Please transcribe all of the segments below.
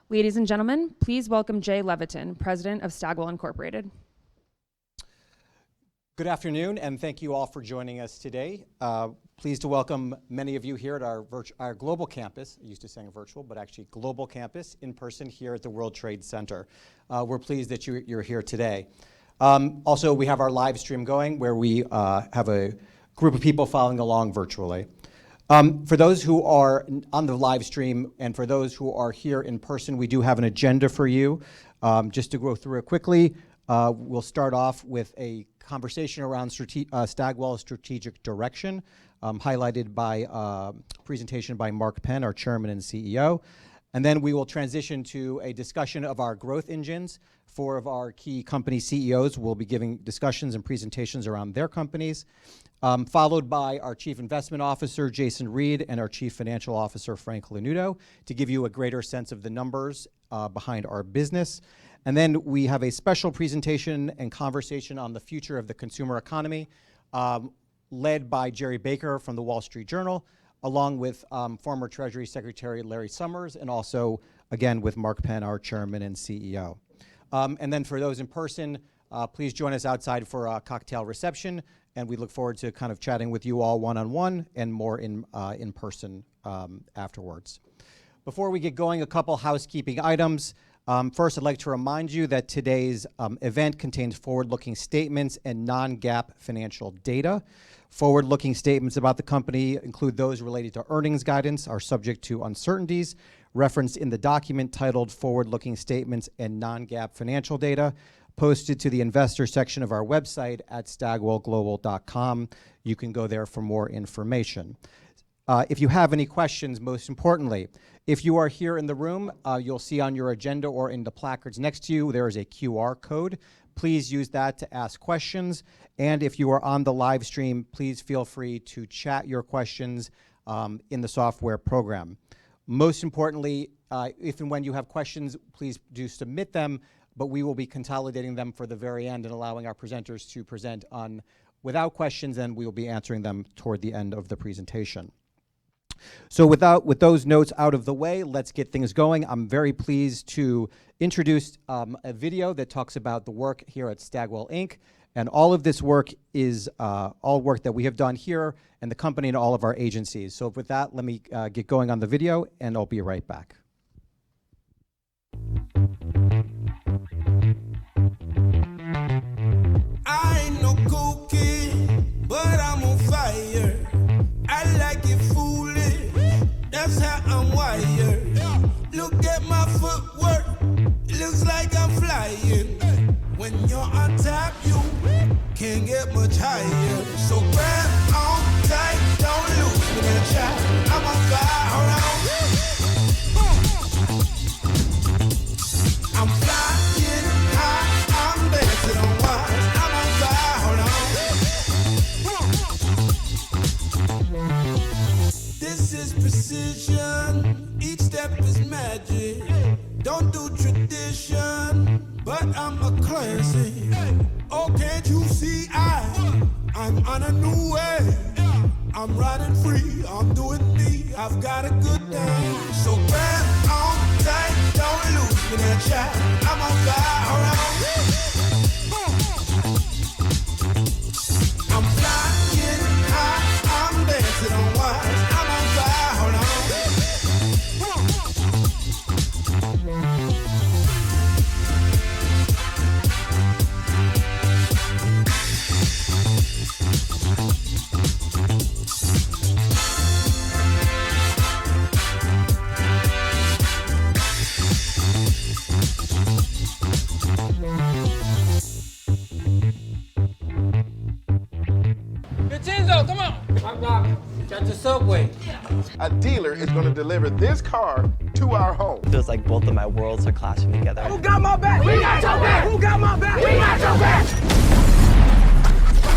Ladies and gentlemen, please welcome Jay Levitan, President of Stagwell Incorporated. Good afternoon, and thank you all for joining us today. Pleased to welcome many of you here at our global campus. I used to saying virtual, but actually global campus in person here at the World Trade Center. We're pleased that you're here today. Also, we have our live stream going where we have a group of people following along virtually. For those who are on the live stream and for those who are here in person, we do have an agenda for you. Just to go through it quickly, we'll start off with a conversation around Stagwell's strategic direction, highlighted by a presentation by Mark Penn, our chairman and CEO. And then we will transition to a discussion of our growth engines. 4 of our key company CEOs will be giving discussions and presentations around their companies, followed by our Chief Investment Officer, Jason Reid, and our Chief Financial Officer, Frank Lanuto, to give you a greater sense of the numbers behind our business. And then we have a special presentation and conversation on the future of the consumer economy, led by Jerry Baker from the Wall Street Journal, along with former Treasury Secretary Larry Summers, and also, again, with Mark Penn, our chairman and CEO. And then for those in person, please join us outside for a cocktail reception, and we look forward to kind of chatting with you all one-on-one and more in person afterwards. Before we get going, a couple housekeeping items. First, I'd like to remind you that today's event contains forward-looking statements and non-GAAP financial data. Forward-looking statements about the company include those related to earnings guidance, are subject to uncertainties referenced in the document titled Forward-Looking Statements and Non-GAAP Financial Data, posted to the investor section of our website at stagwellglobal.com. You can go there for more information. If you have any questions, most importantly, if you are here in the room, you'll see on your agenda or in the placards next to you, there is a QR code. Please use that to ask questions. And if you are on the live stream, please feel free to chat your questions in the software program. Most importantly, if and when you have questions, please do submit them, but we will be consolidating them for the very end and allowing our presenters to present on without questions, and we will be answering them toward the end of the presentation. So with those notes out of the way, let's get things going. I'm very pleased to introduce a video that talks about the work here at Stagwell Inc. And all of this work is all work that we have done here and the company and all of our agencies. So with that, let me get going on the video, and I'll be right back. I ain't no cookie, but I'm on fire. I like it foolish, that's how I'm wired. Look at my footwork, it looks like I'm flying. When you're on top, you can't get much higher. So grab on tight, don't lose me that shot. I'm on fire, hold on. I'm flying high, I'm dancing on wires. I'm on fire, hold on. This is precision, each step is magic. Don't do tradition, but I'm a classic. Oh, can't you see I'm on a new way. I'm riding free, I'm doing me, I've got a good day. So grab on tight, don't lose me that shot. I'm on fire, hold on. I'm flying high, I'm dancing on wires. I'm on fire, hold on. Come on. I'm Doc. Got the subway. A dealer is going to deliver this car to our home. Feels like both of my worlds are clashing together. Who got my back? We got your back. Who got my back? We got your back.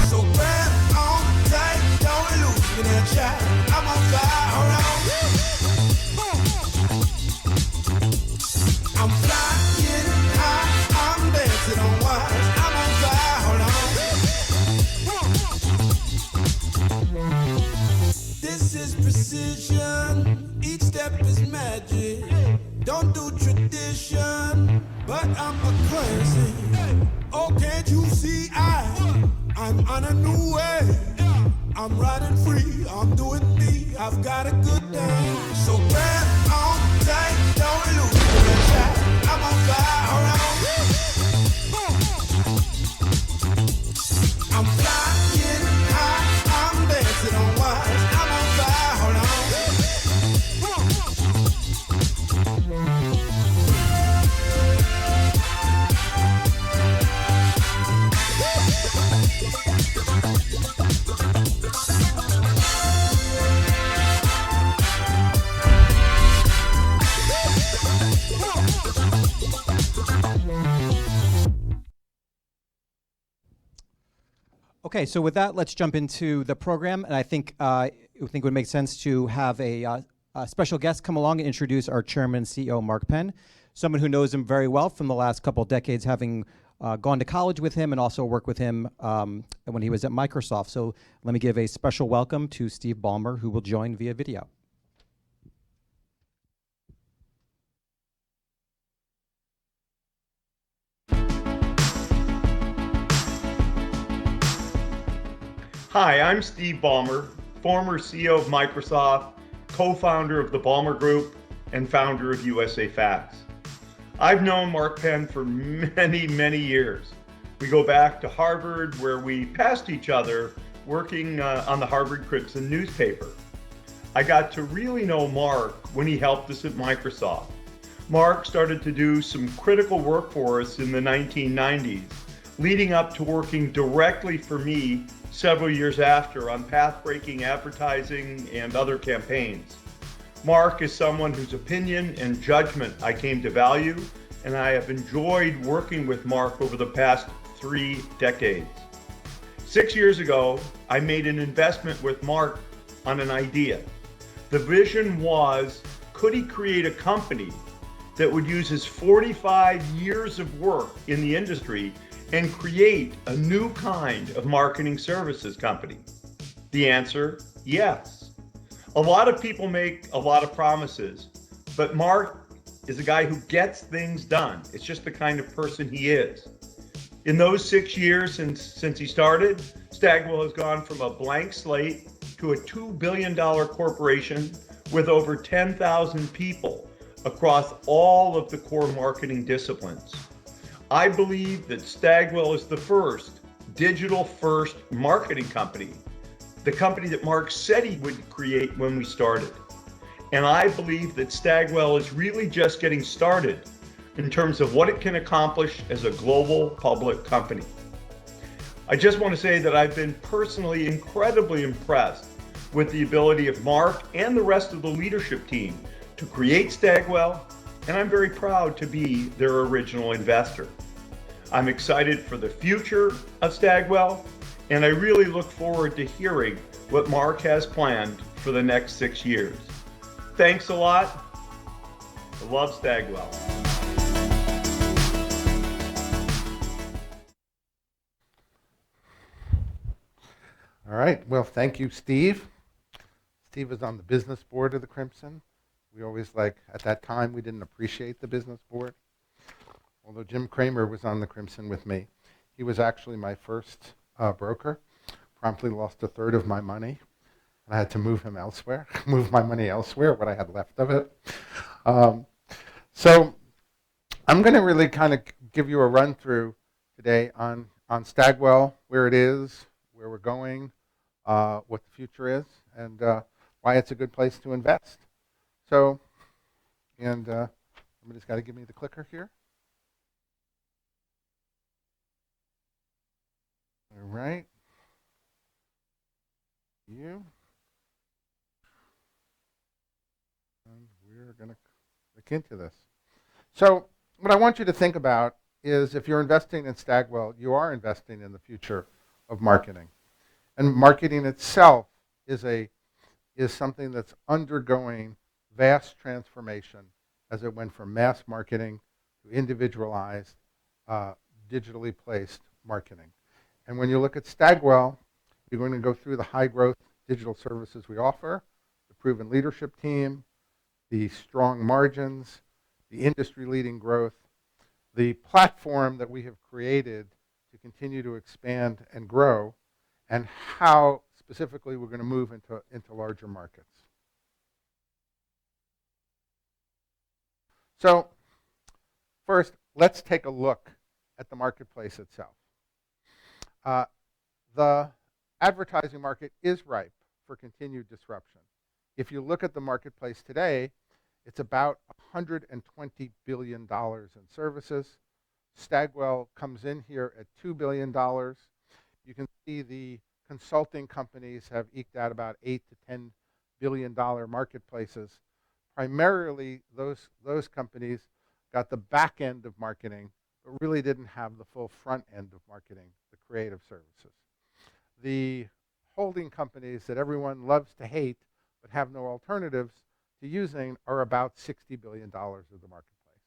So grab on tight, don't lose me that shot. I'm on fire, hold on. I'm flying high, I'm dancing on wires. I'm on fire, hold on. This is precision, each step is magic. Don't do tradition. tradition, but I'm a classy. Oh, can't you see I'm on a new way. I'm riding free, I'm doing me, I've got a good day. So grab on tight, don't lose the shot. I'm on fire, around. I'm flying high, I'm dancing on wires. I'm on fire, hold on. Okay, so with that, let's jump into the program. And I think it would make sense to have a special guest come along and introduce our chairman and CEO, Mark Penn, someone who knows him very well from the last couple of decades, having gone to college with him and also worked with him when he was at Microsoft. So let me give a special welcome to Steve Ballmer, who will join via video. Hi, I'm Steve Ballmer, former CEO of Microsoft, co-founder of the Ballmer Group, and founder of USA Facts. I've known Mark Penn for many, many years. We go back to Harvard, where we passed each other working on the Harvard Crimson newspaper. I got to really know Mark when he helped us at Microsoft. Mark started to do some critical work for us in the 1990s, leading up to working directly for me several years after on path-breaking advertising and other campaigns. Mark is someone whose opinion and judgment I came to value, and I have enjoyed working with Mark over the past 3 decades. 6 years ago, I made an investment with Mark on an idea. The vision was, could he create a company that would use his 45 years of work in the industry and create a new kind of marketing services company? The answer, yes. A lot of people make a lot of promises, but Mark is a guy who gets things done. It's just the kind of person he is. In those 6 years since he started, Staggwell has gone from a blank slate to a $2 billion corporation with over 10,000 people across all of the core marketing disciplines. I believe that Staggwell is the first digital-first marketing company, the company that Mark said he would create when we started. And I believe that Staggwell is really just getting started in terms of what it can accomplish as a global public company. I just want to say that I've been personally incredibly impressed with the ability of Mark and the rest of the leadership team to create Staggwell, and I'm very proud to be their original investor. I'm excited for the future of Staggwell, and I really look forward to hearing what Mark has planned for the next 6 years. Thanks a lot. I love Staggwell. All right, well, thank you, Steve. Steve is on the business board of the Crimson. We always at that time, we didn't appreciate the business board. Although Jim Cramer was on the Crimson with me. He was actually my first broker. Promptly lost a third of my money. And I had to move him elsewhere, move my money elsewhere, what I had left of it. So I'm going to really kind of give you a run through today on Staggwell, where it is, where we're going, what the future is, and why it's a good place to invest. So, and somebody's got to give me the clicker here. All right. You. And we're going to look into this. So what I want you to think about is if you're investing in Staggwell, you are investing in the future of marketing. And marketing itself is something that's undergoing vast transformation as it went from mass marketing to individualized, digitally placed marketing. And when you look at Staggwell, you're going to go through the high growth digital services we offer, the proven leadership team, the strong margins, the industry-leading growth, the platform that we have created to continue to expand and grow, and how specifically we're going to move into larger markets. So first, let's take a look at the marketplace itself. The advertising market is ripe for continued disruption. If you look at the marketplace today, it's about $120 billion in services. Stagwell comes in here at $2 billion. You can see the consulting companies have eked out about $8 to $10 billion marketplaces. Primarily, those companies got the back end of marketing, but really didn't have the full front end of marketing, the creative services. The holding companies that everyone loves to hate but have no alternatives to using are about $60 billion of the marketplace.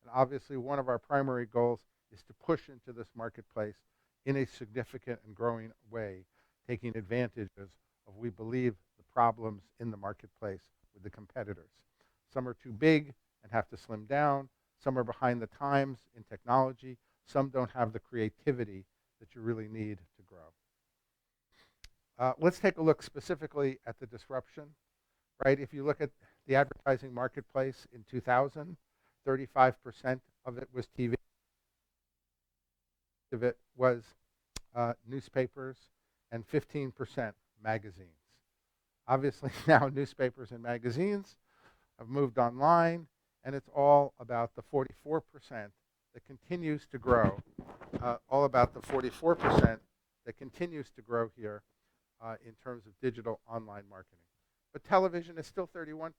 And obviously, one of our primary goals is to push into this marketplace in a significant and growing way, taking advantages of, we believe, the problems in the marketplace with the competitors. Some are too big and have to slim down. Some are behind the times in technology. Some don't have the creativity that you really need to grow. Let's take a look specifically at the disruption. Right? If you look at the advertising marketplace in 2000, 35% of it was TV. Of it was newspapers, and 15% magazines. Obviously, now newspapers and magazines have moved online, and it's all about the 44% that continues to grow, all about the 44% that continues to grow here in terms of digital online marketing. But television is still 31%.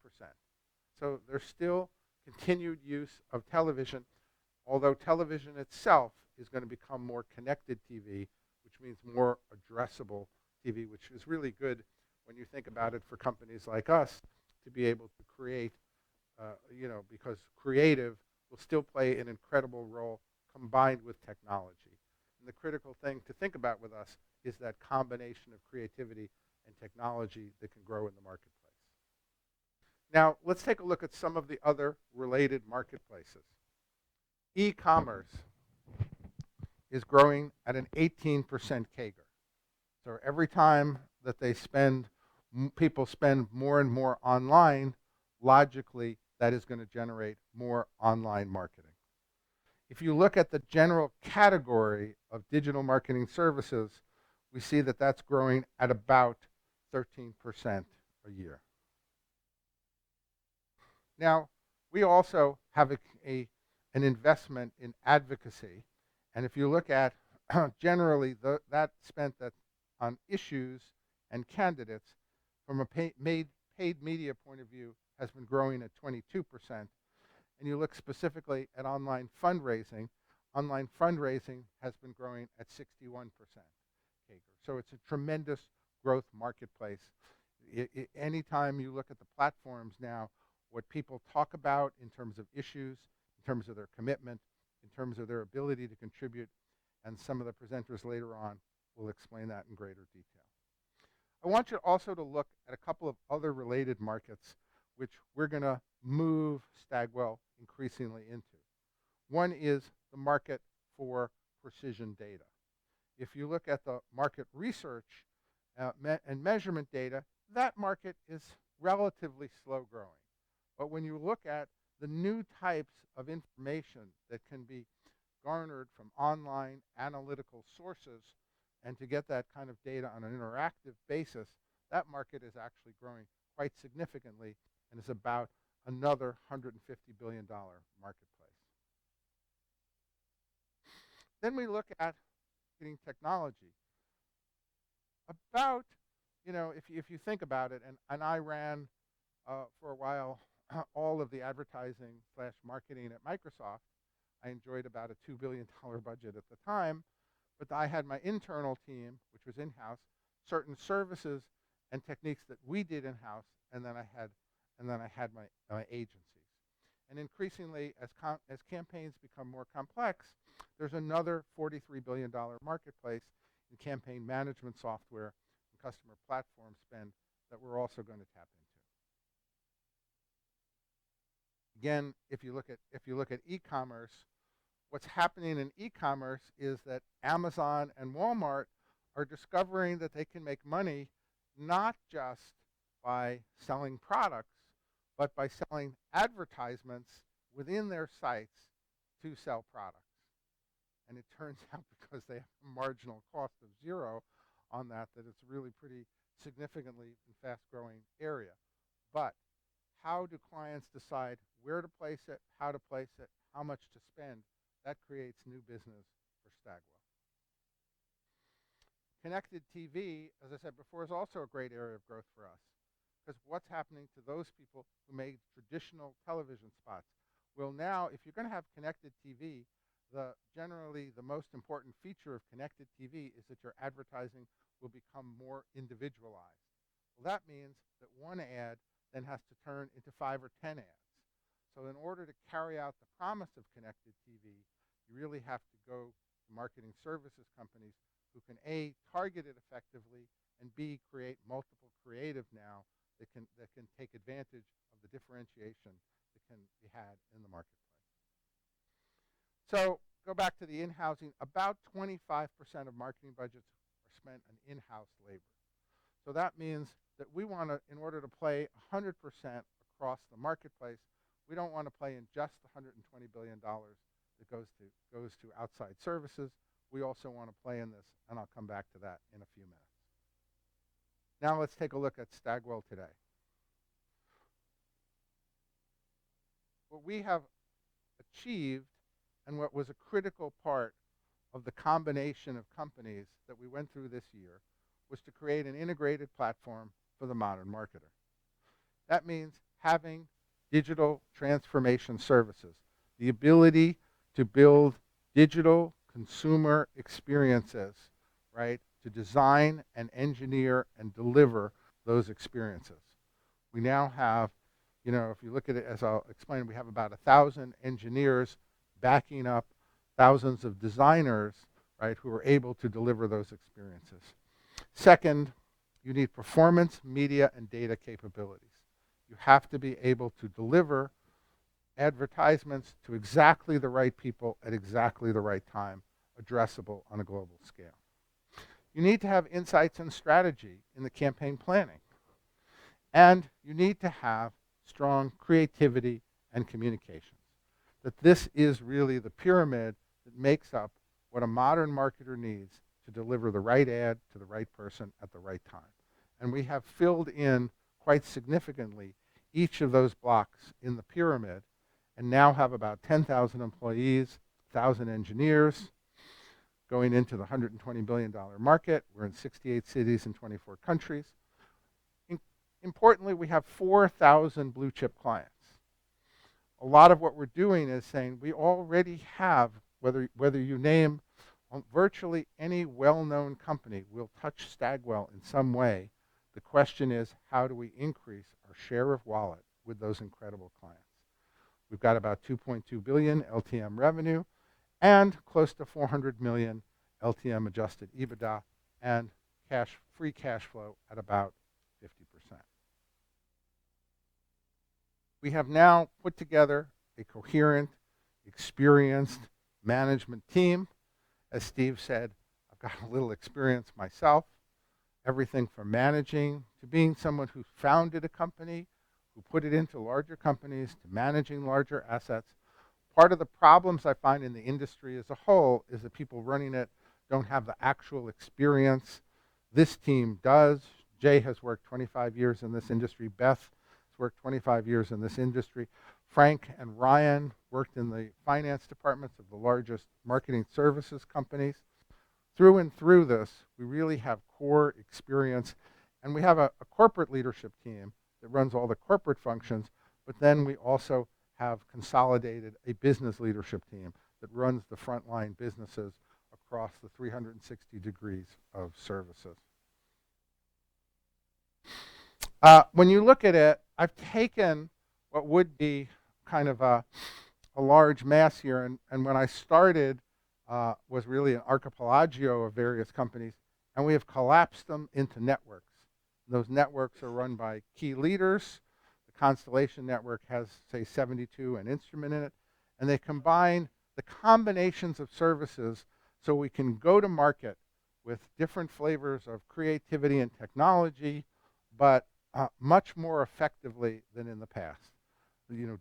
So there's still continued use of television, although television itself is going to become more connected TV, which means more addressable TV, which is really good when you think about it for companies like us to be able to create, because creative will still play an incredible role combined with technology. And the critical thing to think about with us is that combination of creativity and technology that can grow in the marketplace. Now, let's take a look at some of the other related marketplaces. E-commerce is growing at an 18% CAGR. So every time that people spend more and more online, logically, that is going to generate more online marketing. If you look at the general category of digital marketing services, we see that that's growing at about 13% a year. Now, we also have an investment in advocacy. And if you look at generally that spent on issues and candidates from a paid media point of view has been growing at 22%. And you look specifically at online fundraising has been growing at 61% CAGR. So it's a tremendous growth marketplace. Anytime you look at the platforms now, what people talk about in terms of issues, in terms of their commitment, in terms of their ability to contribute, and some of the presenters later on will explain that in greater detail. I want you also to look at a couple of other related markets which we're going to move Stagwell increasingly into. One is the market for precision data. If you look at the market research and measurement data, that market is relatively slow growing. But when you look at the new types of information that can be garnered from online analytical sources, and to get that kind of data on an interactive basis, that market is actually growing quite significantly and is about another $150 billion marketplace. Then we look at marketing technology. About, if you think about it, and I ran for a while all of the advertising / marketing at Microsoft. I enjoyed about a $2 billion budget at the time, but I had my internal team, which was in-house, certain services and techniques that we did in-house, and then I had my agencies. And increasingly, as campaigns become more complex, there's another $43 billion marketplace in campaign management software and customer platform spend that we're also going to tap into. Again, if you look at e-commerce, what's happening in e-commerce is that Amazon and Walmart are discovering that they can make money not just by selling products, but by selling advertisements within their sites to sell products. And it turns out, because they have a marginal cost of zero on that it's really pretty significantly and fast-growing area. But how do clients decide where to place it, how to place it, how much to spend? That creates new business for Stagwell. Connected TV, as I said before, is also a great area of growth for us, because what's happening to those people who made traditional television spots? Well, now, if you're going to have connected TV, generally the most important feature of connected TV is that your advertising will become more individualized. Well, that means that one ad then has to turn into 5 or 10 ads. So in order to carry out the promise of connected TV, you really have to go to marketing services companies who can A, target it effectively, and B, create multiple creative now that can take advantage of the differentiation that can be had in the marketplace. So go back to the in-housing. About 25% of marketing budgets are spent on in-house labor. So that means that we want to, in order to play 100% across the marketplace, we don't want to play in just the $120 billion that goes to outside services. We also want to play in this, and I'll come back to that in a few minutes. Now let's take a look at Stagwell today. What we have achieved, and what was a critical part of the combination of companies that we went through this year, was to create an integrated platform for the modern marketer. That means having digital transformation services, the ability to build digital consumer experiences, right, to design and engineer and deliver those experiences. We now have, if you look at it, as I'll explain, we have about 1,000 engineers backing up thousands of designers, right, who are able to deliver those experiences. Second, you need performance, media, and data capabilities. You have to be able to deliver advertisements to exactly the right people at exactly the right time, addressable on a global scale. You need to have insights and strategy in the campaign planning. And you need to have strong creativity and communications. That this is really the pyramid that makes up what a modern marketer needs to deliver the right ad to the right person at the right time. And we have filled in quite significantly each of those blocks in the pyramid, and now have about 10,000 employees, 1,000 engineers, going into the $120 billion market. We're in 68 cities in 24 countries. Importantly, we have 4,000 blue chip clients. A lot of what we're doing is saying we already have, whether you name virtually any well-known company will touch Stagwell in some way. The question is, how do we increase our share of wallet with those incredible clients? We've got about 2.2 billion LTM revenue and close to 400 million LTM adjusted EBITDA and free cash flow at about 50%. We have now put together a coherent, experienced management team. As Steve said, I've got a little experience myself, everything from managing to being someone who founded a company, who put it into larger companies, to managing larger assets. Part of the problems I find in the industry as a whole is that people running it don't have the actual experience. This team does. Jay has worked 25 years in this industry. Beth has worked 25 years in this industry. Frank and Ryan worked in the finance departments of the largest marketing services companies. Through and through this, we really have core experience, and we have a corporate leadership team that runs all the corporate functions, but then we also have consolidated a business leadership team that runs the frontline businesses across the 360 degrees of services. When you look at it, I've taken what would be kind of a large mass here, and when I started was really an archipelago of various companies, and we have collapsed them into networks. Those networks are run by key leaders. The Constellation network has, say, 72 an instrument in it, and they combine the combinations of services so we can go to market with different flavors of creativity and technology, but much more effectively than in the past.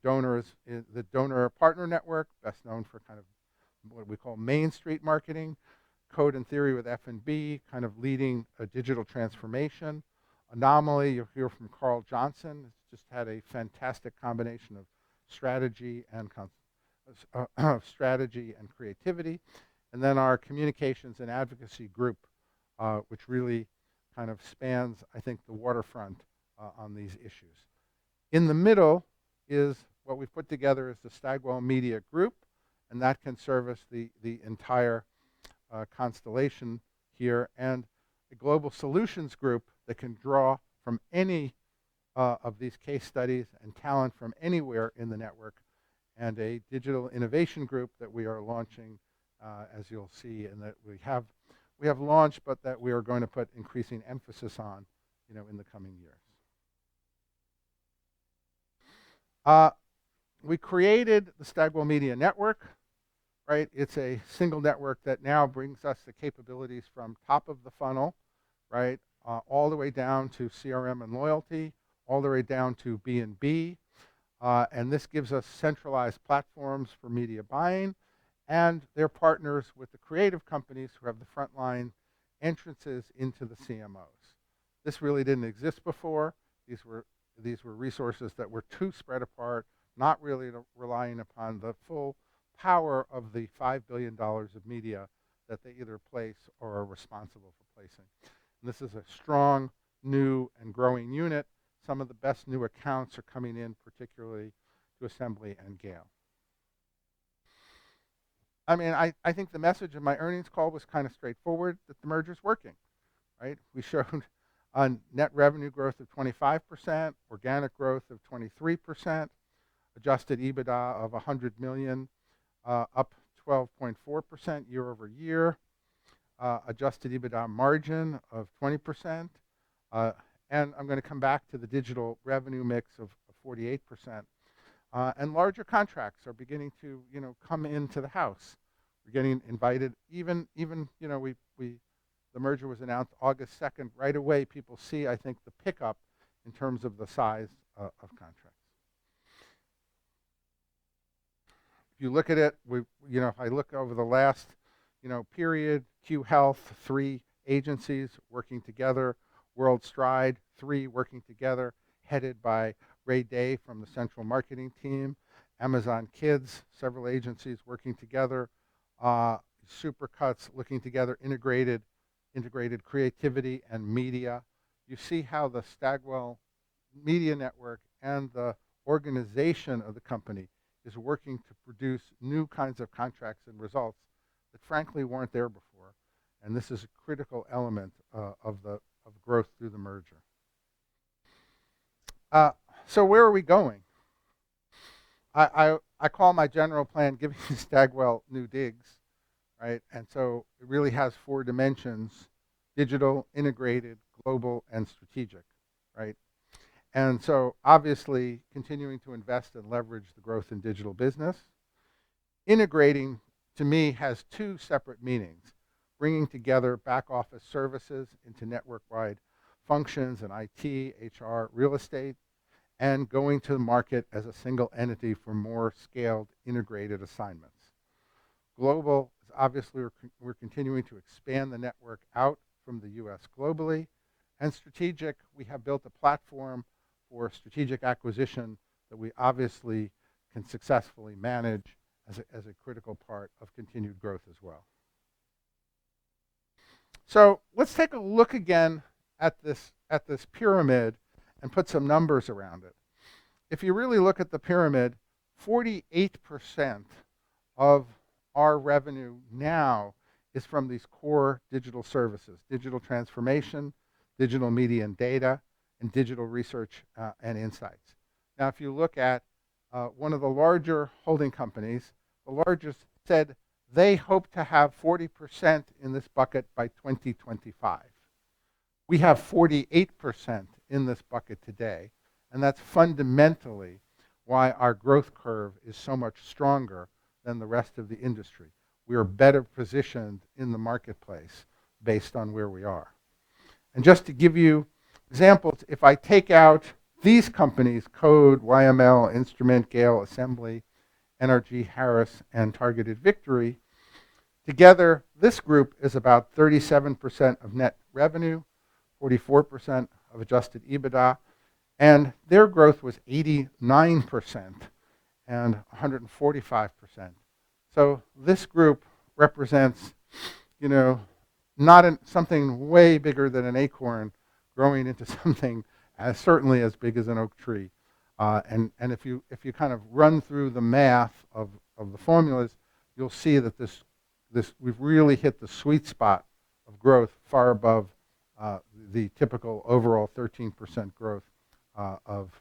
Donor is the Donor Partner Network, best known for kind of what we call Main Street marketing. Code and Theory with F&B, kind of leading a digital transformation. Anomaly, you'll hear from Carl Johnson. It's just had a fantastic combination of strategy and strategy and creativity. And then our communications and advocacy group, which really kind of spans, I think, the waterfront on these issues. In the middle is what we've put together as the Stagwell Media Group, and that can service the entire constellation here, and a global solutions group that can draw from any of these case studies and talent from anywhere in the network, and a digital innovation group that we are launching, as you'll see, and that we have launched, but that we are going to put increasing emphasis on, in the coming years. We created the Stagwell Media Network. Right? It's a single network that now brings us the capabilities from top of the funnel, right, all the way down to CRM and loyalty, all the way down to B&B, and this gives us centralized platforms for media buying, and they're partners with the creative companies who have the frontline entrances into the CMOs. This really didn't exist before. These were resources that were too spread apart, not really relying upon the full power of the $5 billion of media that they either place or are responsible for placing. And this is a strong, new, and growing unit. Some of the best new accounts are coming in, particularly to Assembly and GALE. I mean, I think the message of my earnings call was kind of straightforward, that the merger's working, right? We showed a net revenue growth of 25%, organic growth of 23%, adjusted EBITDA of $100 million, up 12.4% year over year, adjusted EBITDA margin of 20%, and I'm going to come back to the digital revenue mix of 48%. And larger contracts are beginning to, come into the house. We're getting invited. Even, the merger was announced August 2nd. Right away, people see, I think, the pickup in terms of the size of contracts. If you look at it, if I look over the last, period, Q Health, 3 agencies working together, World Stride, 3 working together, headed by Reid from the central marketing team, Amazon Kids, several agencies working together, Supercuts looking together, integrated creativity and media. You see how the Stagwell Media Network and the organization of the company is working to produce new kinds of contracts and results that frankly weren't there before. And this is a critical element of growth through the merger. So where are we going? I call my general plan giving Stagwell new digs, right? And so it really has 4 dimensions: digital, integrated, global, and strategic, right? And so obviously continuing to invest and leverage the growth in digital business. Integrating, to me, has 2 separate meanings: bringing together back office services into network-wide functions in IT, HR, real estate, and going to the market as a single entity for more scaled, integrated assignments. Global is obviously we're continuing to expand the network out from the US globally. And strategic, we have built a platform for strategic acquisition that we obviously can successfully manage as a critical part of continued growth as well. So let's take a look again at this pyramid and put some numbers around it. If you really look at the pyramid, 48% of our revenue now is from these core digital services: digital transformation, digital media and data, and digital research and insights. Now, if you look at one of the larger holding companies, the largest said they hope to have 40% in this bucket by 2025. We have 48% in this bucket today, And that's fundamentally why our growth curve is so much stronger than the rest of the industry. We are better positioned in the marketplace based on where we are. And just to give you examples, if I take out these companies, Code, YML, Instrument, GALE, Assembly, NRG, Harris, and Targeted Victory, together this group is about 37% of net revenue, 44% of adjusted EBITDA, and their growth was 89% and 145%. So this group represents, not something way bigger than an acorn growing into something certainly as big as an oak tree. And if you kind of run through the math of the formulas, you'll see that we've really hit the sweet spot of growth far above the typical overall 13% growth of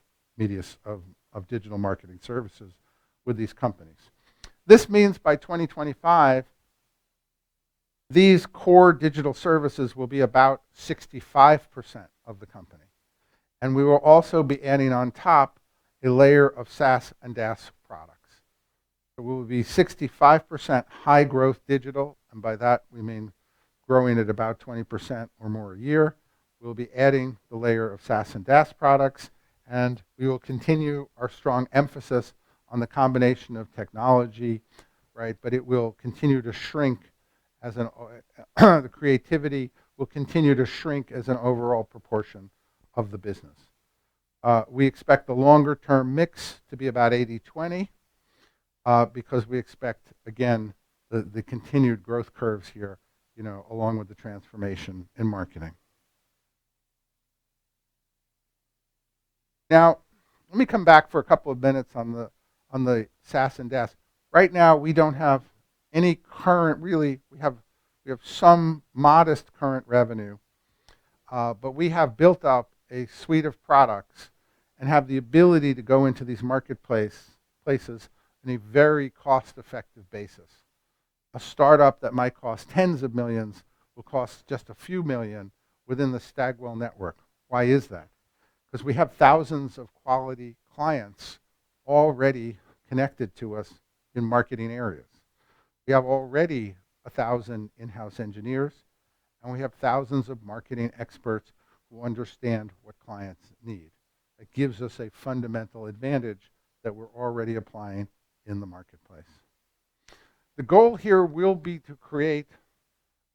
digital marketing services with these companies. This means by 2025, these core digital services will be about 65% of the company. And we will also be adding on top a layer of SaaS and DaaS products. So we will be 65% high growth digital, and by that we mean growing at about 20% or more a year. We'll be adding the layer of SaaS and DaaS products, and we will continue our strong emphasis on the combination of technology, right? But it will continue to shrink as the creativity will continue to shrink as an overall proportion of the business. We expect the longer term mix to be about 80-20 because we expect, again, the continued growth curves here, along with the transformation in marketing. Now, let me come back for a couple of minutes on the SaaS and DaaS. Right now, we don't have any current, really, we have some modest current revenue, but we have built up a suite of products and have the ability to go into these places in a very cost-effective basis. A startup that might cost tens of millions will cost just a few million within the Stagwell network. Why is that? Because we have thousands of quality clients already connected to us in marketing areas. We have already 1,000 in-house engineers, and we have thousands of marketing experts who understand what clients need. It gives us a fundamental advantage that we're already applying in the marketplace. The goal here will be to create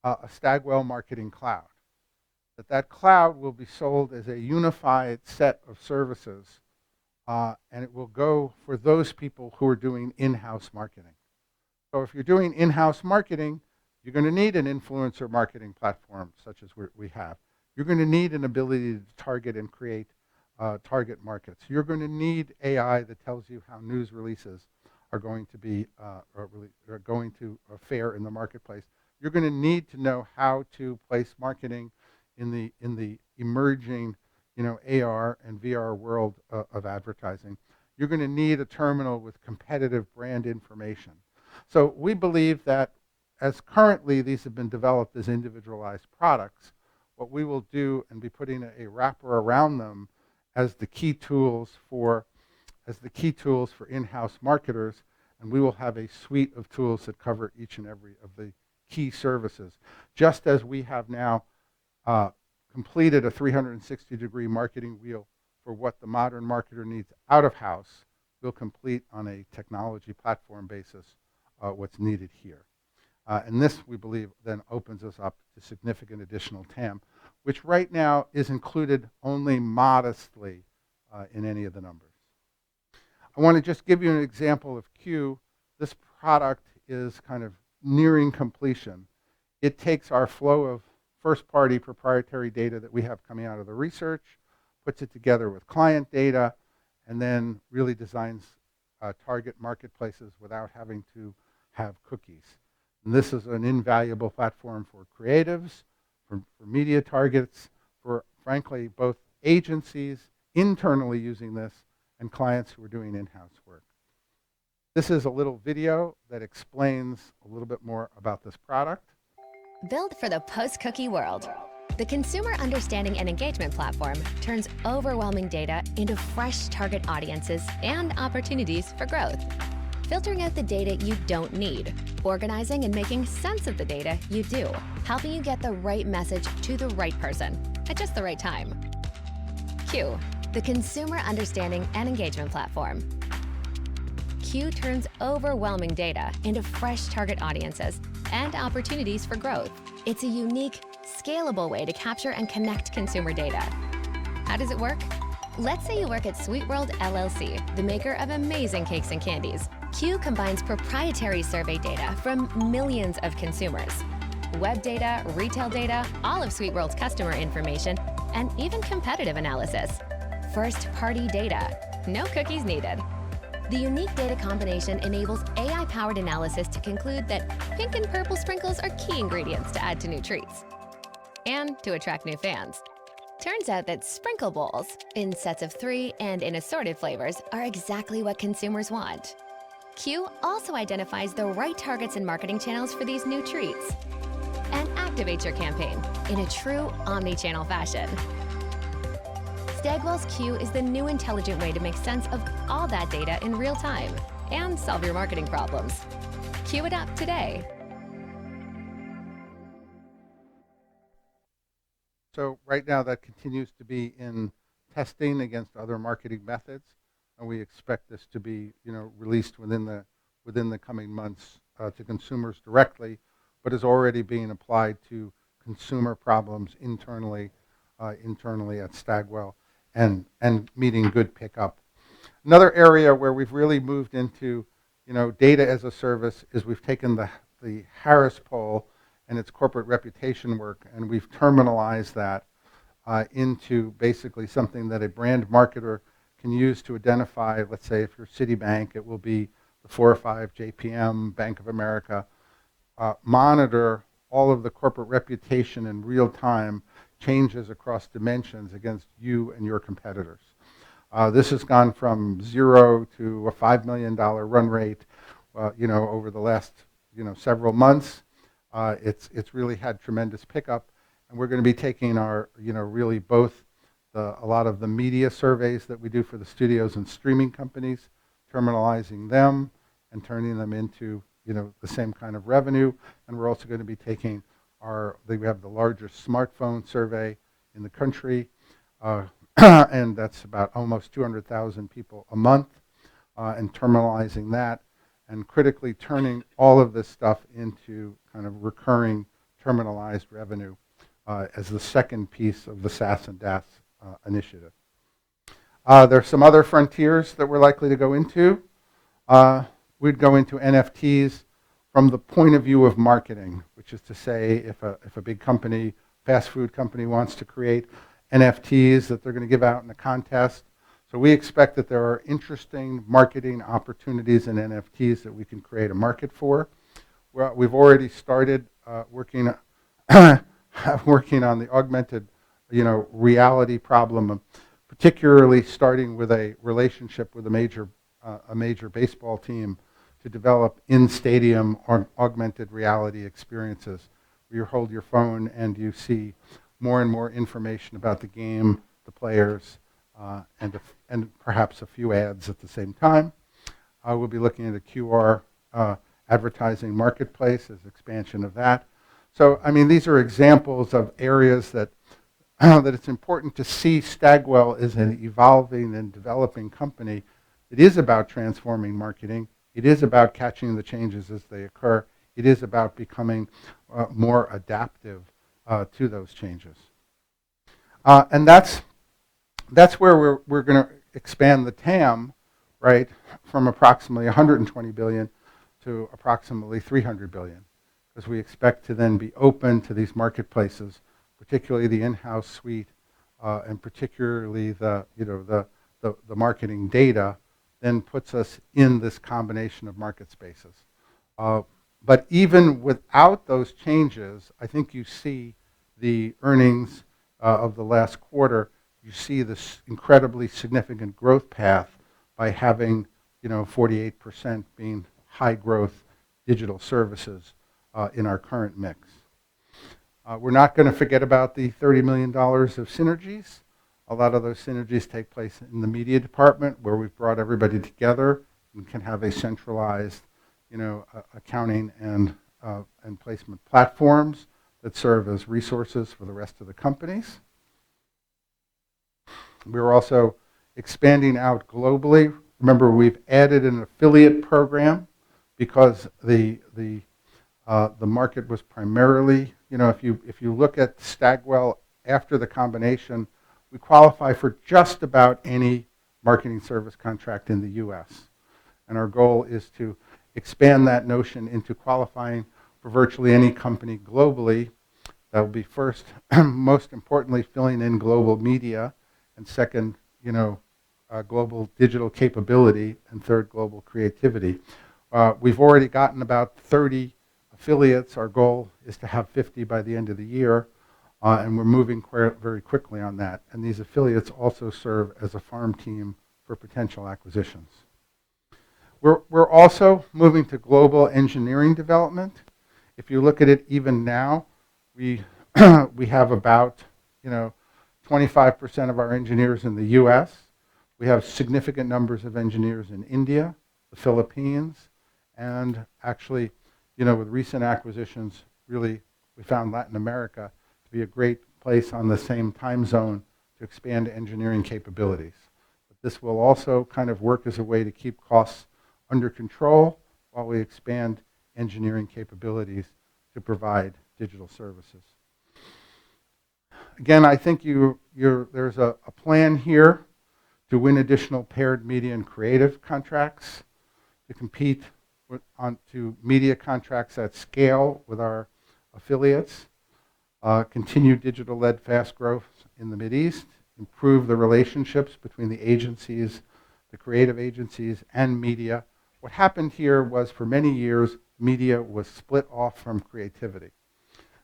a Stagwell marketing cloud. That cloud will be sold as a unified set of services, and it will go for those people who are doing in-house marketing. So if you're doing in-house marketing, you're going to need an influencer marketing platform such as we have. You're going to need an ability to target and create target markets. You're going to need AI that tells you how news releases are going to be are going to fare in the marketplace. You're going to need to know how to place marketing in the emerging, AR and VR world of advertising. You're going to need a terminal with competitive brand information. So we believe that as currently these have been developed as individualized products, what we will do and be putting a wrapper around them as the key tools for in-house marketers, and we will have a suite of tools that cover each and every of the key services. Just as we have now completed a 360-degree marketing wheel for what the modern marketer needs out of house, we'll complete on a technology platform basis what's needed here. And this, we believe, then opens us up to significant additional TAM, which right now is included only modestly in any of the numbers. I want to just give you an example of Q. This product is kind of nearing completion. It takes our flow of first-party proprietary data that we have coming out of the research, puts it together with client data, and then really designs target marketplaces without having to have cookies. And this is an invaluable platform for creatives, for media targets, for, frankly, both agencies internally using this and clients who are doing in-house work. This is a little video that explains a little bit more about this product. Built for the post-cookie world, The Consumer Understanding and Engagement Platform turns overwhelming data into fresh target audiences and opportunities for growth. Filtering out the data you don't need, organizing and making sense of the data you do, helping you get the right message to the right person at just the right time. Q, the Consumer Understanding and Engagement Platform. Q turns overwhelming data into fresh target audiences and opportunities for growth. It's a unique, scalable way to capture and connect consumer data. How does it work? Let's say you work at Sweet World LLC, the maker of amazing cakes and candies. Q combines proprietary survey data from millions of consumers, web data, retail data, all of Sweet World's customer information, and even competitive analysis. First-party data, no cookies needed. The unique data combination enables AI-powered analysis to conclude that pink and purple sprinkles are key ingredients to add to new treats and to attract new fans. Turns out that sprinkle bowls, in sets of 3 and in assorted flavors, are exactly what consumers want. Q also identifies the right targets and marketing channels for these new treats and activates your campaign in a true omni-channel fashion. Staggwell's Q is the new intelligent way to make sense of all that data in real time and solve your marketing problems. Q it up today. So right now that continues to be in testing against other marketing methods, and we expect this to be, released within the coming months to consumers directly, but is already being applied to consumer problems internally at Stagwell, and meeting good pickup. Another area where we've really moved into, data as a service is we've taken the Harris poll and its corporate reputation work, and we've terminalized that into basically something that a brand marketer can use to identify. Let's say if you're Citibank, it will be the 4 or 5 JPM, Bank of America. Monitor all of the corporate reputation in real time changes across dimensions against you and your competitors. This has gone from 0 to a $5 million run rate, over the last, several months. It's really had tremendous pickup, and we're going to be taking our, really both a lot of the media surveys that we do for the studios and streaming companies, terminalizing them and turning them into, the same kind of revenue. And we're also going to be taking we have the largest smartphone survey in the country, and that's about almost 200,000 people a month, and terminalizing that, and critically turning all of this stuff into kind of recurring terminalized revenue as the second piece of the SaaS and DaaS initiative. There are some other frontiers that we're likely to go into. We'd go into NFTs from the point of view of marketing, which is to say if a big company, fast food company, wants to create NFTs that they're going to give out in a contest. So we expect that there are interesting marketing opportunities in NFTs that we can create a market for. Well, we've already started working on the augmented, reality problem, particularly starting with a relationship with a major baseball team to develop in-stadium or augmented reality experiences where you hold your phone and you see more and more information about the game, the players, and perhaps a few ads at the same time. We'll be looking at a QR advertising marketplace as expansion of that. So, these are examples of areas that it's important to see Stagwell as an evolving and developing company. It is about transforming marketing. It is about catching the changes as they occur. It is about becoming more adaptive to those changes. And that's where we're going to expand the TAM, right, from approximately 120 billion to approximately 300 billion, because we expect to then be open to these marketplaces, particularly the in-house suite, and particularly the marketing data, then puts us in this combination of market spaces. But even without those changes, I think you see the earnings of the last quarter. You see this incredibly significant growth path by having 48% being high growth digital services in our current mix. We're not going to forget about the $30 million of synergies. A lot of those synergies take place in the media department, where we've brought everybody together and can have a centralized, accounting and placement platforms that serve as resources for the rest of the companies. We're also expanding out globally. Remember, we've added an affiliate program because the market was primarily, if you look at Stagwell after the combination, we qualify for just about any marketing service contract in the U.S. And our goal is to expand that notion into qualifying for virtually any company globally. That will be first, most importantly, filling in global media, and second, global digital capability, and third, global creativity. We've already gotten about 30 affiliates. Our goal is to have 50 by the end of the year, and we're moving very quickly on that. And these affiliates also serve as a farm team for potential acquisitions. We're also moving to global engineering development. If you look at it even now, we have about 25% of our engineers in the U.S. We have significant numbers of engineers in India, the Philippines, and actually, with recent acquisitions, really, we found Latin America to be a great place on the same time zone to expand engineering capabilities. But this will also kind of work as a way to keep costs under control while we expand engineering capabilities to provide digital services. Again, I think there's a plan here to win additional paired media and creative contracts, to compete onto media contracts at scale with our affiliates, continue digital-led fast growth in the Mideast, improve the relationships between the agencies, the creative agencies, and media. What happened here was, for many years, media was split off from creativity.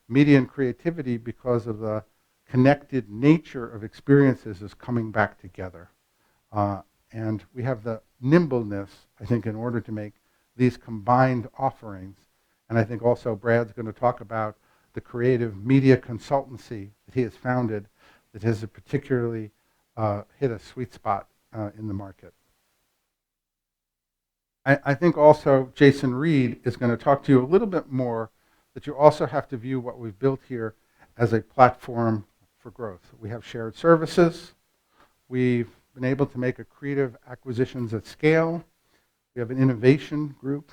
Media and creativity, because of the connected nature of experiences, is coming back together. And we have the nimbleness, I think, in order to make these combined offerings. And I think also Brad's going to talk about the creative media consultancy that he has founded that has particularly hit a sweet spot in the market. I think also Jason Reid is going to talk to you a little bit more that you also have to view what we've built here as a platform for growth. We have shared services. We've been able to make accretive acquisitions at scale. We have an innovation group.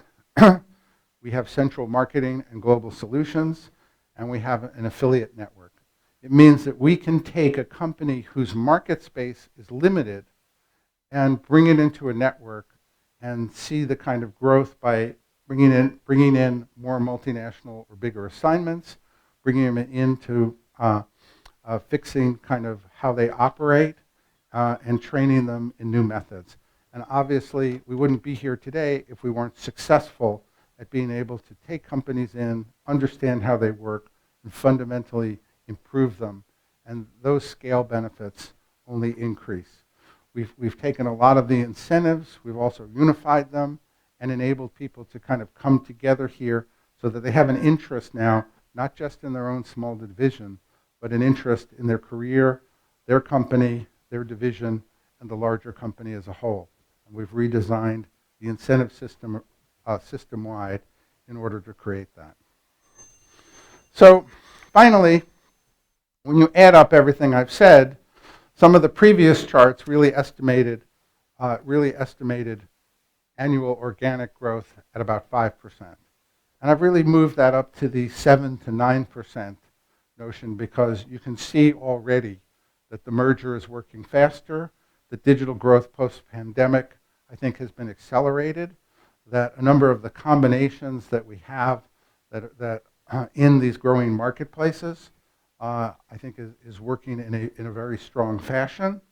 We have central marketing and global solutions, and we have an affiliate network. It means that we can take a company whose market space is limited and bring it into a network and see the kind of growth by bringing in more multinational or bigger assignments, bringing them into fixing kind of how they operate, and training them in new methods. And obviously, we wouldn't be here today if we weren't successful at being able to take companies in, understand how they work, and fundamentally improve them. And those scale benefits only increase. We've taken a lot of the incentives, we've also unified them, and enabled people to kind of come together here so that they have an interest now, not just in their own small division, but an interest in their career, their company, their division, and the larger company as a whole. And we've redesigned the incentive system system-wide in order to create that. So finally, when you add up everything I've said, some of the previous charts really estimated annual organic growth at about 5%. And I've really moved that up to the 7 to 9% notion because you can see already that the merger is working faster, that digital growth post-pandemic, I think, has been accelerated, that a number of the combinations that we have that in these growing marketplaces, I think is working in a very strong fashion.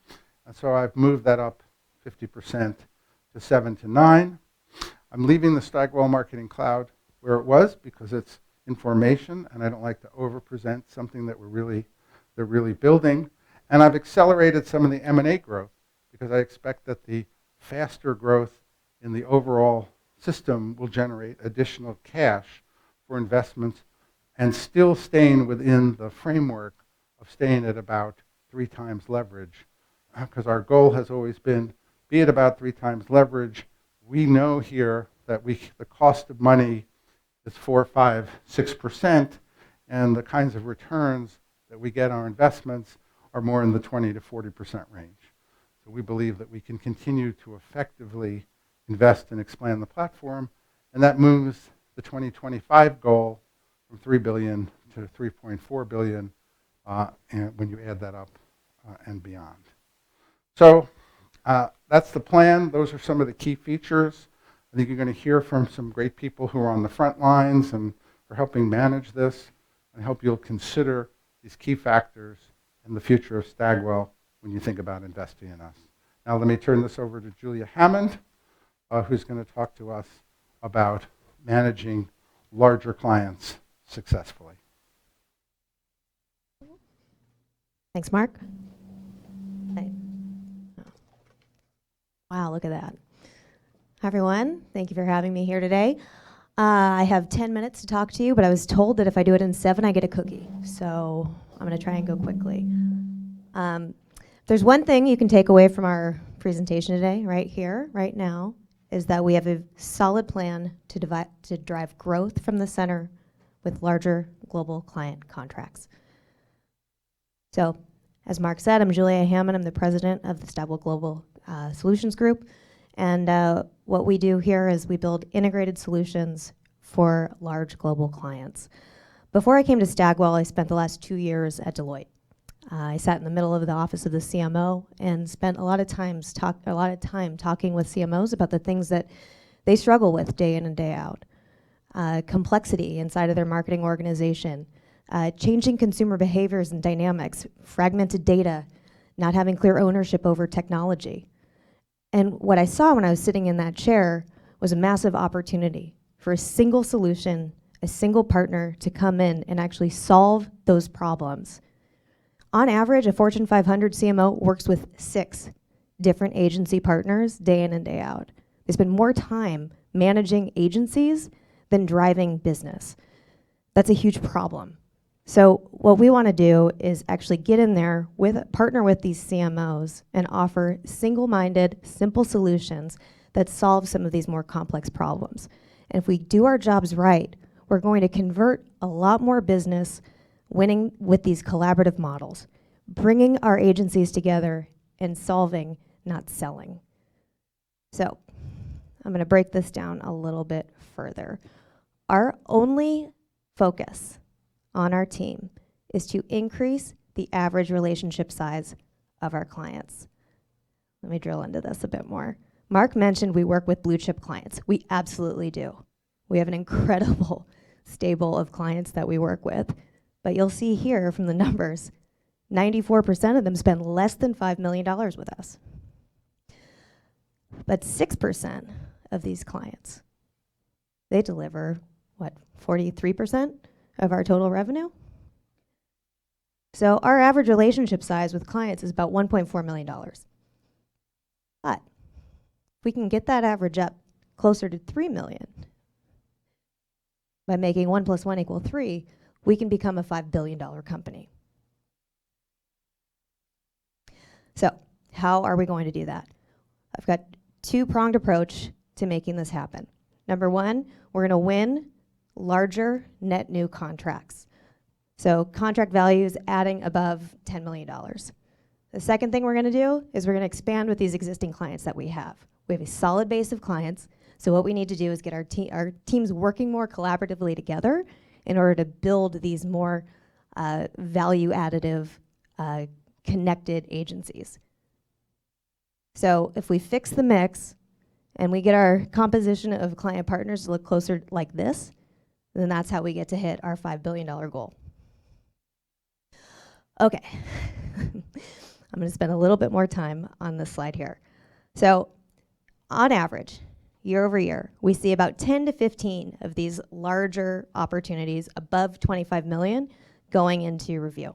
And so I've moved that up 50% to 7 to 9. I'm leaving the Stagwell Marketing Cloud where it was because it's information, and I don't like to overpresent something that they're really building. And I've accelerated some of the M&A growth because I expect that the faster growth in the overall system will generate additional cash for investments and still staying within the framework of staying at about 3 times leverage, because our goal has always been, be at about 3 times leverage. We know here that the cost of money is 4, 5, 6%, and the kinds of returns that we get on our investments are more in the 20 to 40% range. So we believe that we can continue to effectively invest and expand the platform, and that moves the 2025 goal from $3 billion to $3.4 billion, and when you add that up and beyond. So that's the plan. Those are some of the key features. I think you're going to hear from some great people who are on the front lines and are helping manage this. I hope you'll consider these key factors in the future of Stagwell when you think about investing in us. Now let me turn this over to Julia Hammond, who's going to talk to us about managing larger clients successfully. Thanks, Mark. Wow, look at that. Hi, everyone. Thank you for having me here today. I have 10 minutes to talk to you, but I was told that if I do it in 7, I get a cookie. So I'm going to try and go quickly. There's one thing you can take away from our presentation today, right here, right now, is that we have a solid plan to drive growth from the center with larger global client contracts. So, as Mark said, I'm Julia Hammond. I'm the president of the Stagwell Global Solutions Group. And what we do here is we build integrated solutions for large global clients. Before I came to Stagwell, I spent the last 2 years at Deloitte. I sat in the middle of the office of the CMO and spent a lot of time talking with CMOs about the things that they struggle with day in and day out. Complexity inside of their marketing organization, changing consumer behaviors and dynamics, fragmented data, not having clear ownership over technology. And what I saw when I was sitting in that chair was a massive opportunity for a single solution, a single partner to come in and actually solve those problems. On average, a Fortune 500 CMO works with 6 different agency partners day in and day out. They spend more time managing agencies than driving business. That's a huge problem. So what we want to do is actually get in there, partner with these CMOs and offer single-minded, simple solutions that solve some of these more complex problems. And if we do our jobs right, we're going to convert a lot more business winning with these collaborative models, bringing our agencies together and solving, not selling. So I'm going to break this down a little bit further. Our only focus on our team is to increase the average relationship size of our clients. Let me drill into this a bit more. Mark mentioned we work with blue chip clients. We absolutely do. We have an incredible stable of clients that we work with. But you'll see here from the numbers, 94% of them spend less than $5 million with us. But 6% of these clients, they deliver, 43% of our total revenue? So our average relationship size with clients is about $1.4 million. But if we can get that average up closer to $3 million, by making 1 + 1 = 3, we can become a $5 billion company. So how are we going to do that? I've got 2-pronged approach to making this happen. Number 1, we're going to win larger net new contracts. So contract values adding above $10 million. The second thing we're going to do is we're going to expand with these existing clients that we have. We have a solid base of clients. So what we need to do is get our teams working more collaboratively together in order to build these more value additive, connected agencies. So if we fix the mix and we get our composition of client partners to look closer like this, then that's how we get to hit our $5 billion goal. Okay, I'm going to spend a little bit more time on this slide here. So on average, year over year, we see about 10 to 15 of these larger opportunities above 25 million going into review.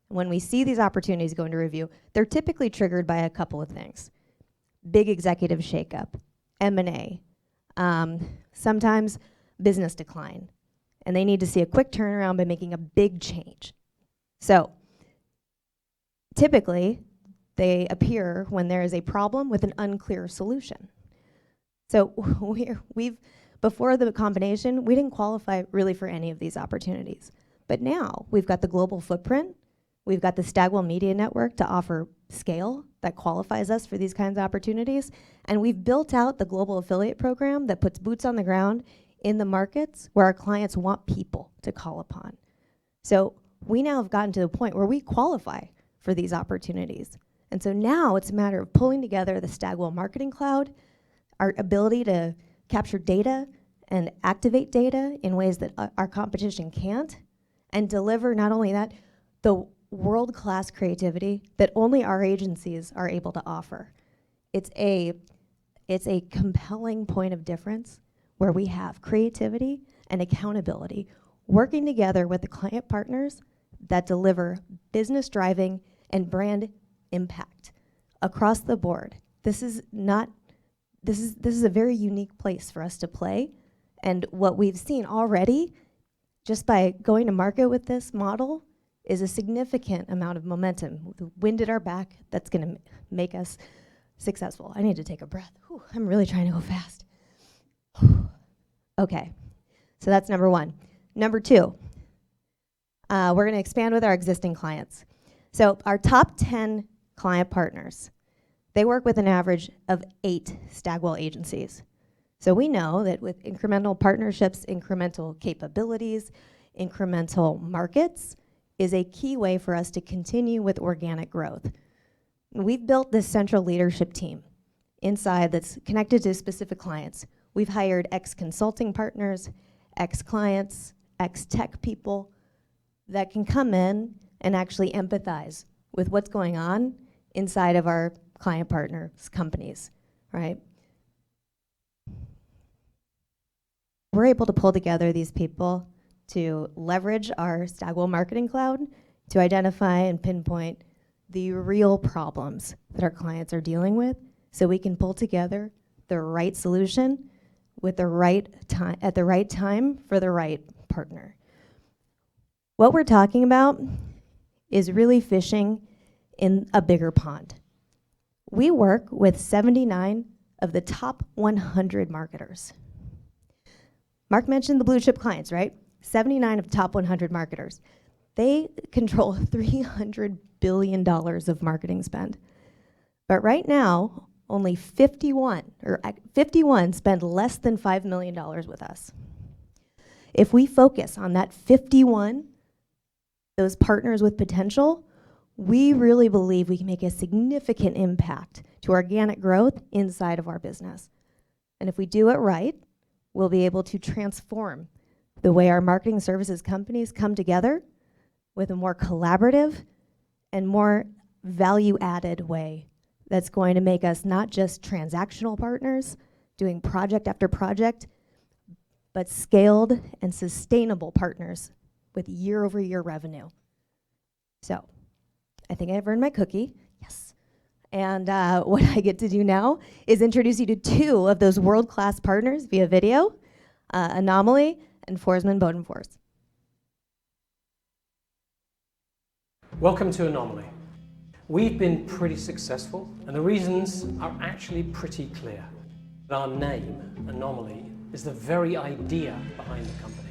When we see these opportunities go into review, they're typically triggered by a couple of things. Big executive shakeup, M&A, sometimes business decline, and they need to see a quick turnaround by making a big change. So typically, they appear when there is a problem with an unclear solution. So before the combination, we didn't qualify really for any of these opportunities. But now we've got the global footprint, we've got the Stagwell Media Network to offer scale that qualifies us for these kinds of opportunities, and we've built out the global affiliate program that puts boots on the ground in the markets where our clients want people to call upon. So we now have gotten to the point where we qualify for these opportunities. And so now it's a matter of pulling together the Stagwell Marketing Cloud, our ability to capture data and activate data in ways that our competition can't, and deliver not only that, the world-class creativity that only our agencies are able to offer. It's a compelling point of difference where we have creativity and accountability working together with the client partners that deliver business driving and brand impact across the board. This is a very unique place for us to play, and what we've seen already just by going to market with this model is a significant amount of momentum, the wind at our back that's going to make us successful. I need to take a breath. Whew, I'm really trying to go fast. Okay, so that's number one. Number two, we're going to expand with our existing clients. So our top 10 client partners, they work with an average of 8 Stagwell agencies. So we know that with incremental partnerships, incremental capabilities, incremental markets is a key way for us to continue with organic growth. We've built this central leadership team inside that's connected to specific clients. We've hired ex-consulting partners, ex-clients, ex-tech people that can come in and actually empathize with what's going on inside of our client partners' companies, right? We're able to pull together these people to leverage our Stagwell Marketing Cloud to identify and pinpoint the real problems that our clients are dealing with so we can pull together the right solution with the right time, at the right time for the right partner. What we're talking about is really fishing in a bigger pond. We work with 79 of the top 100 marketers. Mark mentioned the blue chip clients, right? 79 of the top 100 marketers. They control $300 billion of marketing spend. But right now, only 51 spend less than $5 million with us. If we focus on that 51, those partners with potential, we really believe we can make a significant impact to organic growth inside of our business. And if we do it right, we'll be able to transform the way our marketing services companies come together with a more collaborative and more value-added way that's going to make us not just transactional partners doing project after project, but scaled and sustainable partners with year-over-year revenue. So I think I've earned my cookie, yes. And what I get to do now is introduce you to 2 of those world-class partners via video, Anomaly and Forsman Bodenfors. Welcome to Anomaly. We've been pretty successful, and the reasons are actually pretty clear. Our name, Anomaly, is the very idea behind the company.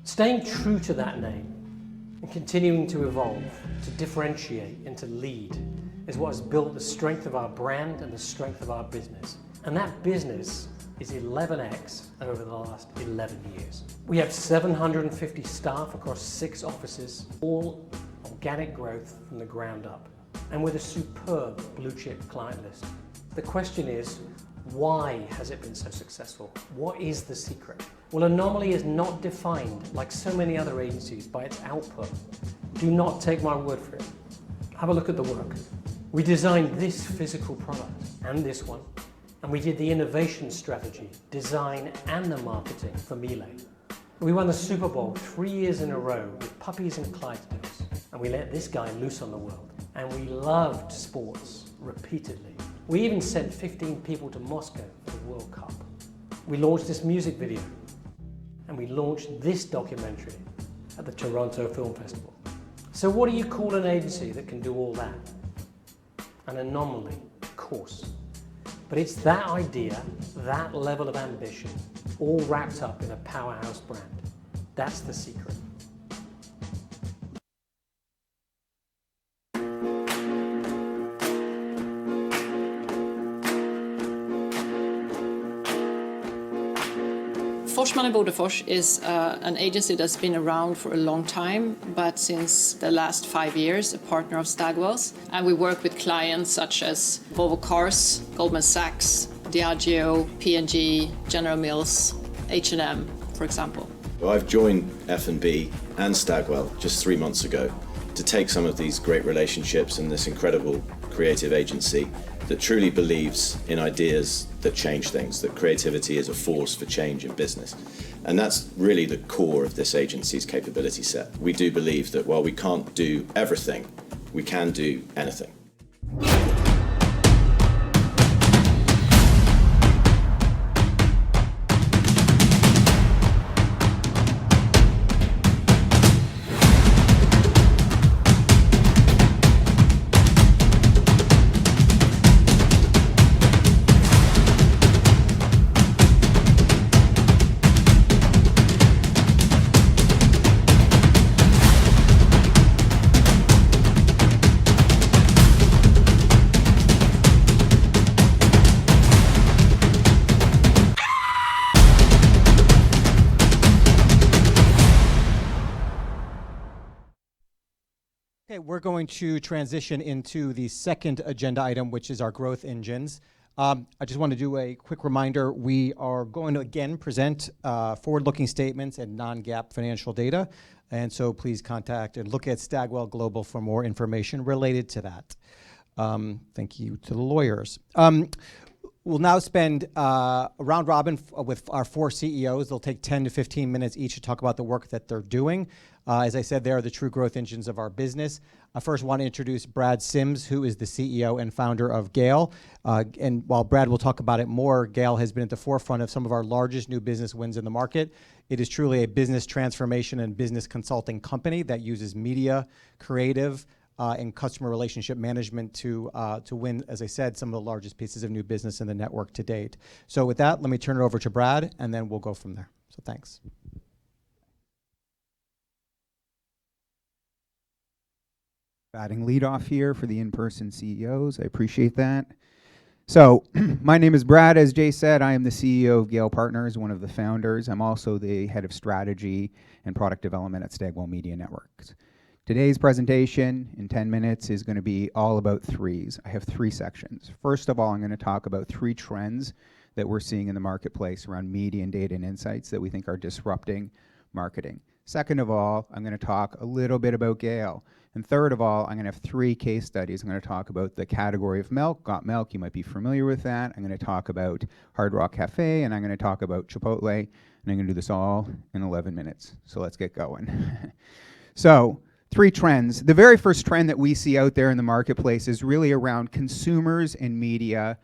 Staying true to that name and continuing to evolve, to differentiate and to lead is what has built the strength of our brand and the strength of our business. And that business is 11x over the last 11 years. We have 750 staff across 6 offices, all organic growth from the ground up, and with a superb blue chip client list. The question is, why has it been so successful? What is the secret? Well, Anomaly is not defined, like so many other agencies, by its output. Do not take my word for it. Have a look at the work. We designed this physical product and this one, and we did the innovation strategy, design, and the marketing for Miele. We won the Super Bowl 3 years in a row with puppies and Clydesdales, and we let this guy loose on the world. And we loved sports repeatedly. We even sent 15 people to Moscow for the World Cup. We launched this music video. and we launched this documentary at the Toronto Film Festival. So what do you call an agency that can do all that? An anomaly, of course. But it's that idea, that level of ambition, all wrapped up in a powerhouse brand. That's the secret. Forsman & Bodefors is an agency that's been around for a long time, but since the last 5 years, a partner of Staggwell's. And we work with clients such as Volvo Cars, Goldman Sachs, Diageo, P&G, General Mills, H&M, for example. Well, I've joined F&B and Stagwell just 3 months ago to take some of these great relationships and this incredible creative agency that truly believes in ideas that change things, that creativity is a force for change in business. And that's really the core of this agency's capability set. We do believe that while we can't do everything, we can do anything. Okay, we're going to transition into the second agenda item, which is our growth engines. I just want to do a quick reminder. We are going to again present forward-looking statements and non-GAAP financial data. And so please contact and look at Stagwell Global for more information related to that. Thank you to the lawyers. We'll now spend a round robin with our 4 CEOs. They'll take 10 to 15 minutes each to talk about the work that they're doing. As I said, they are the true growth engines of our business. I first want to introduce Brad Sims, who is the CEO and founder of GALE. And while Brad will talk about it more, GALE has been at the forefront of some of our largest new business wins in the market. It is truly a business transformation and business consulting company that uses media, creative, and customer relationship management to win, as I said, some of the largest pieces of new business in the network to date. So with that, let me turn it over to Brad, and then we'll go from there. So thanks. Batting leadoff here for the in-person CEOs. I appreciate that. So my name is Brad. As Jay said, I am the CEO of GALE Partners, one of the founders. I'm also the head of strategy and product development at Stagwell Media Networks. Today's presentation in 10 minutes is going to be all about threes. I have 3 sections. First of all, I'm going to talk about 3 trends that we're seeing in the marketplace around media and data and insights that we think are disrupting marketing. Second of all, I'm going to talk a little bit about GALE. And third of all, I'm going to have 3 case studies. I'm going to talk about the category of milk, Got Milk, you might be familiar with that. I'm going to talk about Hard Rock Cafe, and I'm going to talk about Chipotle, and I'm going to do this all in 11 minutes. So let's get going. So 3 trends. The very first trend that we see out there in the marketplace is really around consumers and media.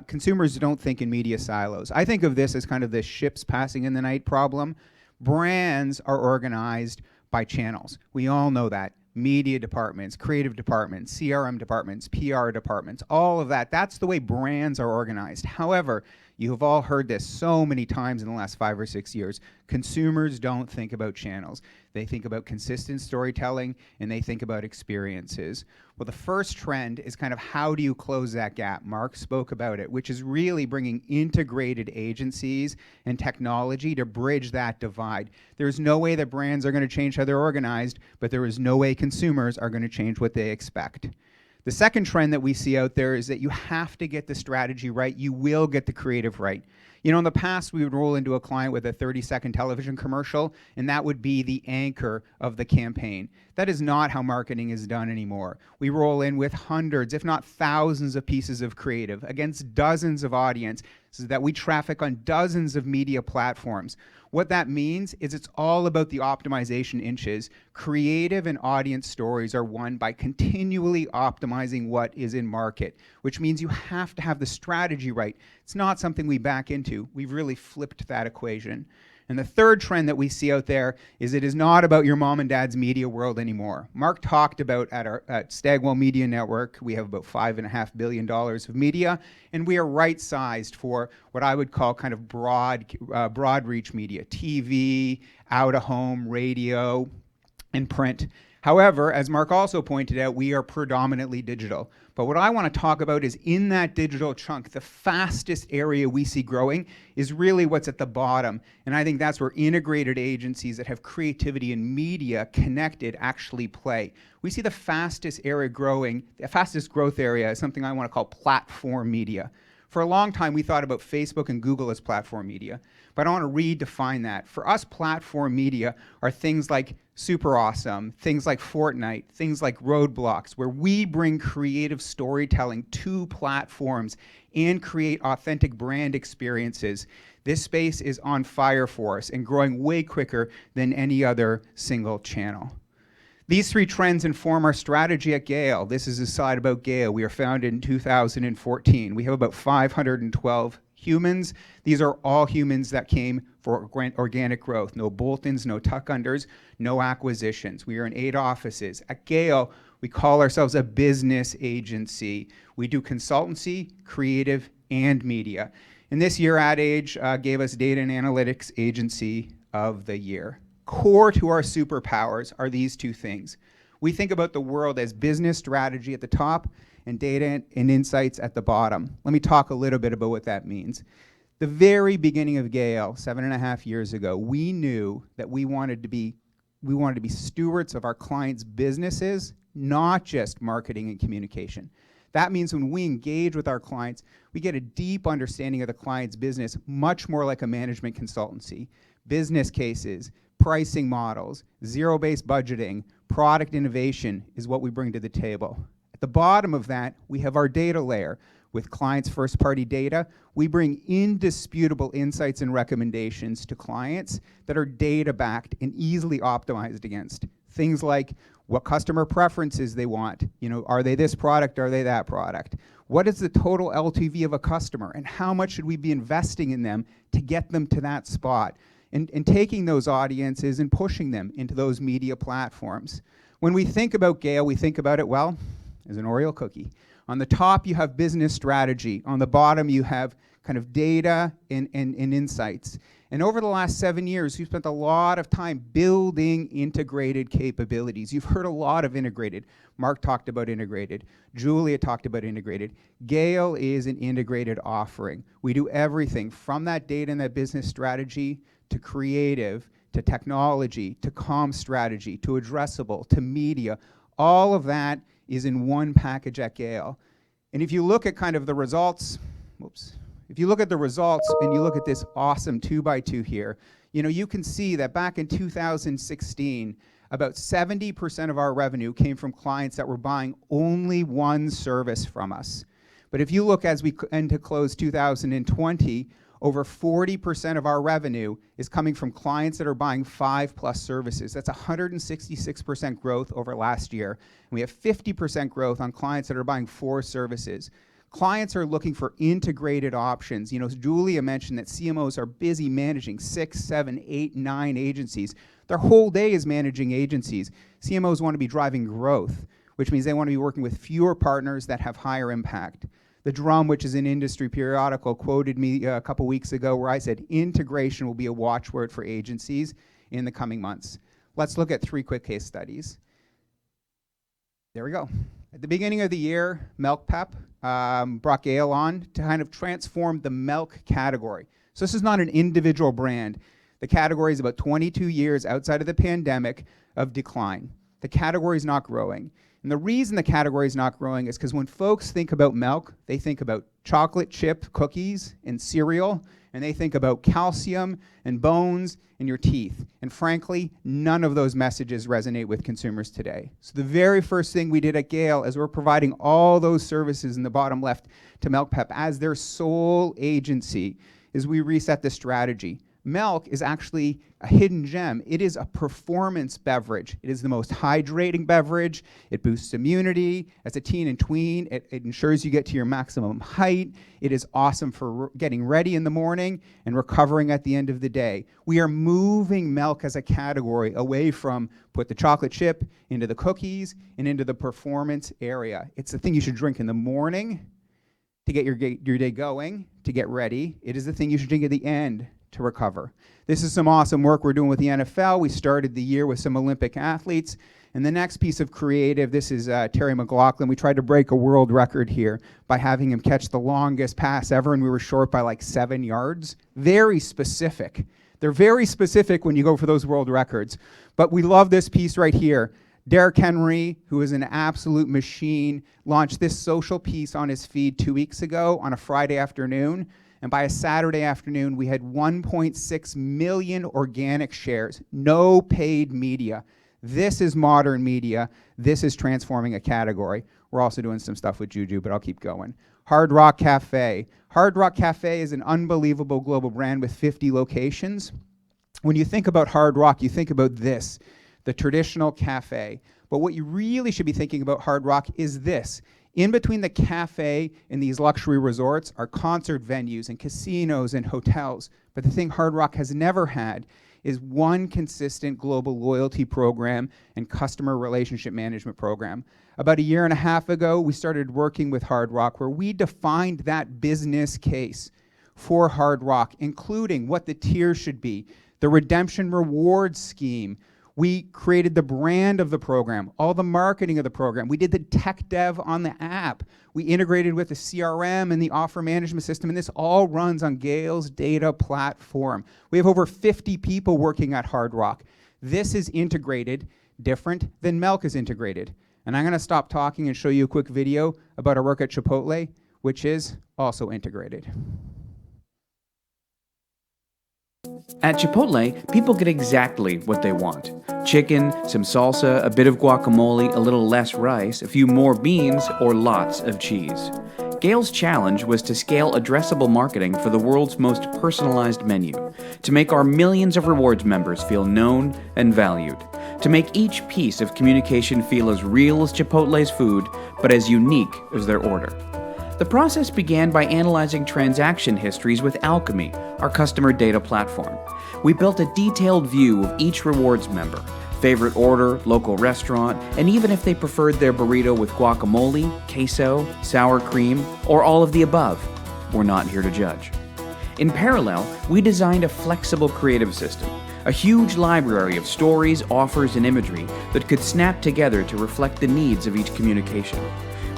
Consumers don't think in media silos. I think of this as kind of the ships passing in the night problem. Brands are organized by channels. We all know that. Media departments, creative departments, CRM departments, PR departments, all of that. That's the way brands are organized. However, you have all heard this so many times in the last 5 or 6 years. Consumers don't think about channels. They think about consistent storytelling, and they think about experiences. Well, the first trend is kind of how do you close that gap? Mark spoke about it, which is really bringing integrated agencies and technology to bridge that divide. There's no way that brands are going to change how they're organized, but there is no way consumers are going to change what they expect. The second trend that we see out there is that you have to get the strategy right. You will get the creative right. You know, in the past, we would roll into a client with a 30-second television commercial, and that would be the anchor of the campaign. That is not how marketing is done anymore. We roll in with hundreds, if not thousands of pieces of creative against dozens of audiences that we traffic on dozens of media platforms. What that means is it's all about the optimization inches. Creative and audience stories are won by continually optimizing what is in market, which means you have to have the strategy right. It's not something we back into. We've really flipped that equation. And the third trend that we see out there is it is not about your mom and dad's media world anymore. Mark talked about at Stagwell Media Network, we have about $5.5 billion of media, and we are right-sized for what I would call kind of broad reach media, TV, out-of-home, radio, and print. However, as Mark also pointed out, we are predominantly digital. But what I want to talk about is in that digital chunk, the fastest area we see growing is really what's at the bottom. And I think that's where integrated agencies that have creativity and media connected actually play. We see the fastest area growing, the fastest growth area is something I want to call platform media. For a long time, we thought about Facebook and Google as platform media, but I want to redefine that. For us, platform media are things like Super Awesome, things like Fortnite, things like Roadblocks, where we bring creative storytelling to platforms and create authentic brand experiences. This space is on fire for us and growing way quicker than any other single channel. These three trends inform our strategy at GALE. This is a slide about GALE. We are founded in 2014. We have about 512 humans. These are all humans that came for organic growth. No bolt-ins, no tuck-unders, no acquisitions. We are in 8 offices. At GALE, we call ourselves a business agency. We do consultancy, creative, and media. And this year, Ad Age gave us Data and Analytics Agency of the Year. Core to our superpowers are these two things. We think about the world as business strategy at the top and data and insights at the bottom. Let me talk a little bit about what that means. The very beginning of GALE, 7.5 years ago, we knew that we wanted to be stewards of our clients' businesses, not just marketing and communication. That means when we engage with our clients, we get a deep understanding of the client's business, much more like a management consultancy. Business cases, pricing models, zero-based budgeting, product innovation is what we bring to the table. At the bottom of that, we have our data layer. With clients' first-party data, we bring indisputable insights and recommendations to clients that are data-backed and easily optimized against. Things like what customer preferences they want. You know, are they this product, are they that product? What is the total LTV of a customer, and how much should we be investing in them to get them to that spot? And taking those audiences and pushing them into those media platforms. When we think about GALE, we think about it, well, as an Oreo cookie. On the top, you have business strategy. On the bottom, you have kind of data and insights. And over the last 7 years, we've spent a lot of time building integrated capabilities. You've heard a lot of integrated. Mark talked about integrated. Julia talked about integrated. GALE is an integrated offering. We do everything from that data and that business strategy to creative, to technology, to comm strategy, to addressable, to media. All of that is in one package at GALE. And if you look at kind of the results, if you look at the results and you look at this awesome 2x2 here, you know, you can see that back in 2016, about 70% of our revenue came from clients that were buying only one service from us. But if you look as we end to close 2020, over 40% of our revenue is coming from clients that are buying 5+ services. That's 166% growth over last year. And we have 50% growth on clients that are buying 4 services. Clients are looking for integrated options. You know, Julia mentioned that CMOs are busy managing 6, 7, 8, 9 agencies. Their whole day is managing agencies. CMOs want to be driving growth, which means they want to be working with fewer partners that have higher impact. The Drum, which is an industry periodical, quoted me a couple weeks ago where I said integration will be a watchword for agencies in the coming months. Let's look at 3 quick case studies. There we go. At the beginning of the year, Milk-Pep brought GALE on to kind of transform the milk category. So this is not an individual brand. The category is about 22 years outside of the pandemic of decline. The category is not growing. And the reason the category is not growing is because when folks think about milk, they think about chocolate chip cookies and cereal, and they think about calcium and bones and your teeth. And frankly, none of those messages resonate with consumers today. So the very first thing we did at GALE is we're providing all those services in the bottom left to Milk-Pep as their sole agency is we reset the strategy. milk is actually a hidden gem. It is a performance beverage. It is the most hydrating beverage. It boosts immunity. As a teen and tween, it ensures you get to your maximum height. It is awesome for getting ready in the morning and recovering at the end of the day. We are moving milk as a category away from put the chocolate chip into the cookies and into the performance area. It's the thing you should drink in the morning to get your day going, to get ready. It is the thing you should drink at the end to recover. This is some awesome work we're doing with the NFL. We started the year with some Olympic athletes. And the next piece of creative, this is Terry McLaughlin. We tried to break a world record here by having him catch the longest pass ever, and we were short by like 7 yards. Very specific. They're very specific when you go for those world records. But we love this piece right here. Derrick Henry, who is an absolute machine, launched this social piece on his feed 2 weeks ago on a Friday afternoon. And by a Saturday afternoon, we had 1.6 million organic shares. No paid media. This is modern media. This is transforming a category. We're also doing some stuff with Juju, but I'll keep going. Hard Rock Cafe. Hard Rock Cafe is an unbelievable global brand with 50 locations. When you think about Hard Rock, you think about this, the traditional cafe. But what you really should be thinking about Hard Rock is this. In between the cafe and these luxury resorts are concert venues and casinos and hotels. But the thing Hard Rock has never had is one consistent global loyalty program and customer relationship management program. About a year and a half ago, we started working with Hard Rock where we defined that business case for Hard Rock, including what the tiers should be, the redemption reward scheme. We created the brand of the program, all the marketing of the program. We did the tech dev on the app. We integrated with the CRM and the offer management system, and this all runs on GALE's data platform. We have over 50 people working at Hard Rock. This is integrated, different than Milk is integrated. And I'm gonna stop talking and show you a quick video about our work at Chipotle, which is also integrated. At Chipotle, people get exactly what they want. Chicken, some salsa, a bit of guacamole, a little less rice, a few more beans, or lots of cheese. GALE's challenge was to scale addressable marketing for the world's most personalized menu, to make our millions of rewards members feel known and valued, to make each piece of communication feel as real as Chipotle's food, but as unique as their order. The process began by analyzing transaction histories with Alchemy, our customer data platform. We built a detailed view of each rewards member, favorite order, local restaurant, and even if they preferred their burrito with guacamole, queso, sour cream, or all of the above. We're not here to judge. In parallel, we designed a flexible creative system, a huge library of stories, offers, and imagery that could snap together to reflect the needs of each communication.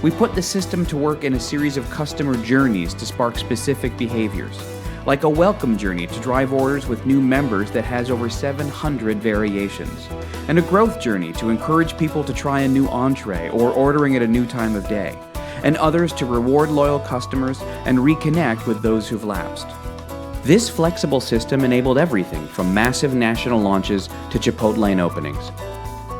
We put the system to work in a series of customer journeys to spark specific behaviors, like a welcome journey to drive orders with new members that has over 700 variations, and a growth journey to encourage people to try a new entree or ordering at a new time of day, and others to reward loyal customers and reconnect with those who've lapsed. This flexible system enabled everything from massive national launches to Chipotlane openings.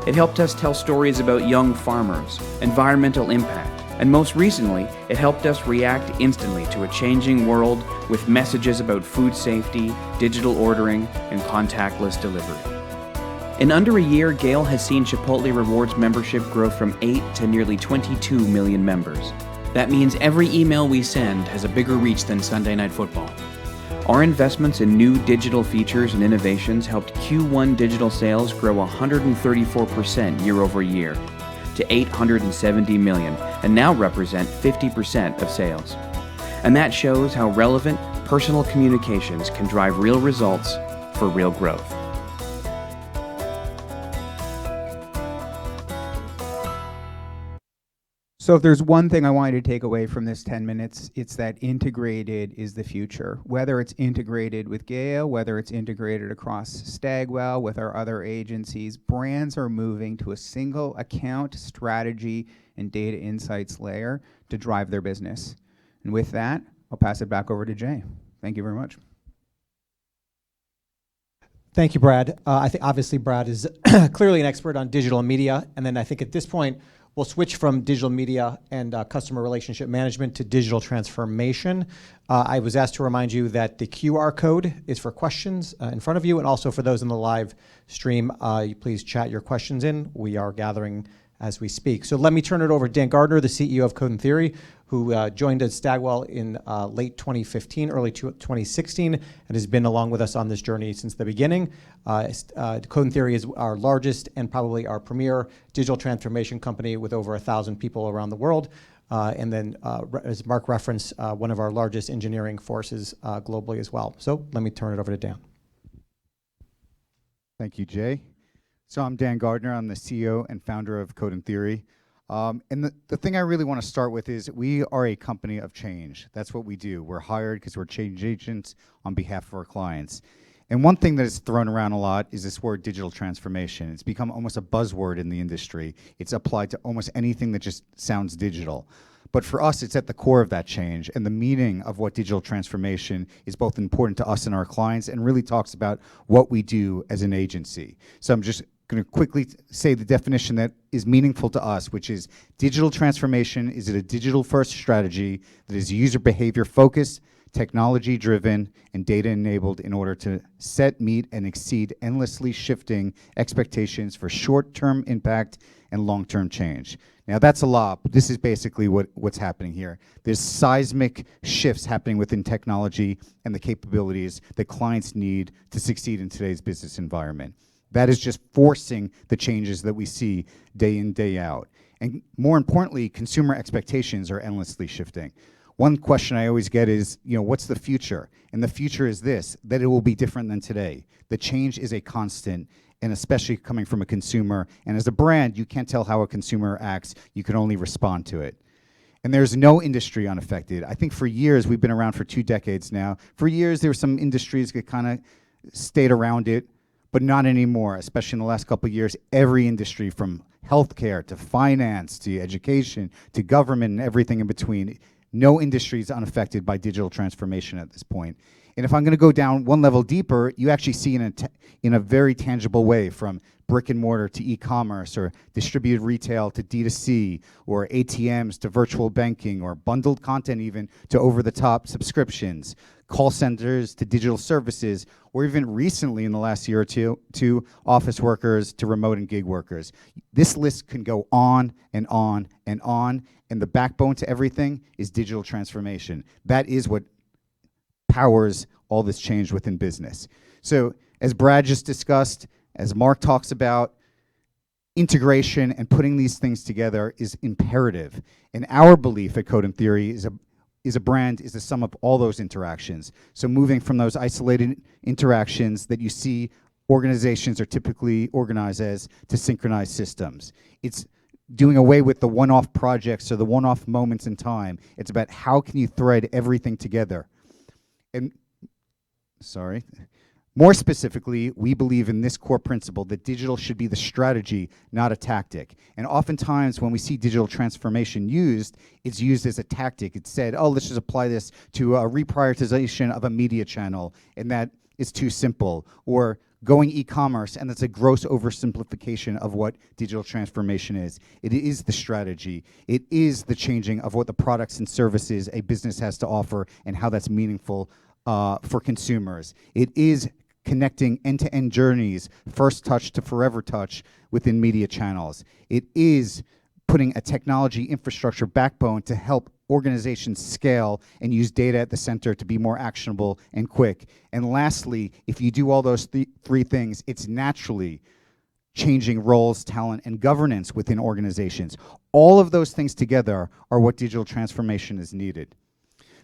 It helped us tell stories about young farmers, environmental impact, and most recently, it helped us react instantly to a changing world with messages about food safety, digital ordering, and contactless delivery. In under a year, GALE has seen Chipotle Rewards membership grow from 8 to nearly 22 million members. That means every email we send has a bigger reach than Sunday Night Football. Our investments in new digital features and innovations helped Q1 digital sales grow 134% year over year to $870 million and now represent 50% of sales. And that shows how relevant, personal communications can drive real results for real growth. So if there's one thing I want you to take away from this 10 minutes, it's that integrated is the future. Whether it's integrated with GALE, whether it's integrated across Stagwell with our other agencies, brands are moving to a single account strategy and data insights layer to drive their business. And with that, I'll pass it back over to Jay. Thank you very much. Thank you, Brad. I think obviously Brad is clearly an expert on digital media. And then I think at this point, We'll switch from digital media and customer relationship management to digital transformation. I was asked to remind you that the QR code is for questions in front of you, and also for those in the live stream, please chat your questions in. We are gathering as we speak. So let me turn it over to Dan Gardner, the CEO of Code and Theory, who joined us Stagwell in late 2015, early 2016, and has been along with us on this journey since the beginning. Code and Theory is our largest and probably our premier digital transformation company with over 1,000 people around the world. And then, as Mark referenced, one of our largest engineering forces globally as well. So let me turn it over to Dan. Thank you, Jay. So I'm Dan Gardner. I'm the CEO and founder of Code and Theory. And the thing I really want to start with is we are a company of change. That's what we do. We're hired because we're change agents on behalf of our clients. And one thing that is thrown around a lot is this word digital transformation. It's become almost a buzzword in the industry. It's applied to almost anything that just sounds digital. But for us, it's at the core of that change, and the meaning of what digital transformation is both important to us and our clients, and really talks about what we do as an agency. So I'm just going to quickly say the definition that is meaningful to us, which is digital transformation is a digital-first strategy that is user behavior focused, technology-driven, and data-enabled in order to set, meet, and exceed endlessly shifting expectations for short-term impact and long-term change. Now that's a lot, but this is basically what's happening here. There's seismic shifts happening within technology and the capabilities that clients need to succeed in today's business environment. That is just forcing the changes that we see day in, day out. And more importantly, consumer expectations are endlessly shifting. One question I always get is, what's the future? And the future is this, that it will be different than today. The change is a constant, and especially coming from a consumer. And as a brand, you can't tell how a consumer acts. You can only respond to it. And there's no industry unaffected. I think for years, we've been around for 2 decades now. For years, there were some industries that kind of stayed around it, but not anymore, especially in the last couple of years. Every industry, from healthcare to finance to education to government and everything in between, no industry is unaffected by digital transformation at this point. And if I'm going to go down one level deeper, you actually see in a very tangible way, from brick and mortar to e-commerce, or distributed retail to D2C, or ATMs to virtual banking, or bundled content even to over-the-top subscriptions, call centers to digital services, or even recently in the last year or two, office workers to remote and gig workers. This list can go on and on and on, and the backbone to everything is digital transformation. That is what powers all this change within business. So as Brad just discussed, as Mark talks about, integration and putting these things together is imperative. And our belief at Code and Theory is a brand is the sum of all those interactions. So moving from those isolated interactions that you see organizations are typically organized as to synchronized systems. It's doing away with the one-off projects or the one-off moments in time. It's about how can you thread everything together. And more specifically, we believe in this core principle that digital should be the strategy, not a tactic. And oftentimes when we see digital transformation used, it's used as a tactic. It's said, oh, let's just apply this to a reprioritization of a media channel, and that is too simple. Or going e-commerce, and that's a gross oversimplification of what digital transformation is. It is the strategy. It is the changing of what the products and services a business has to offer and how that's meaningful for consumers. It is connecting end-to-end journeys, first touch to forever touch within media channels. It is putting a technology infrastructure backbone to help organizations scale and use data at the center to be more actionable and quick. And lastly, if you do all those three things, it's naturally changing roles, talent, and governance within organizations. All of those things together are what digital transformation is needed.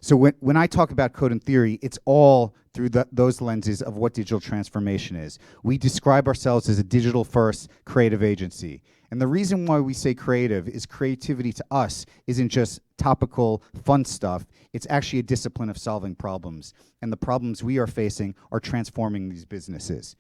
So when I talk about Code and Theory, it's all through those lenses of what digital transformation is. We describe ourselves as a digital-first creative agency. And the reason why we say creative is creativity to us isn't just topical, fun stuff. It's actually a discipline of solving problems. And the problems we are facing are transforming these businesses.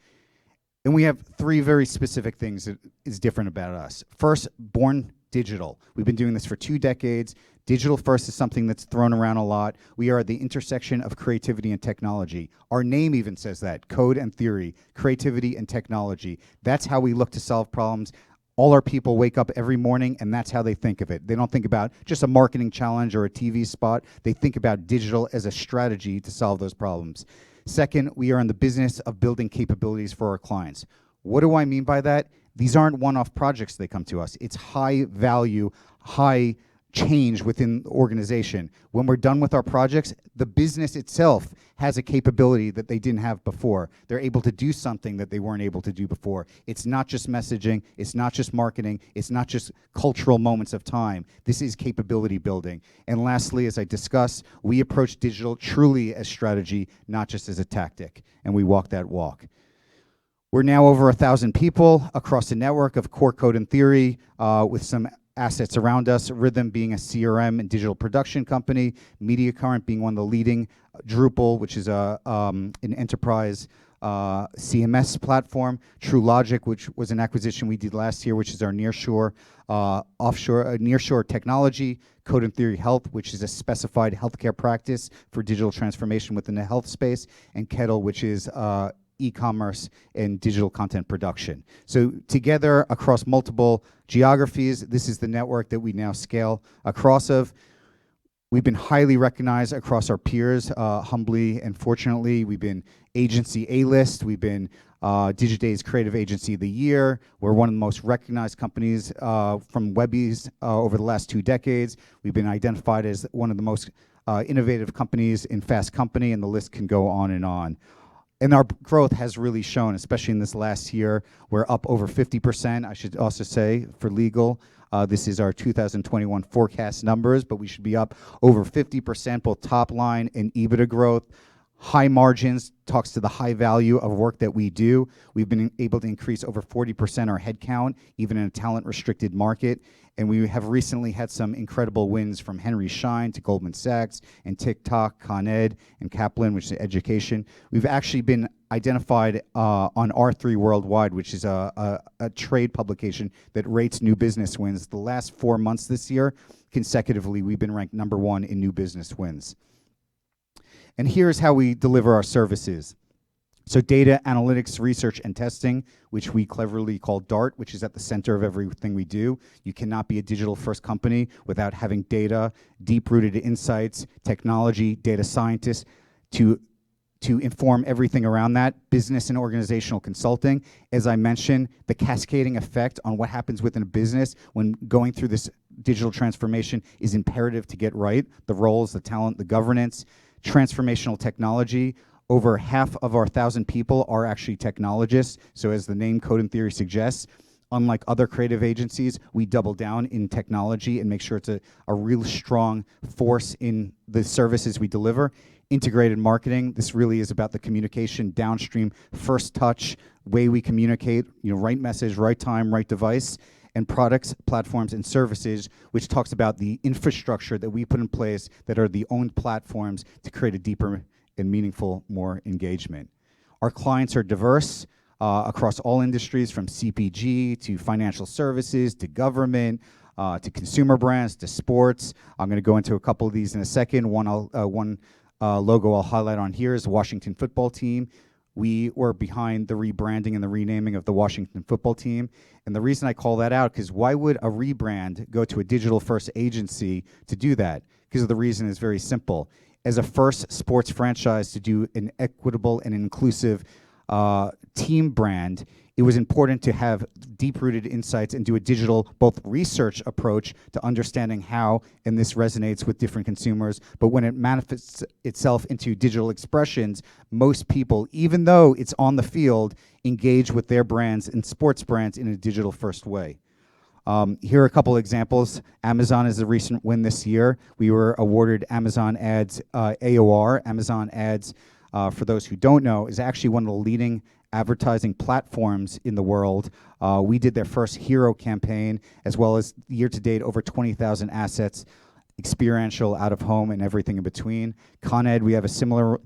And we have 3 very specific things that is different about us. First, born digital. We've been doing this for 2 decades. Digital first is something that's thrown around a lot. We are at the intersection of creativity and technology. Our name even says that, Code and Theory, creativity and technology. That's how we look to solve problems. All our people wake up every morning and that's how they think of it. They don't think about just a marketing challenge or a TV spot. They think about digital as a strategy to solve those problems. Second, we are in the business of building capabilities for our clients. What do I mean by that? These aren't one-off projects they come to us. It's high value, high change within the organization. When we're done with our projects, the business itself has a capability that they didn't have before. They're able to do something that they weren't able to do before. It's not just messaging, it's not just marketing, it's not just cultural moments of time. This is capability building. And lastly, as I discussed, we approach digital truly as strategy, not just as a tactic, and we walk that walk. We're now over 1,000 people across a network of core code and theory with some assets around us, Rhythm being a CRM and digital production company, MediaCurrent being one of the leading, Drupal, which is an enterprise CMS platform, TrueLogic, which was an acquisition we did last year, which is our nearshore technology, Code and Theory Health, which is a specified healthcare practice for digital transformation within the health space, and Kettle, which is e-commerce and digital content production. So together across multiple geographies, this is the network that we now scale across of. We've been highly recognized across our peers, humbly and fortunately. We've been Agency A-list. We've been Digiday's Creative Agency of the Year. We're one of the most recognized companies from Webbies over the last 2 decades. We've been identified as one of the most innovative companies in Fast Company, and the list can go on and on. And our growth has really shown, especially in this last year. We're up over 50%, I should also say, for legal. This is our 2021 forecast numbers, but we should be up over 50%, both top line and EBITDA growth. High margins talks to the high value of work that we do. We've been able to increase over 40% our headcount, even in a talent-restricted market. And we have recently had some incredible wins from Henry Schein to Goldman Sachs and TikTok, Con Ed, and Kaplan, which is education. We've actually been identified on R3 Worldwide, which is a trade publication that rates new business wins. The last 4 months this year, consecutively, we've been ranked #1 in new business wins. And here's how we deliver our services. So data, analytics, research, and testing, which we cleverly call DART, which is at the center of everything we do. You cannot be a digital-first company without having data, deep-rooted insights, technology, data scientists to inform everything around that. Business and organizational consulting. As I mentioned, the cascading effect on what happens within a business when going through this digital transformation is imperative to get right. The roles, the talent, the governance. Transformational technology. Over half of our 1,000 people are actually technologists. So as the name Code and Theory suggests, unlike other creative agencies, we double down in technology and make sure it's a real strong force in the services we deliver. Integrated marketing, this really is about the communication downstream, first touch, way we communicate, right message, right time, right device. And products, platforms, and services, which talks about the infrastructure that we put in place that are the owned platforms to create a deeper and meaningful, more engagement. Our clients are diverse across all industries, from CPG to financial services to government to consumer brands to sports. I'm going to go into a couple of these in a second. One logo I'll highlight on here is the Washington football team. We were behind the rebranding and the renaming of the Washington football team. And the reason I call that out, because why would a rebrand go to a digital-first agency to do that? Because the reason is very simple. As a first sports franchise to do an equitable and inclusive team brand, it was important to have deep-rooted insights and do a digital both research approach to understanding how, and this resonates with different consumers, but when it manifests itself into digital expressions, most people, even though it's on the field, engage with their brands and sports brands in a digital-first way. Here are a couple examples. Amazon is a recent win this year. We were awarded Amazon Ads AOR. Amazon Ads, for those who don't know, is actually one of the leading advertising platforms in the world. We did their first hero campaign, as well as year-to-date over 20,000 assets, experiential, out-of-home, and everything in between. Con Ed, we have a similar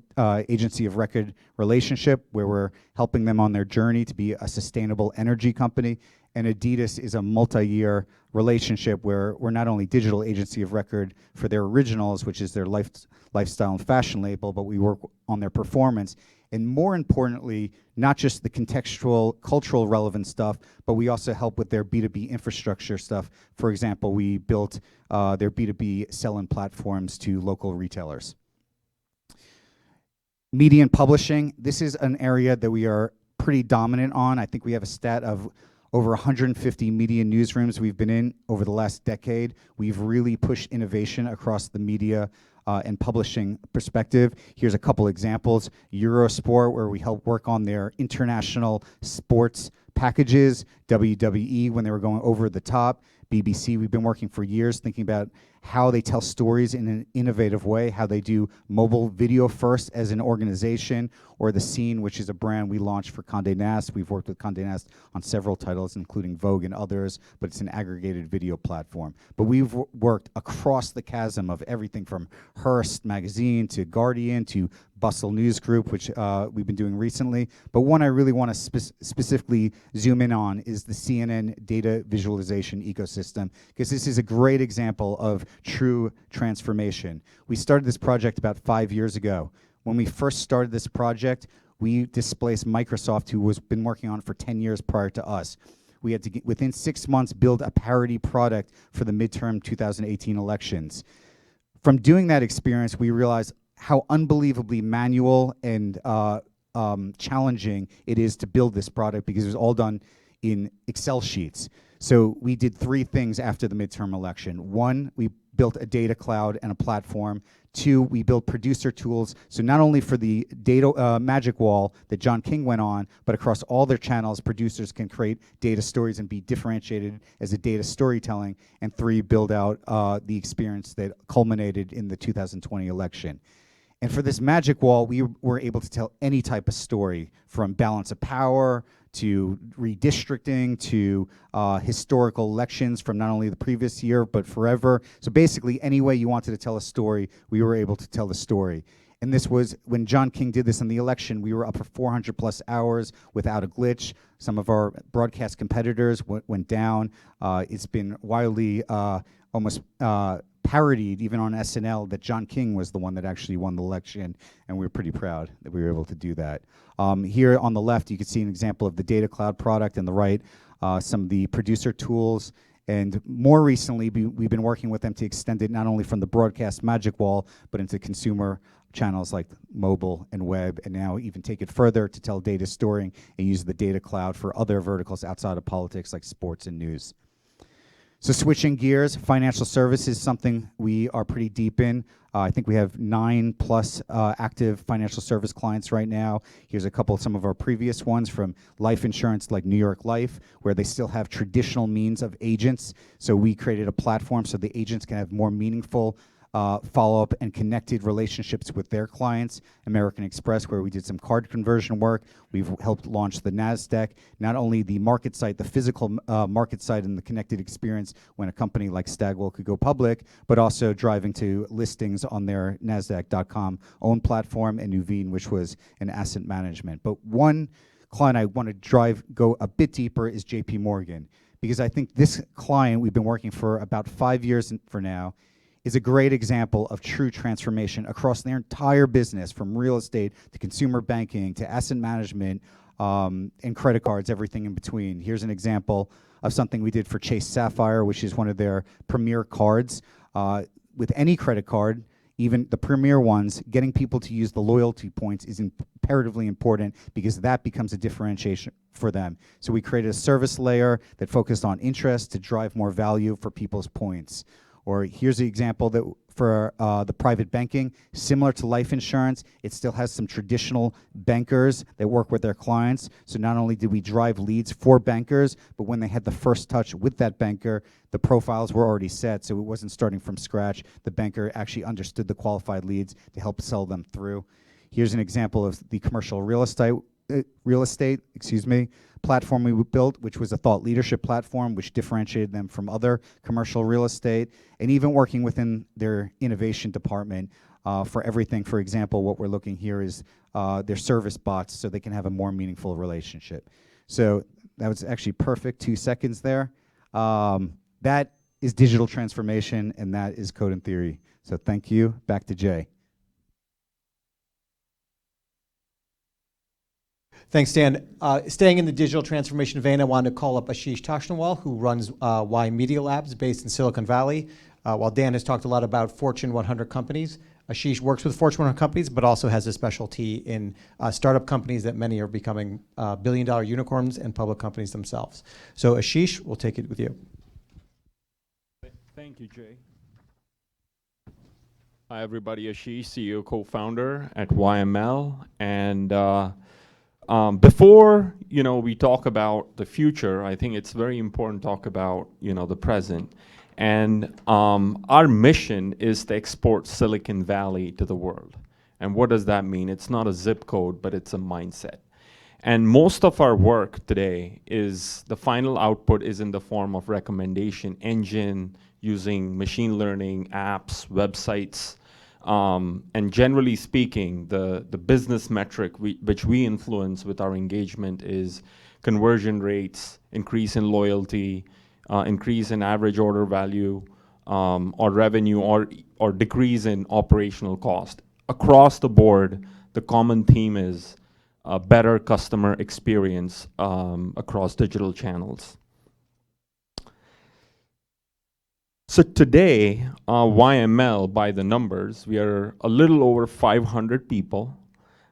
agency of record relationship where we're helping them on their journey to be a sustainable energy company. And Adidas is a multi-year relationship where we're not only digital agency of record for their originals, which is their lifestyle and fashion label, but we work on their performance. And more importantly, not just the contextual, cultural relevant stuff, but we also help with their B2B infrastructure stuff. For example, we built their B2B sell-in platforms to local retailers. Media and publishing, this is an area that we are pretty dominant on. I think we have a stat of over 150 media newsrooms we've been in over the last decade. We've really pushed innovation across the media and publishing perspective. Here's a couple examples. Eurosport, where we help work on their international sports packages. WWE, when they were going over the top. BBC, we've been working for years thinking about how they tell stories in an innovative way, how they do mobile video first as an organization, or The Scene, which is a brand we launched for Condé Nast. We've worked with Condé Nast on several titles, including Vogue and others, but it's an aggregated video platform. But we've worked across the chasm of everything from Hearst magazine to Guardian to Bustle News Group, which we've been doing recently. But one I really want to specifically zoom in on is the CNN data visualization ecosystem, because this is a great example of true transformation. We started this project about 5 years ago. When we first started this project, we displaced Microsoft, who was been working on it for 10 years prior to us. We had to, within 6 months, build a parity product for the midterm 2018 elections. From doing that experience, we realized how unbelievably manual and challenging it is to build this product, because it was all done in Excel sheets. So we did 3 things after the midterm election. 1, we built a data cloud and a platform. 2, we built producer tools, so not only for the data magic wall that John King went on, but across all their channels, producers can create data stories and be differentiated as a data storytelling. And 3, build out the experience that culminated in the 2020 election. And for this magic wall, we were able to tell any type of story, from balance of power to redistricting to historical elections from not only the previous year but forever. So basically, any way you wanted to tell a story, we were able to tell the story. And this was, when John King did this in the election, we were up for 400 plus hours without a glitch. Some of our broadcast competitors went down. It's been wildly almost parodied, even on SNL, that John King was the one that actually won the election, and we were pretty proud that we were able to do that. Here on the left, you can see an example of the Data Cloud product, and the right, some of the producer tools. And more recently, we've been working with them to extend it not only from the broadcast magic wall, but into consumer channels like mobile and web, and now even take it further to tell data storing and use the Data Cloud for other verticals outside of politics like sports and news. So switching gears, financial services, something we are pretty deep in. I think we have 9+ active financial service clients right now. Here's a couple of some of our previous ones, from life insurance like New York Life, where they still have traditional means of agents. So we created a platform so the agents can have more meaningful follow-up and connected relationships with their clients. American Express, where we did some card conversion work. We've helped launch the NASDAQ, not only the market site, the physical market site and the connected experience when a company like Staggwell could go public, but also driving to listings on their NASDAQ.com own platform, and Nuveen, which was an asset management. But one client I want to go a bit deeper is JP Morgan, because I think this client we've been working for about 5 years for now is a great example of true transformation across their entire business, from real estate to consumer banking to asset management and credit cards, everything in between. Here's an example of something we did for Chase Sapphire, which is one of their premier cards. With any credit card, even the premier ones, getting people to use the loyalty points is imperatively important, because that becomes a differentiation for them. So we created a service layer that focused on interest to drive more value for people's points. Or here's the example that for the private banking, similar to life insurance, it still has some traditional bankers that work with their clients. So not only did we drive leads for bankers, but when they had the first touch with that banker, the profiles were already set, so it wasn't starting from scratch. The banker actually understood the qualified leads to help sell them through. Here's an example of the commercial real estate platform we built, which was a thought leadership platform, which differentiated them from other commercial real estate, and even working within their innovation department for everything. For example, what we're looking here is their service bots, so they can have a more meaningful relationship. So that was actually perfect, 2 seconds there. That is digital transformation, and that is Code and Theory. So thank you. Back to Jay. Thanks, Dan. Staying in the digital transformation vein, I wanted to call up Ashish Toshniwal, who runs Y Media Labs based in Silicon Valley. While Dan has talked a lot about Fortune 100 companies, Ashish works with Fortune 100 companies, but also has a specialty in startup companies that many are becoming billion-dollar unicorns and public companies themselves. So Ashish, we'll take it with you. Thank you, Jay. Hi, everybody. Ashish, CEO, co-founder at YML. And before we talk about the future, I think it's very important to talk about the present. And our mission is to export Silicon Valley to the world. And what does that mean? It's not a zip code, but it's a mindset. And most of our work today is the final output is in the form of recommendation engine using machine learning, apps, websites. And generally speaking, the business metric which we influence with our engagement is conversion rates, increase in loyalty, increase in average order value, or revenue, or decrease in operational cost. Across the board, the common theme is a better customer experience across digital channels. So today, YML, by the numbers, we are a little over 500 people.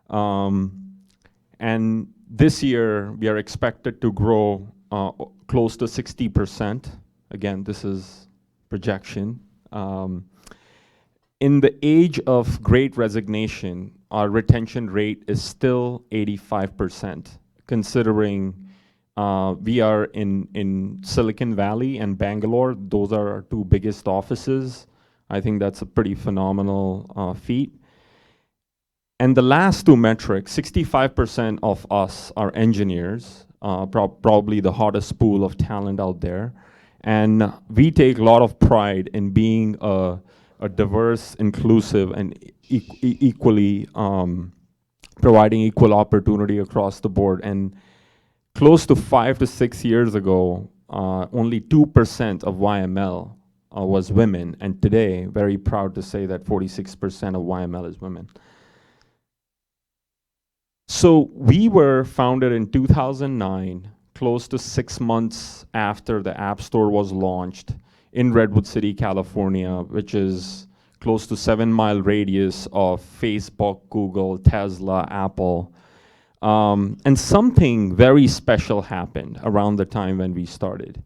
And this year, we are expected to grow close to 60%. Again, this is projection. In the age of great resignation, our retention rate is still 85%, considering we are in Silicon Valley and Bangalore. Those are our two biggest offices. I think that's a pretty phenomenal feat. And the last two metrics, 65% of us are engineers, probably the hottest pool of talent out there. And we take a lot of pride in being a diverse, inclusive, and equally providing equal opportunity across the board. And close to 5 to 6 years ago, only 2% of YML was women. And today, very proud to say that 46% of YML is women. So we were founded in 2009, close to 6 months after the App Store was launched in Redwood City, California, which is close to 7-mile radius of Facebook, Google, Tesla, Apple. And something very special happened around the time when we started.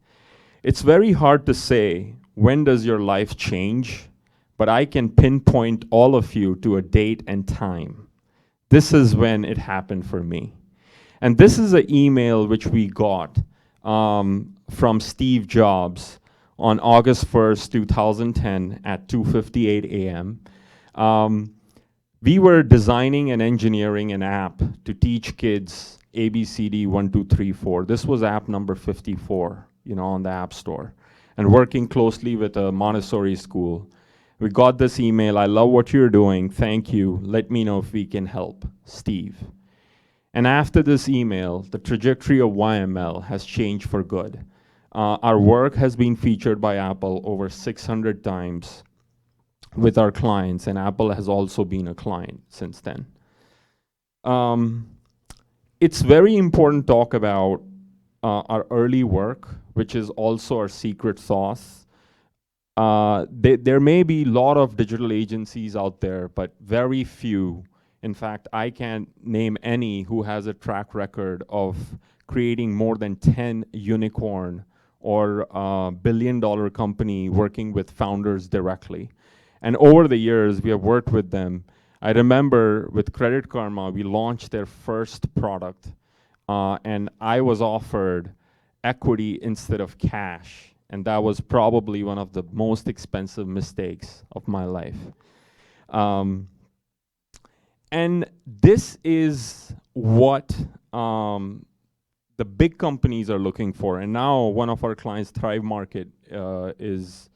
It's very hard to say when does your life change, but I can pinpoint all of you to a date and time. This is when it happened for me. And this is an email which we got from Steve Jobs on August 1st, 2010 at 2:58 a.m. We were designing and engineering an app to teach kids ABCD 1, 2, 3, 4. This was app number 54, on the App Store, and working closely with a Montessori school. We got this email, I love what you're doing, thank you, let me know if we can help, Steve. And after this email, the trajectory of YML has changed for good. Our work has been featured by Apple over 600 times with our clients, and Apple has also been a client since then. It's very important to talk about our early work, which is also our secret sauce. There may be a lot of digital agencies out there, but very few. In fact, I can't name any who has a track record of creating more than 10 unicorn or billion-dollar company working with founders directly. And over the years, we have worked with them. I remember with Credit Karma, we launched their first product, and I was offered equity instead of cash. And that was probably one of the most expensive mistakes of my life. And this is what the big companies are looking for. And now one of our clients, Thrive Market, is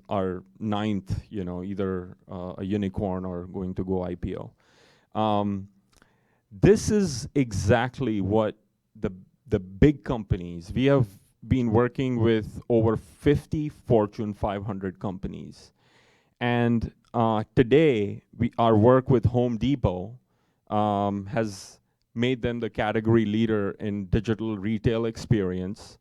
our 9th, either a unicorn or going to go IPO. This is exactly what the big companies, we have been working with over 50 Fortune 500 companies. And today, our work with Home Depot has made them the category leader in digital retail experience.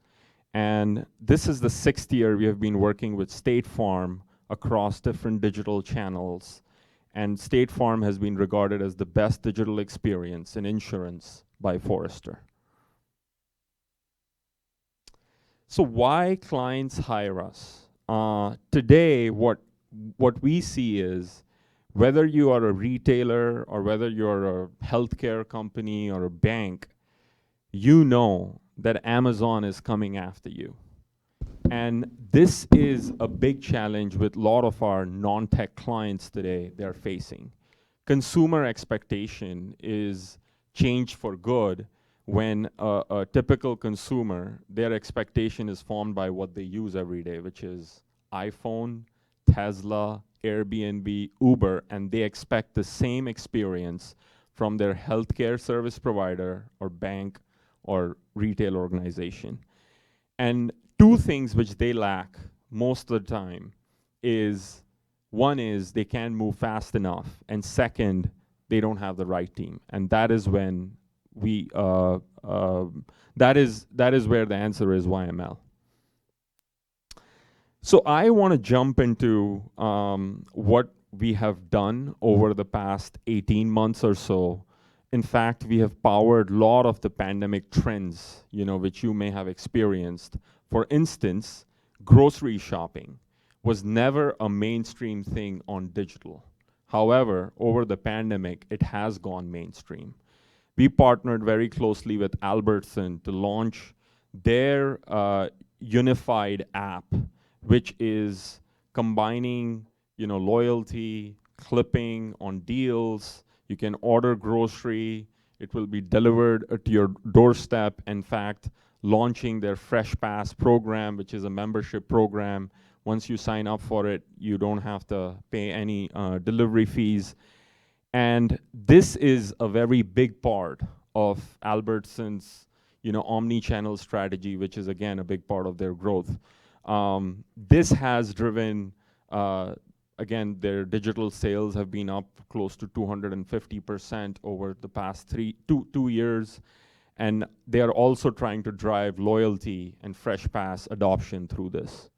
And this is the 6th year we have been working with State Farm across different digital channels. And State Farm has been regarded as the best digital experience in insurance by Forrester. So why clients hire us? Today, what we see is whether you are a retailer or whether you're a healthcare company or a bank, you know that Amazon is coming after you. And this is a big challenge with a lot of our non-tech clients today they're facing. Consumer expectation is changed for good when a typical consumer, their expectation is formed by what they use every day, which is iPhone, Tesla, Airbnb, Uber, and they expect the same experience from their healthcare service provider or bank or retail organization. And two things which they lack most of the time is, one is they can't move fast enough, and second, they don't have the right team. And that is when we, that is where the answer is YML. So I want to jump into what we have done over the past 18 months or so. In fact, we have powered a lot of the pandemic trends, which you may have experienced. For instance, grocery shopping was never a mainstream thing on digital. However, over the pandemic, it has gone mainstream. We partnered very closely with Albertson to launch their unified app, which is combining, loyalty, clipping on deals. You can order grocery. It will be delivered to your doorstep. In fact, launching their Fresh Pass program, which is a membership program. Once you sign up for it, you don't have to pay any delivery fees. And this is a very big part of Albertson's, omni-channel strategy, which is again a big part of their growth. This has driven, again, their digital sales have been up close to 250% over the past two years. And they are also trying to drive loyalty and Fresh Pass adoption through this.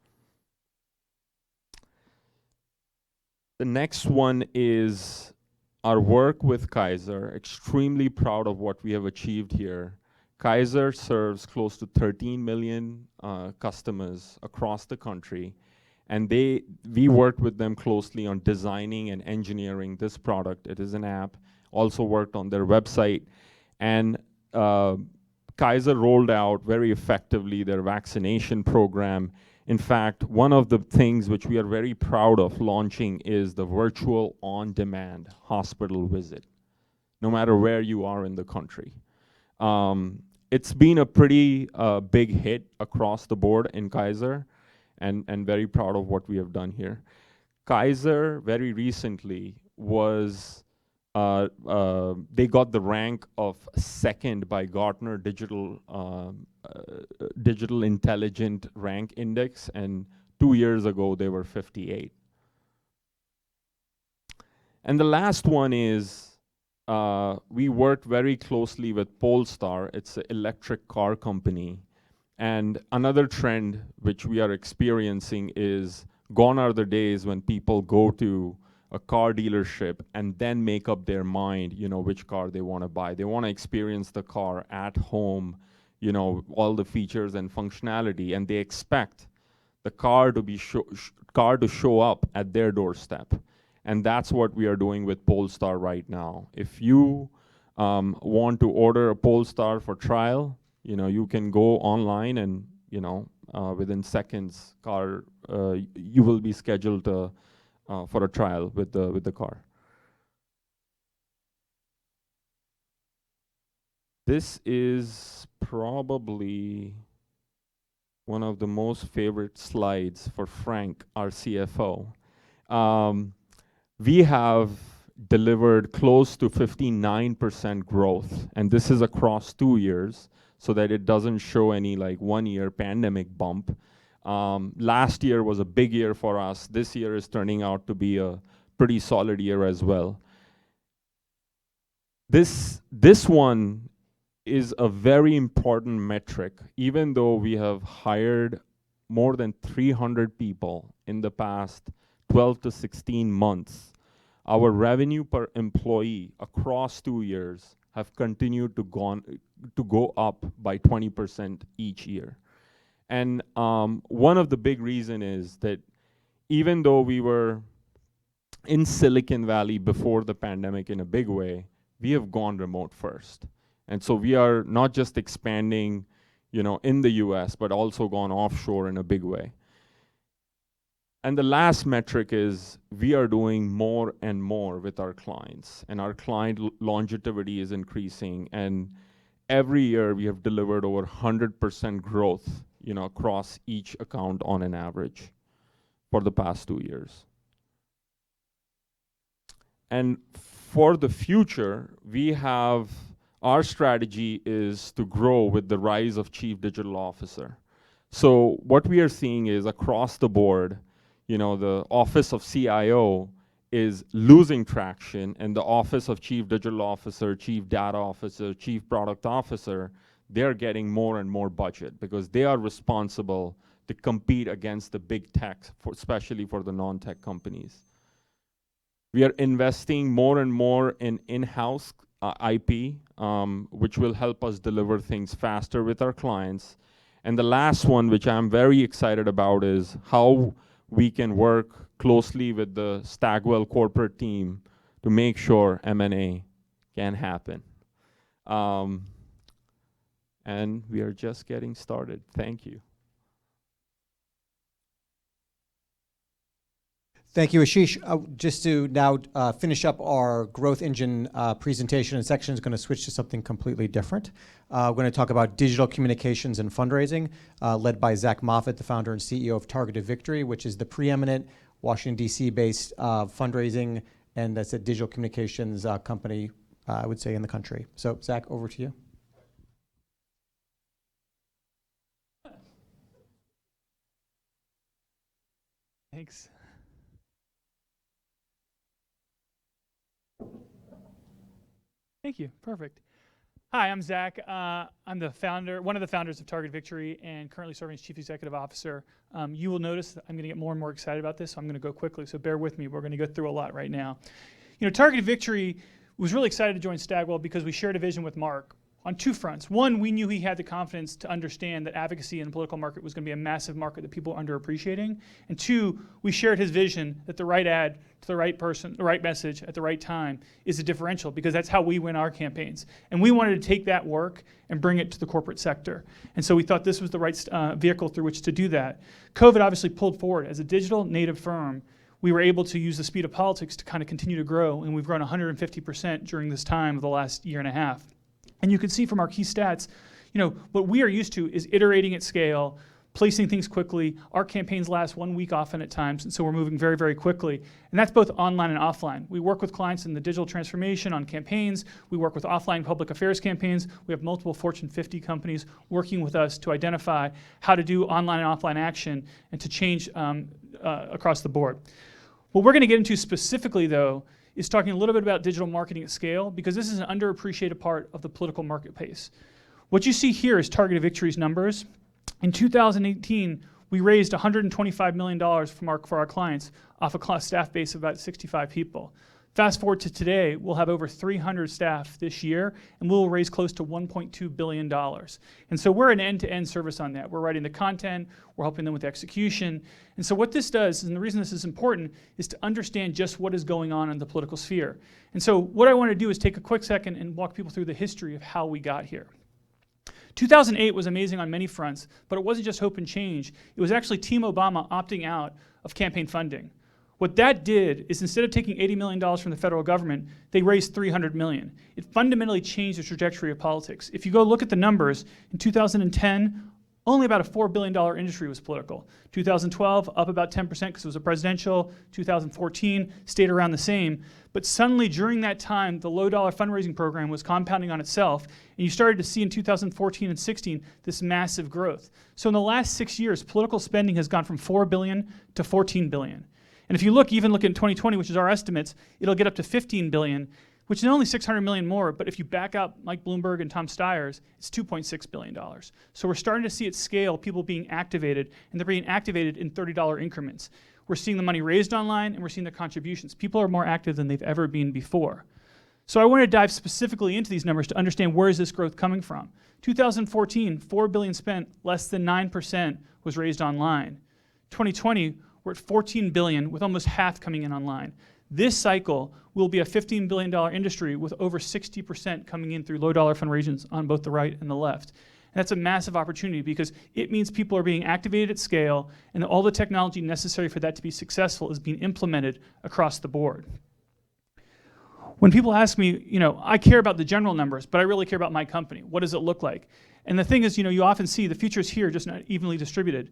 The next one is our work with Kaiser. Extremely proud of what we have achieved here. Kaiser serves close to 13 million customers across the country. And we worked with them closely on designing and engineering this product. It is an app. Also worked on their website. And Kaiser rolled out very effectively their vaccination program. In fact, one of the things which we are very proud of launching is the virtual on-demand hospital visit, no matter where you are in the country. It's been a pretty big hit across the board in Kaiser, and very proud of what we have done here. Kaiser very recently was, they got the rank of 2nd by Gardner Digital Intelligent Rank Index, and 2 years ago they were 58. And the last one is, we worked very closely with Polestar. It's an electric car company. And another trend which we are experiencing is, gone are the days when people go to a car dealership and then make up their mind, which car they want to buy. They want to experience the car at home, all the features and functionality, and they expect the car to be show up at their doorstep. And that's what we are doing with Polestar right now. If you want to order a Polestar for trial, you can go online and, within seconds, you will be scheduled for a trial with the car. This is probably one of the most favorite slides for Frank, our CFO. We have delivered close to 59% growth, and this is across 2 years, so that it doesn't show any 1 year pandemic bump. Last year was a big year for us. This year is turning out to be a pretty solid year as well. This one is a very important metric, even though we have hired more than 300 people in the past 12 to 16 months. Our revenue per employee across 2 years have continued to go up by 20% each year. And one of the big reasons is that even though we were in Silicon Valley before the pandemic in a big way, we have gone remote first. And so we are not just expanding, in the US, but also gone offshore in a big way. And the last metric is we are doing more and more with our clients, and our client longevity is increasing. And every year we have delivered over 100% growth, across each account on an average for the past 2 years. And for the future, our strategy is to grow with the rise of Chief Digital Officer. So what we are seeing is across the board, the Office of CIO is losing traction, and the Office of Chief Digital Officer, Chief Data Officer, Chief Product Officer, they're getting more and more budget because they are responsible to compete against the big tech, especially for the non-tech companies. We are investing more and more in in-house IP, which will help us deliver things faster with our clients. And the last one, which I'm very excited about, is how we can work closely with the Staggwell corporate team to make sure M&A can happen. And we are just getting started. Thank you. Thank you, Ashish. Just to now finish up our growth engine presentation and section is going to switch to something completely different. We're going to talk about digital communications and fundraising, led by Zach Moffatt, the founder and CEO of Targeted Victory, which is the preeminent Washington, D.C. based fundraising and that's a digital communications company, I would say, in the country. So, Zach, over to you. Thanks. Thank you. Perfect. Hi, I'm Zach. I'm the founder, one of the founders of Targeted Victory, and currently serving as Chief Executive Officer. You will notice that I'm going to get more and more excited about this, so I'm going to go quickly. So bear with me. We're going to go through a lot right now. Targeted Victory was really excited to join Stagwell because we shared a vision with Mark on two fronts. One, we knew he had the confidence to understand that advocacy in the political market was going to be a massive market that people were underappreciating. And two, we shared his vision that the right ad to the right person, the right message at the right time is a differential, because that's how we win our campaigns. And we wanted to take that work and bring it to the corporate sector. And so we thought this was the right vehicle through which to do that. COVID obviously pulled forward. As a digital native firm, we were able to use the speed of politics to kind of continue to grow, and we've grown 150% during this time of the last year and a half. And you can see from our key stats, what we are used to is iterating at scale, placing things quickly. Our campaigns last 1 week often at times, and so we're moving very, very quickly. And that's both online and offline. We work with clients in the digital transformation on campaigns. We work with offline public affairs campaigns. We have multiple Fortune 50 companies working with us to identify how to do online and offline action and to change across the board. What we're going to get into specifically, though, is talking a little bit about digital marketing at scale, because this is an underappreciated part of the political marketplace. What you see here is Targeted Victory's numbers. In 2018, we raised $125 million for our clients off a staff base of about 65 people. Fast forward to today, we'll have over 300 staff this year, and we'll raise close to $1.2 billion. And so we're an end-to-end service on that. We're writing the content, we're helping them with execution. And so what this does, and the reason this is important, is to understand just what is going on in the political sphere. And so what I want to do is take a quick second and walk people through the history of how we got here. 2008 was amazing on many fronts, but it wasn't just hope and change. It was actually Team Obama opting out of campaign funding. What that did is, instead of taking $80 million from the federal government, they raised $300 million. It fundamentally changed the trajectory of politics. If you go look at the numbers, in 2010, only about a $4 billion industry was political. 2012, up about 10% because it was a presidential. 2014, stayed around the same. But suddenly, during that time, the low-dollar fundraising program was compounding on itself, and you started to see in 2014 and 16 this massive growth. So in the last 6 years, political spending has gone from $4 billion to $14 billion. And if you even look in 2020, which is our estimates, it'll get up to $15 billion. which is only 600 million more, but if you back out Mike Bloomberg and Tom Steyer's, it's $2.6 billion. So we're starting to see at scale people being activated, and they're being activated in $30 increments. We're seeing the money raised online, and we're seeing the contributions. People are more active than they've ever been before. So I want to dive specifically into these numbers to understand where is this growth coming from. 2014, $4 billion spent, less than 9% was raised online. 2020, we're at $14 billion, with almost half coming in online. This cycle will be a $15 billion industry with over 60% coming in through low dollar fundraisings on both the right and the left. And that's a massive opportunity because it means people are being activated at scale and all the technology necessary for that to be successful is being implemented across the board. When people ask me, I care about the general numbers, but I really care about my company. What does it look like? And the thing is, you often see the future is here, just not evenly distributed.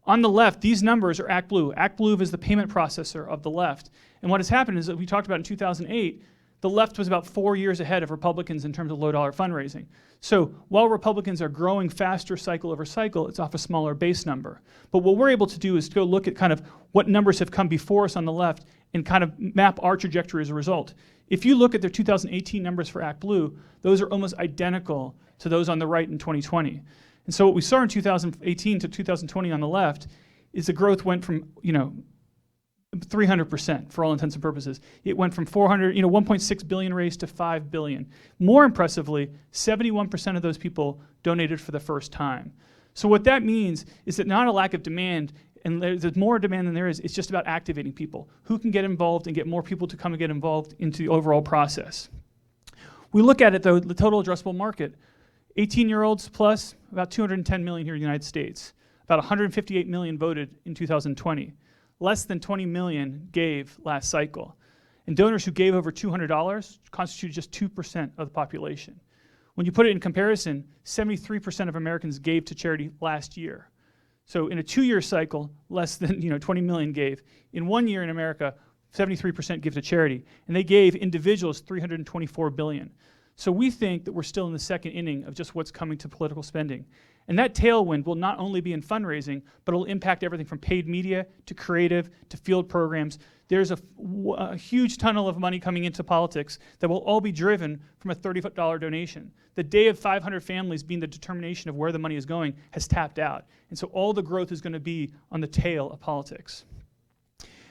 On the left, these numbers are ActBlue. ActBlue is the payment processor of the left. And what has happened is that we talked about in 2008, the left was about 4 years ahead of Republicans in terms of low dollar fundraising. So while Republicans are growing faster cycle over cycle, it's off a smaller base number. But what we're able to do is to go look at kind of what numbers have come before us on the left and kind of map our trajectory as a result. If you look at their 2018 numbers for ActBlue, those are almost identical to those on the right in 2020. And so what we saw in 2018 to 2020 on the left is the growth went from, 300% for all intents and purposes. It went from 1.6 billion raised to 5 billion. More impressively, 71% of those people donated for the first time. So what that means is that not a lack of demand, and there's more demand than there is, it's just about activating people. Who can get involved and get more people to come and get involved into the overall process. We look at it though, the total addressable market, 18-year-olds plus, about 210 million here in the United States. About 158 million voted in 2020. Less than 20 million gave last cycle. And donors who gave over $200 constituted just 2% of the population. When you put it in comparison, 73% of Americans gave to charity last year. So in a 2-year cycle, less than 20 million gave. In 1 year in America, 73% give to charity. And they gave individuals $324 billion. So we think that we're still in the second inning of just what's coming to political spending. And that tailwind will not only be in fundraising, but it'll impact everything from paid media to creative to field programs. There's a huge tunnel of money coming into politics that will all be driven from a $30 donation. The day of 500 families being the determination of where the money is going has tapped out. And so all the growth is going to be on the tail of politics.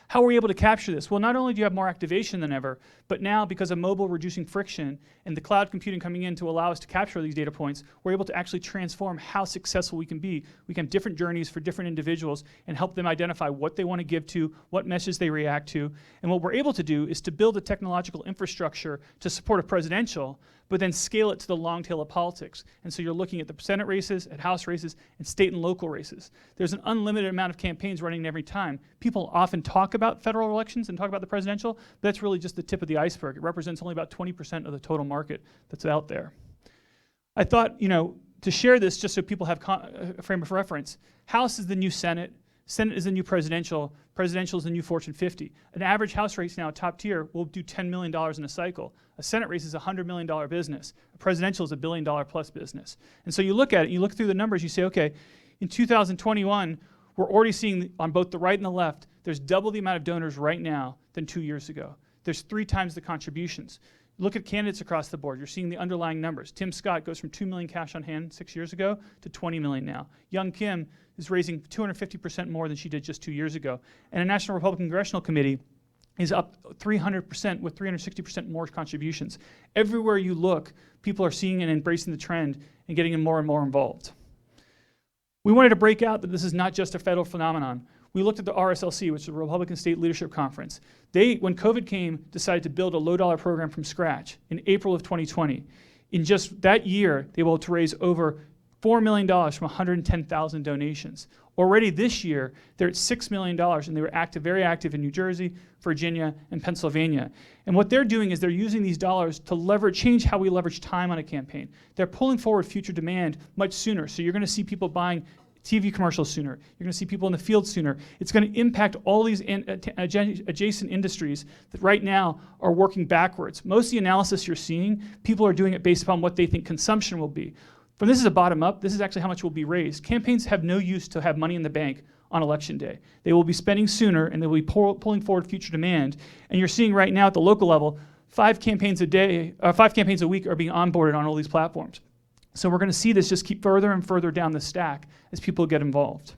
How are we able to capture this? Well, not only do you have more activation than ever, but now because of mobile reducing friction and the cloud computing coming in to allow us to capture these data points, we're able to actually transform how successful we can be. We can have different journeys for different individuals and help them identify what they want to give to, what message they react to. And what we're able to do is to build a technological infrastructure to support a presidential, but then scale it to the long tail of politics. And so you're looking at the Senate races, at House races, and state and local races. There's an unlimited amount of campaigns running every time. People often talk about federal elections and talk about the presidential, but that's really just the tip of the iceberg. It represents only about 20% of the total market that's out there. I thought, to share this just so people have a frame of reference, House is the new Senate, Senate is the new presidential, presidential is the new Fortune 50. An average House race now, top tier, will do $10 million in a cycle. A Senate race is a $100 million business. A presidential is a $1 billion plus business. And so you look at it, you look through the numbers, you say, okay, in 2021, we're already seeing on both the right and the left, there's double the amount of donors right now than 2 years ago. There's 3 times the contributions. Look at candidates across the board. You're seeing the underlying numbers. Tim Scott goes from 2 million cash on hand 6 years ago to 20 million now. Young Kim is raising 250% more than she did just 2 years ago. And a National Republican Congressional Committee is up 300% with 360% more contributions. Everywhere you look, people are seeing and embracing the trend and getting more and more involved. We wanted to break out that this is not just a federal phenomenon. We looked at the RSLC, which is the Republican State Leadership Conference. They, when COVID came, decided to build a low-dollar program from scratch in April of 2020. In just that year, they were able to raise over $4 million from 110,000 donations. Already this year, they're at $6 million, and they were very active in New Jersey, Virginia, and Pennsylvania. And what they're doing is they're using these dollars to change how we leverage time on a campaign. They're pulling forward future demand much sooner. So you're going to see people buying TV commercials sooner. You're going to see people in the field sooner. It's going to impact all these adjacent industries that right now are working backwards. Most of the analysis you're seeing, people are doing it based upon what they think consumption will be. But this is a bottom up. This is actually how much will be raised. Campaigns have no use to have money in the bank on election day. They will be spending sooner, and they will be pulling forward future demand. And you're seeing right now at the local level, 5 campaigns a day, 5 campaigns a week are being onboarded on all these platforms. So we're going to see this just keep further and further down the stack as people get involved.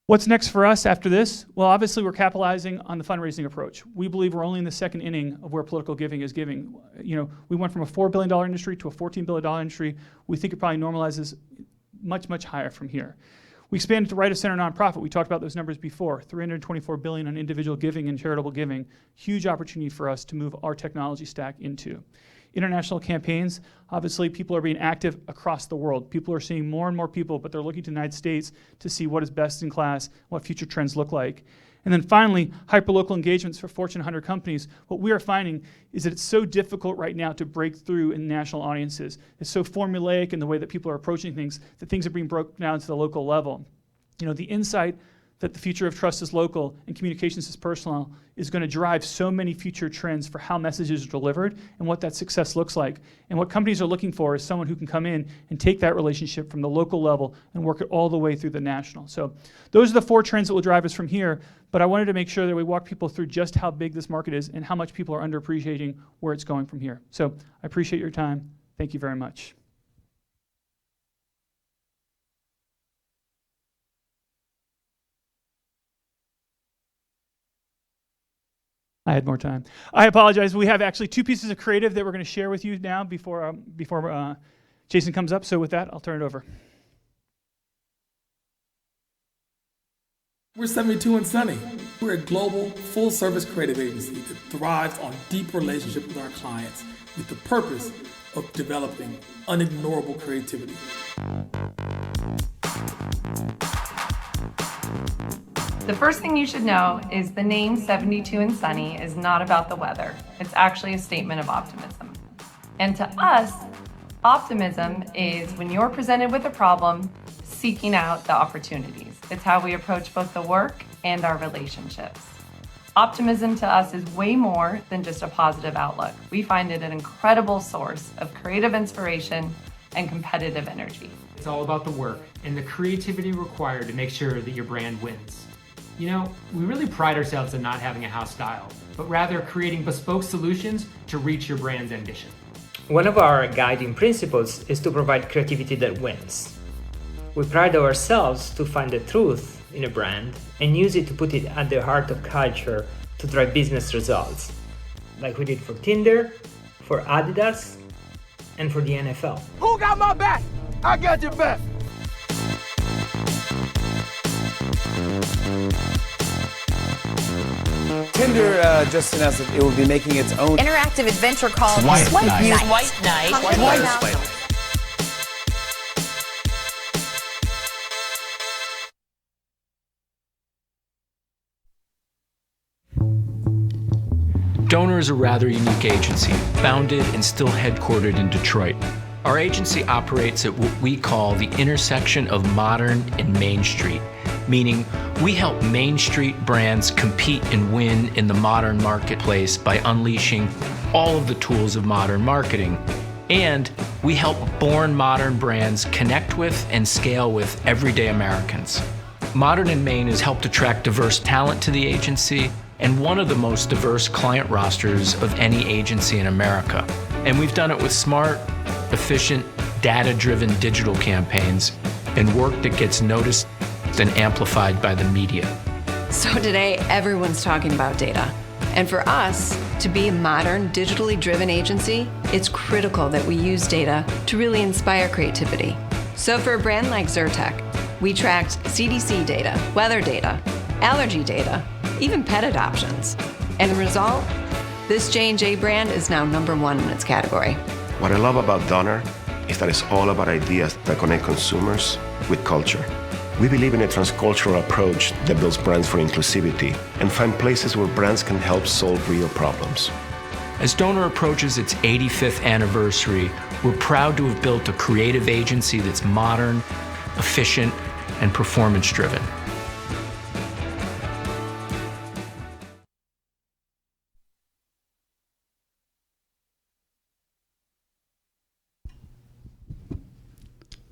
What's next for us after this? Well, obviously we're capitalizing on the fundraising approach. We believe we're only in the second inning of where political giving is giving. You know, we went from a $4 billion industry to a $14 billion industry. We think it probably normalizes much, much higher from here. We expanded to right-of-center nonprofit. We talked about those numbers before, $324 billion on individual giving and charitable giving. Huge opportunity for us to move our technology stack into. International campaigns, obviously people are being active across the world. People are seeing more and more people, but they're looking to the United States to see what is best in class, what future trends look like. And then finally, hyperlocal engagements for Fortune 100 companies. What we are finding is that it's so difficult right now to break through in national audiences. It's so formulaic in the way that people are approaching things, that things are being broken down to the local level. You know, the insight that the future of trust is local and communications is personal is going to drive so many future trends for how messages are delivered and what that success looks like. And what companies are looking for is someone who can come in and take that relationship from the local level and work it all the way through the national. So those are the 4 trends that will drive us from here, but I wanted to make sure that we walk people through just how big this market is and how much people are underappreciating where it's going from here. So I appreciate your time. Thank you very much. I had more time. I apologize. We have actually 2 pieces of creative that we're going to share with you now before Jason comes up. So with that, I'll turn it over. We're 72 and Sunny. We're a global, full-service creative agency that thrives on deep relationship with our clients with the purpose of developing unignorable creativity. The first thing you should know is the name 72 and Sunny is not about the weather. It's actually a statement of optimism. And to us, optimism is when you're presented with a problem, seeking out the opportunities. It's how we approach both the work and our relationships. Optimism to us is way more than just a positive outlook. We find it an incredible source of creative inspiration and competitive energy. It's all about the work and the creativity required to make sure that your brand wins. You know, we really pride ourselves in not having a house style, but rather creating bespoke solutions to reach your brand's ambition. One of our guiding principles is to provide creativity that wins. We pride ourselves to find the truth in a brand and use it to put it at the heart of culture to drive business results, like we did for Tinder, for Adidas, and for the NFL. Who got my back? I got your back. Tinder just announced that it will be making its own interactive adventure called Swipe Night. White Night. Donor is a rather unique agency, founded and still headquartered in Detroit. Our agency operates at what we call the intersection of modern and Main Street, meaning we help Main Street brands compete and win in the modern marketplace by unleashing all of the tools of modern marketing. And we help born modern brands connect with and scale with everyday Americans. Modern and Main has helped attract diverse talent to the agency and one of the most diverse client rosters of any agency in America. And we've done it with smart, efficient, data-driven digital campaigns and work that gets noticed and amplified by the media. So today, everyone's talking about data. And for us, to be a modern, digitally driven agency, it's critical that we use data to really inspire creativity. So for a brand like Zyrtec, we tracked CDC data, weather data, allergy data, even pet adoptions. And the result? This J&J brand is now #1 in its category. What I love about Donor is that it's all about ideas that connect consumers with culture. We believe in a transcultural approach that builds brands for inclusivity and find places where brands can help solve real problems. As Donor approaches its 85th anniversary, we're proud to have built a creative agency that's modern, efficient, and performance-driven.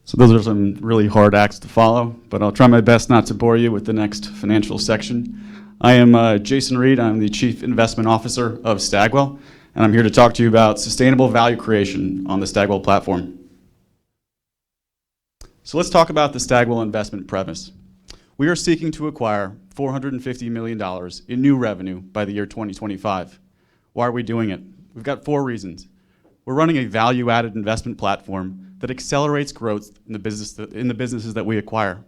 So those are some really hard acts to follow, but I'll try my best not to bore you with the next financial section. I am Jason Reid. I'm the Chief Investment Officer of Stagwell, and I'm here to talk to you about sustainable value creation on the Stagwell platform. So let's talk about the Stagwell investment premise. We are seeking to acquire $450 million in new revenue by the year 2025. Why are we doing it? We've got 4 reasons. We're running a value-added investment platform that accelerates growth in the businesses that we acquire.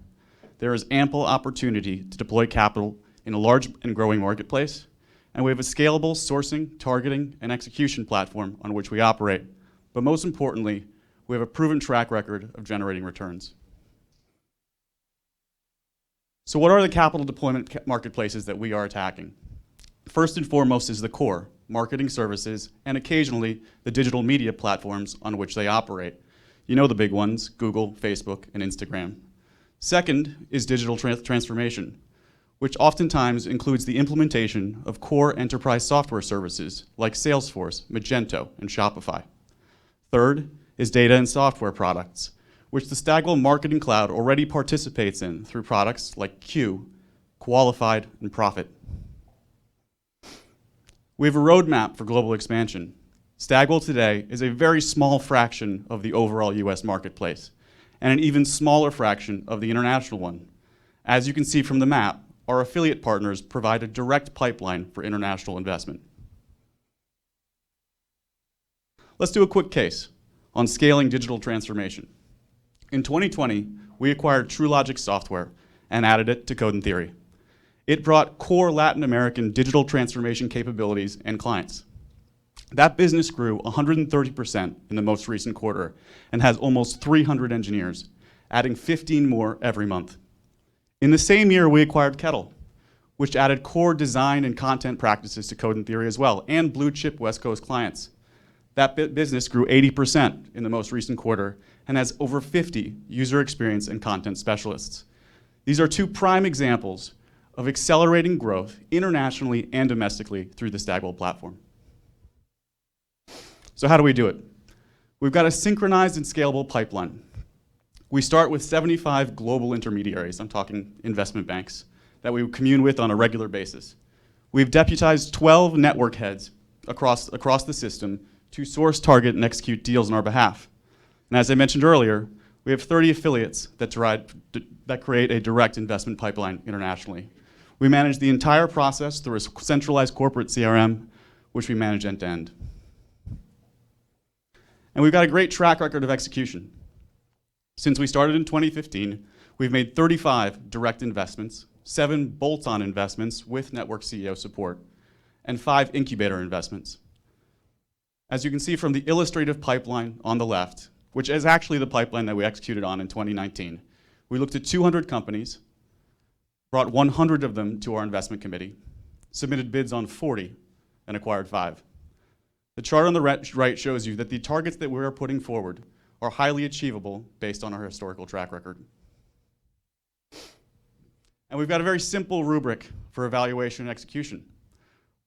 There is ample opportunity to deploy capital in a large and growing marketplace, and we have a scalable sourcing, targeting, and execution platform on which we operate. But most importantly, we have a proven track record of generating returns. So what are the capital deployment marketplaces that we are attacking? First and foremost is the core, marketing services, and occasionally the digital media platforms on which they operate. You know the big ones, Google, Facebook, and Instagram. Second is digital transformation, which oftentimes includes the implementation of core enterprise software services like Salesforce, Magento, and Shopify. Third is data and software products, which the Stagwell Marketing Cloud already participates in through products like Q, Qualified, and Profit. We have a roadmap for global expansion. Stagwell today is a very small fraction of the overall US marketplace, and an even smaller fraction of the international one. As you can see from the map, our affiliate partners provide a direct pipeline for international investment. Let's do a quick case on scaling digital transformation. In 2020, we acquired TrueLogic software and added it to Code and Theory. It brought core Latin American digital transformation capabilities and clients. That business grew 130% in the most recent quarter and has almost 300 engineers, adding 15 more every month. In the same year, we acquired Kettle, which added core design and content practices to Code and Theory as well, and blue chip West Coast clients. That business grew 80% in the most recent quarter and has over 50 user experience and content specialists. These are 2 prime examples of accelerating growth internationally and domestically through the Stagwell platform. So how do we do it? We've got a synchronized and scalable pipeline. We start with 75 global intermediaries, I'm talking investment banks, that we commune with on a regular basis. We've deputized 12 network heads across the system to source, target, and execute deals on our behalf. And as I mentioned earlier, we have 30 affiliates that create a direct investment pipeline internationally. We manage the entire process through a centralized corporate CRM, which we manage end to end. And we've got a great track record of execution. Since we started in 2015, we've made 35 direct investments, 7 bolt-on investments with network CEO support, and 5 incubator investments. As you can see from the illustrative pipeline on the left, which is actually the pipeline that we executed on in 2019, we looked at 200 companies, brought 100 of them to our investment committee, submitted bids on 40, and acquired 5. The chart on the right shows you that the targets that we are putting forward are highly achievable based on our historical track record. And we've got a very simple rubric for evaluation and execution.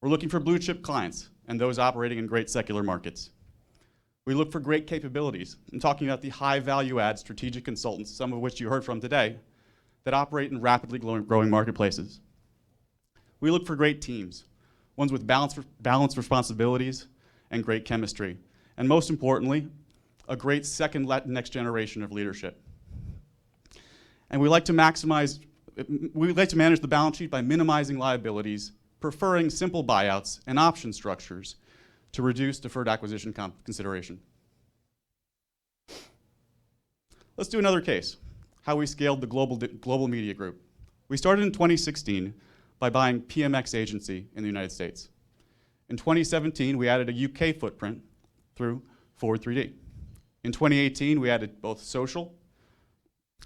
We're looking for blue chip clients and those operating in great secular markets. We look for great capabilities. I'm talking about the high value add strategic consultants, some of which you heard from today, that operate in rapidly growing marketplaces. We look for great teams, ones with balanced responsibilities and great chemistry. And most importantly, a great next generation of leadership. And we like to manage the balance sheet by minimizing liabilities, preferring simple buyouts and option structures to reduce deferred acquisition consideration. Let's do another case, how we scaled the global media group. We started in 2016 by buying PMX Agency in the United States. In 2017, we added a UK footprint through Forward 3D. In 2018, we added both social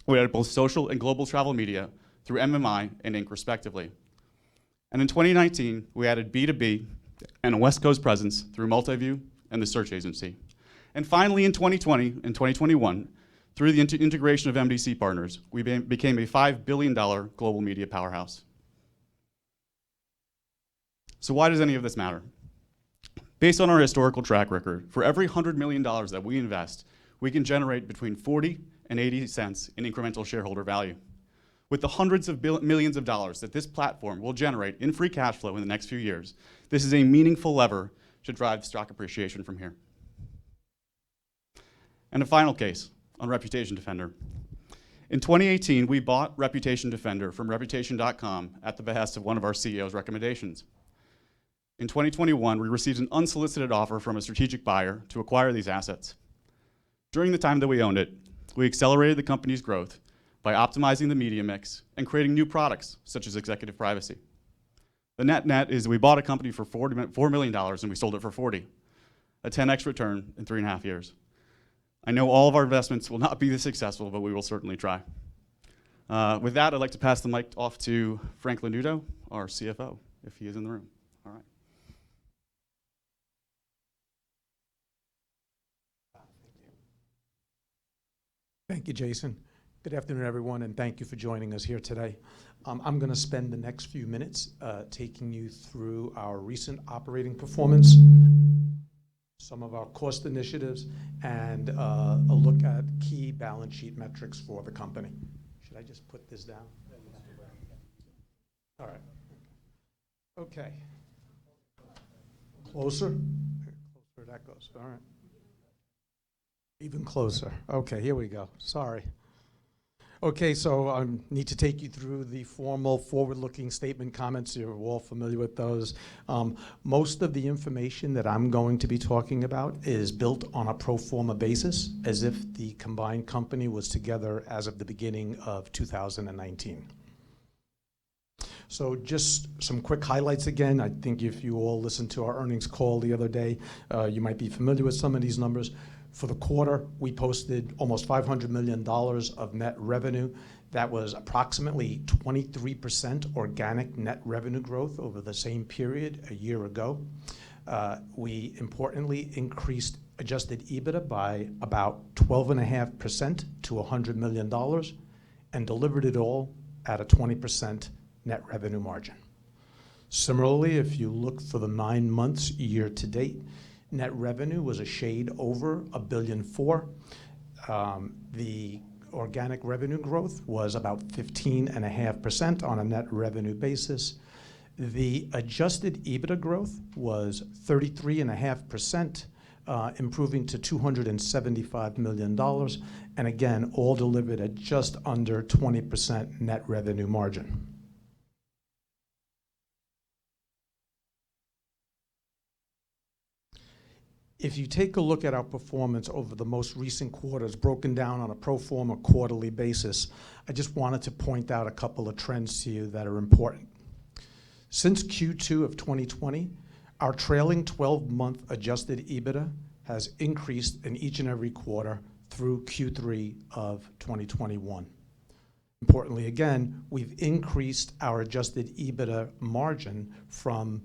and global travel media through MMI and Inc. respectively. And in 2019, we added B2B and a West Coast presence through Multiview and the Search Agency. And finally, in 2020 and 2021, through the integration of MDC partners, we became a $5 billion global media powerhouse. So why does any of this matter? Based on our historical track record, for every $100 million that we invest, we can generate between 40 and 80 cents in incremental shareholder value. With the hundreds of millions of dollars that this platform will generate in free cash flow in the next few years, this is a meaningful lever to drive stock appreciation from here. And a final case on Reputation Defender. In 2018, we bought Reputation Defender from Reputation.com at the behest of one of our CEO's recommendations. In 2021, we received an unsolicited offer from a strategic buyer to acquire these assets. During the time that we owned it, we accelerated the company's growth by optimizing the media mix and creating new products, such as executive privacy. The net is we bought a company for $4 million and we sold it for 40, a 10x return in 3.5 years. I know all of our investments will not be this successful, but we will certainly try. With that, I'd like to pass the mic off to Frank Lanuto, our CFO, if he is in the room. All right. Thank you, Jason. Good afternoon, everyone, and thank you for joining us here today. I'm going to spend the next few minutes taking you through our recent operating performance, some of our cost initiatives, and a look at key balance sheet metrics for the company. Should I just put this down? All right. Okay. Closer? Closer that goes. All right. Even closer. Okay, here we go. Sorry. Okay, so I need to take you through the formal forward-looking statement comments. You're all familiar with those. Most of the information that I'm going to be talking about is built on a pro forma basis, as if the combined company was together as of the beginning of 2019. So just some quick highlights again. I think if you all listened to our earnings call the other day, you might be familiar with some of these numbers. For the quarter, we posted almost $500 million of net revenue. That was approximately 23% organic net revenue growth over the same period a year ago. We importantly increased adjusted EBITDA by about 12.5% to $100 million and delivered it all at a 20% net revenue margin. Similarly, if you look for the 9 months year to date, net revenue was a shade over $1.4 billion. The organic revenue growth was about 15.5% on a net revenue basis. The adjusted EBITDA growth was 33.5%, improving to $275 million, and again, all delivered at just under 20% net revenue margin. If you take a look at our performance over the most recent quarters, broken down on a pro forma quarterly basis, I just wanted to point out a couple of trends to you that are important. Since Q2 of 2020, our trailing 12-month adjusted EBITDA has increased in each and every quarter through Q3 of 2021. Importantly, again, we've increased our adjusted EBITDA margin from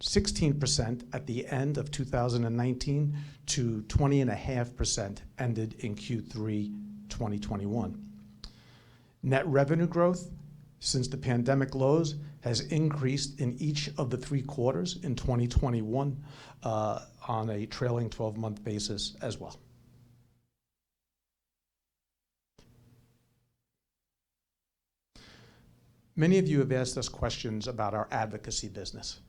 16% at the end of 2019 to 20.5% ended in Q3 2021. Net revenue growth since the pandemic lows has increased in each of the 3 quarters in 2021 on a trailing 12-month basis as well. Many of you have asked us questions about our advocacy business.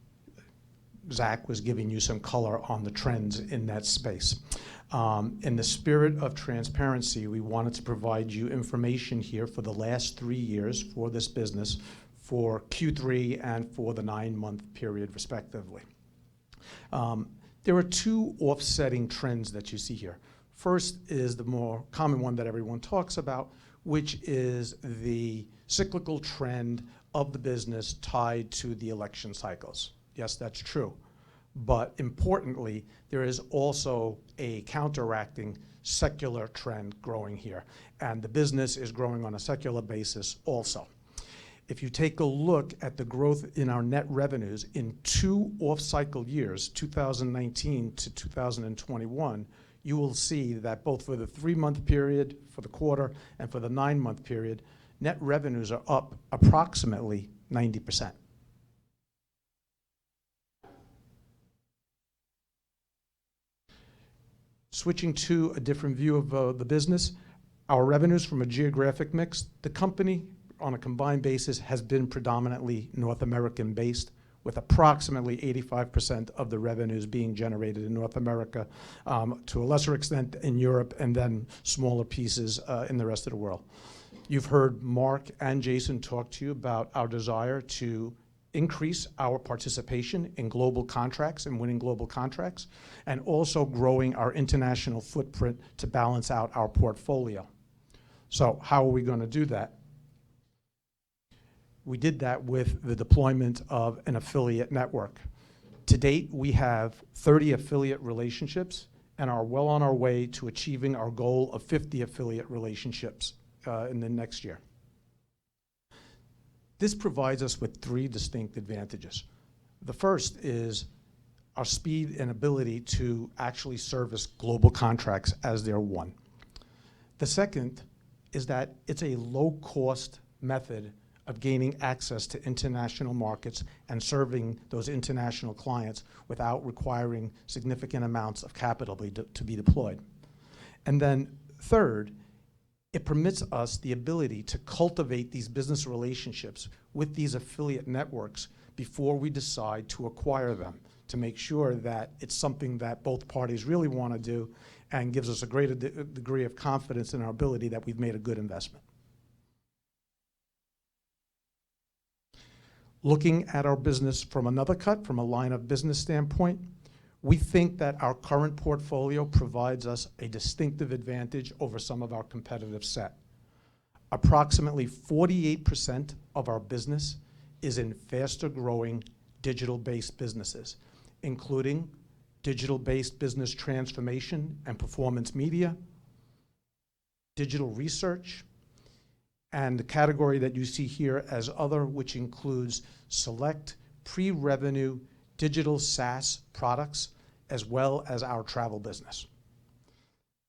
Zach was giving you some color on the trends in that space. In the spirit of transparency, we wanted to provide you information here for the last 3 years for this business, for Q3 and for the 9-month period, respectively. There are 2 offsetting trends that you see here. First is the more common one that everyone talks about, which is the cyclical trend of the business tied to the election cycles. Yes, that's true. But importantly, there is also a counteracting secular trend growing here. And the business is growing on a secular basis also. If you take a look at the growth in our net revenues in 2 off-cycle years, 2019 to 2021, you will see that both for the 3-month period, for the quarter, and for the 9-month period, net revenues are up approximately 90%. Switching to a different view of the business, our revenues from a geographic mix, the company on a combined basis has been predominantly North American based, with approximately 85% of the revenues being generated in North America, to a lesser extent in Europe, and then smaller pieces in the rest of the world. You've heard Mark and Jason talk to you about our desire to increase our participation in global contracts and winning global contracts, and also growing our international footprint to balance out our portfolio. So how are we going to do that? We did that with the deployment of an affiliate network. To date, we have 30 affiliate relationships and are well on our way to achieving our goal of 50 affiliate relationships in the next year. This provides us with 3 distinct advantages. The first is our speed and ability to actually service global contracts as they're won. The second is that it's a low-cost method of gaining access to international markets and serving those international clients without requiring significant amounts of capital to be deployed. And then third, it permits us the ability to cultivate these business relationships with these affiliate networks before we decide to acquire them, to make sure that it's something that both parties really want to do and gives us a greater degree of confidence in our ability that we've made a good investment. Looking at our business from another cut, from a line of business standpoint, we think that our current portfolio provides us a distinctive advantage over some of our competitive set. Approximately 48% of our business is in faster growing digital-based businesses, including digital-based business transformation and performance media, digital research, and the category that you see here as other, which includes select pre-revenue digital SaaS products, as well as our travel business.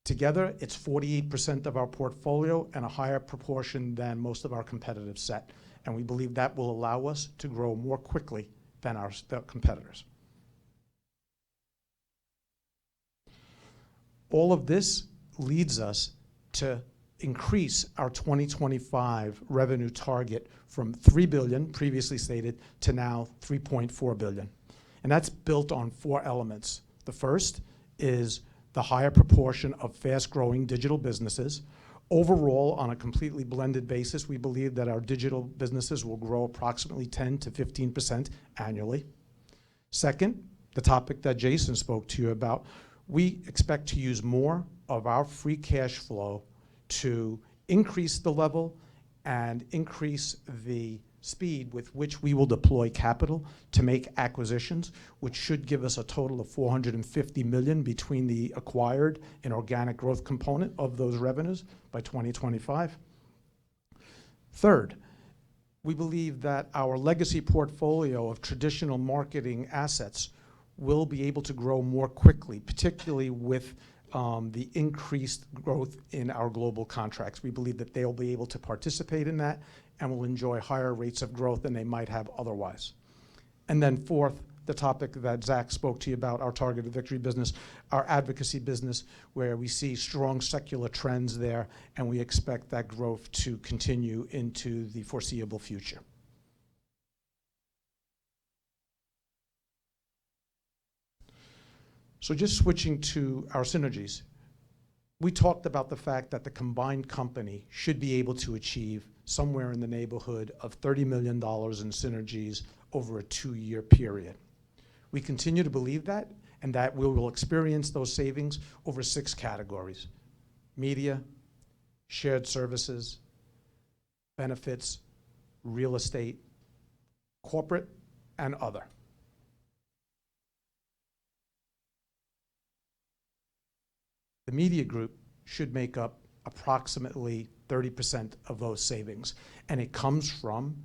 Together, it's 48% of our portfolio and a higher proportion than most of our competitive set, and we believe that will allow us to grow more quickly than our competitors. All of this leads us to increase our 2025 revenue target from $3 billion, previously stated, to now $3.4 billion. And that's built on 4 elements. The first is the higher proportion of fast-growing digital businesses. Overall, on a completely blended basis, we believe that our digital businesses will grow approximately 10 to 15% annually. Second, the topic that Jason spoke to you about, we expect to use more of our free cash flow to increase the level and increase the speed with which we will deploy capital to make acquisitions, which should give us a total of $450 million between the acquired and organic growth component of those revenues by 2025. Third, we believe that our legacy portfolio of traditional marketing assets will be able to grow more quickly, particularly with the increased growth in our global contracts. We believe that they'll be able to participate in that and will enjoy higher rates of growth than they might have otherwise. And then fourth, the topic that Zach spoke to you about, our Targeted Victory business, our advocacy business, where we see strong secular trends there, and we expect that growth to continue into the foreseeable future. So just switching to our synergies, we talked about the fact that the combined company should be able to achieve somewhere in the neighborhood of $30 million in synergies over a 2-year period. We continue to believe that, and that we will experience those savings over 6 categories: media, shared services, benefits, real estate, corporate, and other. The media group should make up approximately 30% of those savings, and it comes from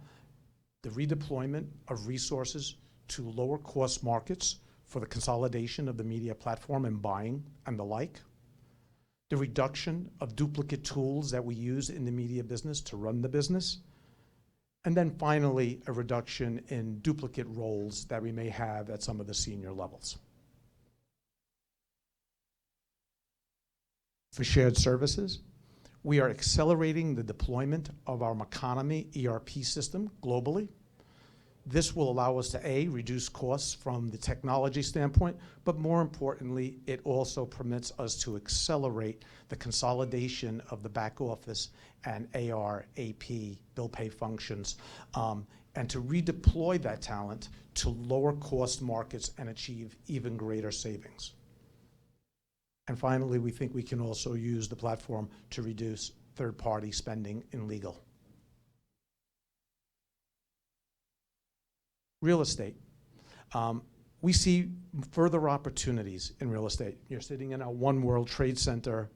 the redeployment of resources to lower cost markets for the consolidation of the media platform and buying and the like, the reduction of duplicate tools that we use in the media business to run the business, and then finally a reduction in duplicate roles that we may have at some of the senior levels. For shared services, We are accelerating the deployment of our Economy ERP system globally. This will allow us to, A, reduce costs from the technology standpoint, but more importantly, it also permits us to accelerate the consolidation of the back office and AR, AP, bill pay functions, and to redeploy that talent to lower cost markets and achieve even greater savings. And finally, we think we can also use the platform to reduce third-party spending in legal. Real estate. We see further opportunities in real estate. You're sitting in a One World Trade Center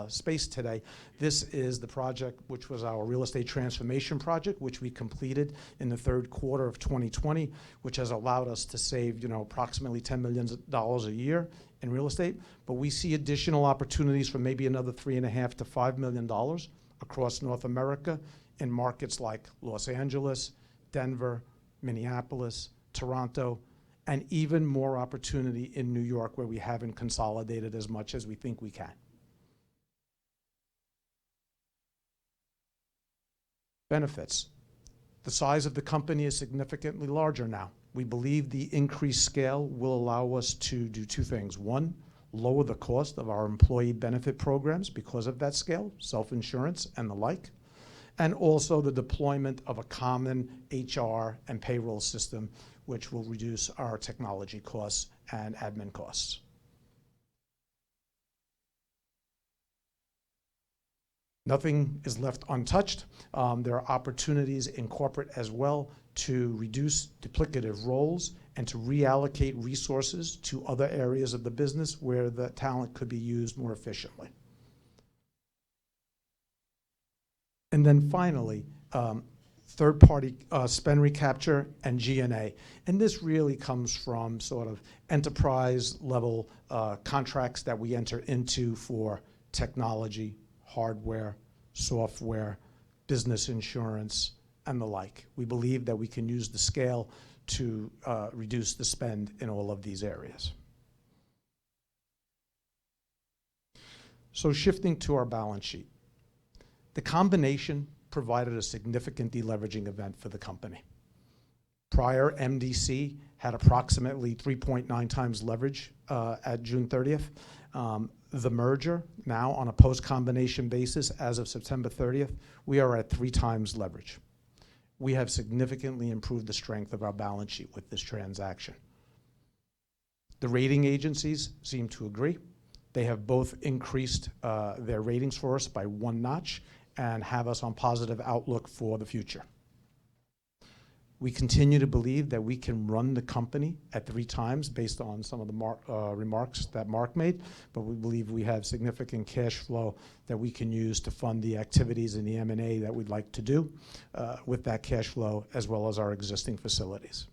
space today. This is the project which was our real estate transformation project, which we completed in the third quarter of 2020, which has allowed us to save, approximately $10 million a year in real estate. But we see additional opportunities for maybe another $3.5 to $5 million across North America in markets like Los Angeles, Denver, Minneapolis, Toronto, and even more opportunity in New York, where we haven't consolidated as much as we think we can. Benefits. The size of the company is significantly larger now. We believe the increased scale will allow us to do two things. One, lower the cost of our employee benefit programs because of that scale, self-insurance and the like, and also the deployment of a common HR and payroll system, which will reduce our technology costs and admin costs. Nothing is left untouched. There are opportunities in corporate as well to reduce duplicative roles and to reallocate resources to other areas of the business where the talent could be used more efficiently. And then finally, third-party spend recapture and G&A. And this really comes from sort of enterprise-level contracts that we enter into for technology, hardware, software, business insurance, and the like. We believe that we can use the scale to reduce the spend in all of these areas. So shifting to our balance sheet. The combination provided a significant deleveraging event for the company. Prior, MDC had approximately 3.9 times leverage at June 30th. The merger, now on a post-combination basis as of September 30th, we are at 3 times leverage. We have significantly improved the strength of our balance sheet with this transaction. The rating agencies seem to agree. They have both increased their ratings for us by 1 notch and have us on positive outlook for the future. We continue to believe that we can run the company at 3 times based on some of the remarks that Mark made, but we believe we have significant cash flow that we can use to fund the activities in the M&A that we'd like to do with that cash flow, as well as our existing facilities.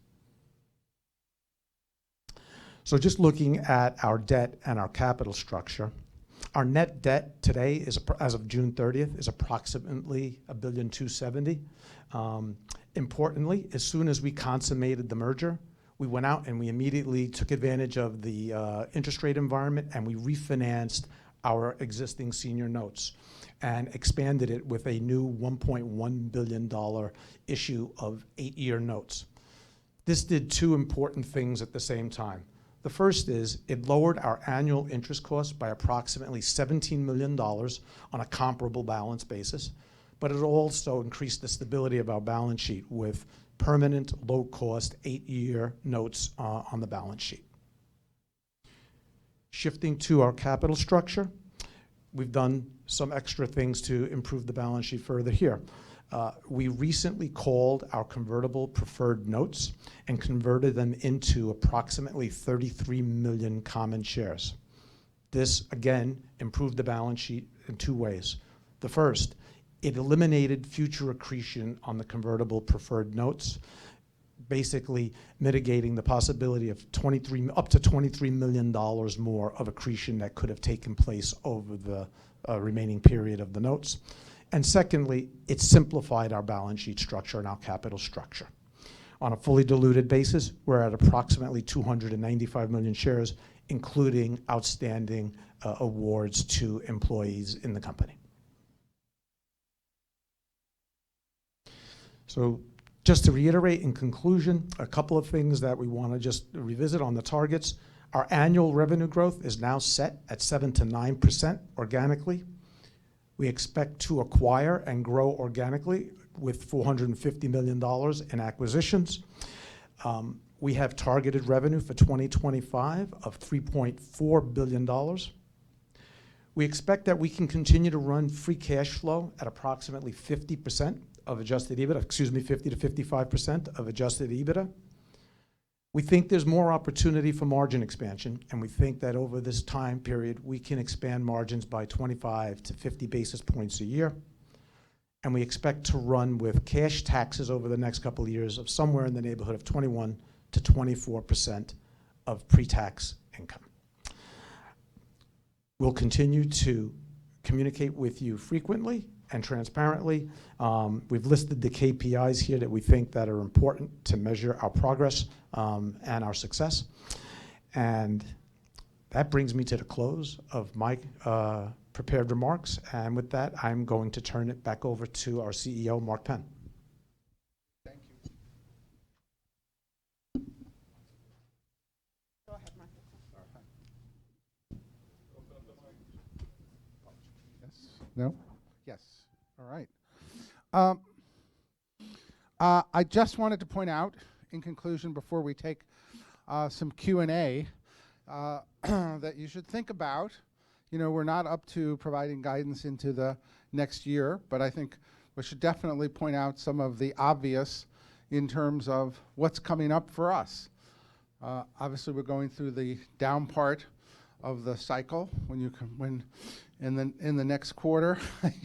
So just looking at our debt and our capital structure, our net debt today, is, as of June 30th, is approximately $1.27 billion. Importantly, as soon as we consummated the merger, we went out and we immediately took advantage of the interest rate environment, and we refinanced our existing senior notes and expanded it with a new $1.1 billion issue of 8-year notes. This did 2 important things at the same time. The first is it lowered our annual interest costs by approximately $17 million on a comparable balance basis, but it also increased the stability of our balance sheet with permanent, low-cost, 8-year notes on the balance sheet. Shifting to our capital structure, we've done some extra things to improve the balance sheet further here. We recently called our convertible preferred notes and converted them into approximately 33 million common shares. This, again, improved the balance sheet in 2 ways. The first, it eliminated future accretion on the convertible preferred notes, basically mitigating the possibility of up to $23 million more of accretion that could have taken place over the remaining period of the notes. And secondly, it simplified our balance sheet structure and our capital structure. On a fully diluted basis, we're at approximately 295 million shares, including outstanding awards to employees in the company. So just to reiterate in conclusion, a couple of things that we want to just revisit on the targets. Our annual revenue growth is now set at 7 to 9% organically. We expect to acquire and grow organically with $450 million in acquisitions. We have targeted revenue for 2025 of $3.4 billion. We expect that we can continue to run free cash flow at approximately 50% of adjusted EBITDA, 50 to 55% of adjusted EBITDA. We think there's more opportunity for margin expansion, and we think that over this time period, we can expand margins by 25 to 50 basis points a year. And we expect to run with cash taxes over the next couple of years of somewhere in the neighborhood of 21 to 24% of pre-tax income. We'll continue to communicate with you frequently and transparently. We've listed the KPIs here that we think that are important to measure our progress and our success. And that brings me to the close of my prepared remarks. And with that, I'm going to turn it back over to our CEO, Mark Penn. Thank you. Go ahead, Mark. Yes. No? Yes. All right. I just wanted to point out, in conclusion, before we take some Q&A, that you should think about, we're not up to providing guidance into the next year, but I think we should definitely point out some of the obvious in terms of what's coming up for us. Obviously, we're going through the down part of the cycle. When in the next quarter,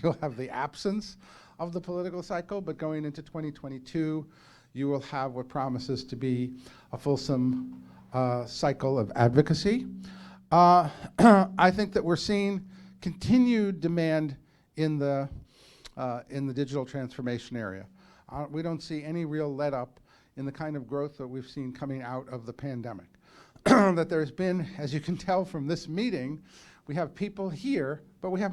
you'll have the absence of the political cycle, but going into 2022, you will have what promises to be a fulsome cycle of advocacy. I think that we're seeing continued demand in the digital transformation area. We don't see any real let-up in the kind of growth that we've seen coming out of the pandemic. That there's been, as you can tell from this meeting, we have people here, but we have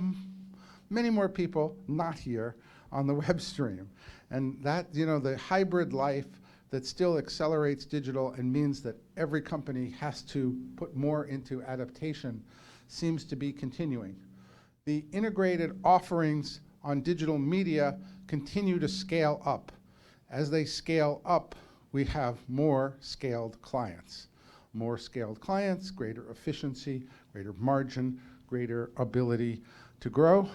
many more people not here on the web stream. And that, the hybrid life that still accelerates digital and means that every company has to put more into adaptation seems to be continuing. The integrated offerings on digital media continue to scale up. As they scale up, we have more scaled clients. More scaled clients, greater efficiency, greater margin, greater ability to grow.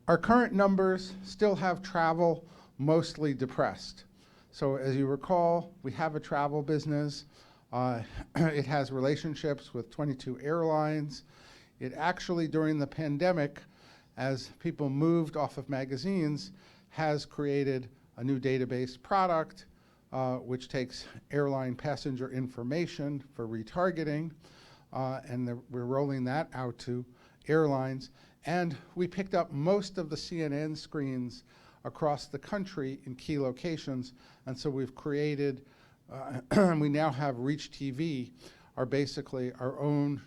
Our current numbers still have travel mostly depressed. So as you recall, we have a travel business. It has relationships with 22 airlines. It actually, during the pandemic, as people moved off of magazines, has created a new database product, which takes airline passenger information for retargeting, and we're rolling that out to airlines. And we picked up most of the CNN screens across the country in key locations, and so we've created, we now have Reach TV, are basically our own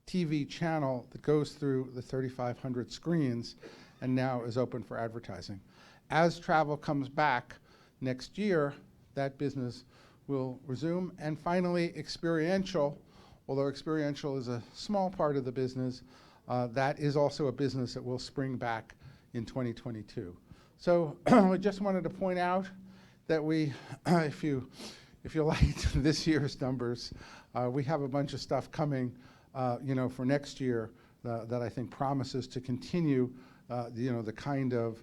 TV channel that goes through the 3,500 screens and now is open for advertising. As travel comes back next year, that business will resume. And finally, experiential, although experiential is a small part of the business, that is also a business that will spring back in 2022. So I just wanted to point out that we, if you liked this year's numbers, we have a bunch of stuff coming, for next year that I think promises to continue, the kind of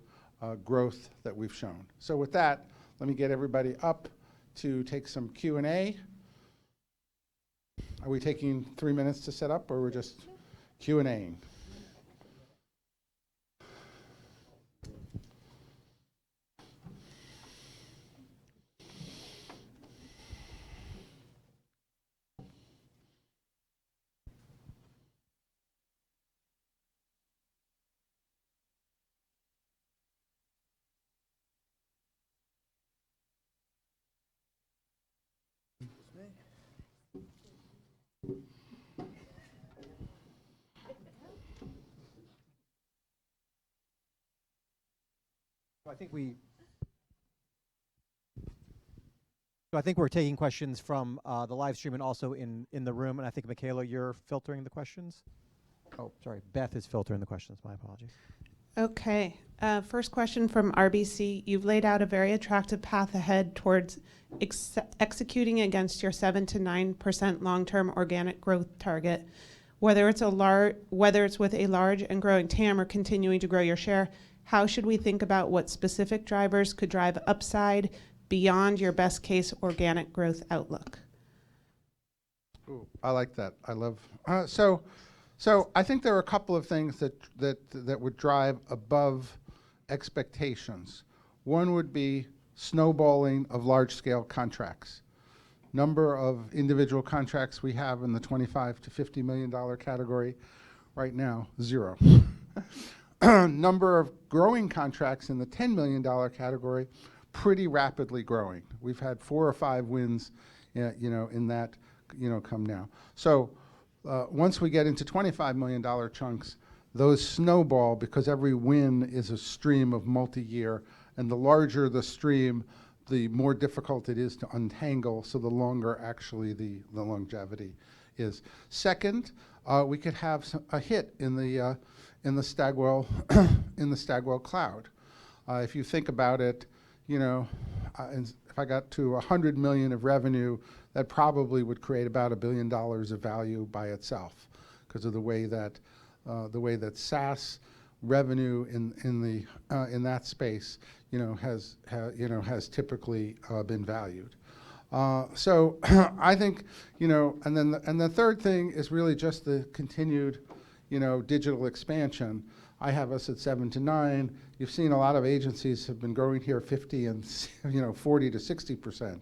growth that we've shown. So with that, let me get everybody up to take some Q&A. Are we taking 3 minutes to set up, or we're just Q&Aing? I think we So I think we're taking questions from the live stream and also in the room. And I think, Michaela, you're filtering the questions? Oh, sorry. Beth is filtering the questions. My apologies. Okay. First question from RBC. You've laid out a very attractive path ahead towards executing against your 7 to 9% long-term organic growth target. Whether it's with a large and growing TAM or continuing to grow your share, how should we think about what specific drivers could drive upside beyond your best case organic growth outlook? Ooh, I like that. I love so I think there are a couple of things that would drive above expectations. One would be snowballing of large-scale contracts. Number of individual contracts we have in the $25 to $50 million category right now, 0. Number of growing contracts in the $10 million category, pretty rapidly growing. We've had 4 or 5 wins, in that, come now. So once we get into $25 million chunks, those snowball because every win is a stream of multi-year, and the larger the stream, the more difficult it is to untangle, so the longer actually the longevity is. Second, we could have a hit in the Stagwell in the Stagwell cloud. If you think about it, if I got to 100 million of revenue, that probably would create about $1 billion of value by itself, because of the way that SaaS revenue in that space, has typically been valued. So I think, and the third thing is really just the continued, digital expansion. I have us at 7 to 9. You've seen a lot of agencies have been growing here 50 and 40 to 60%.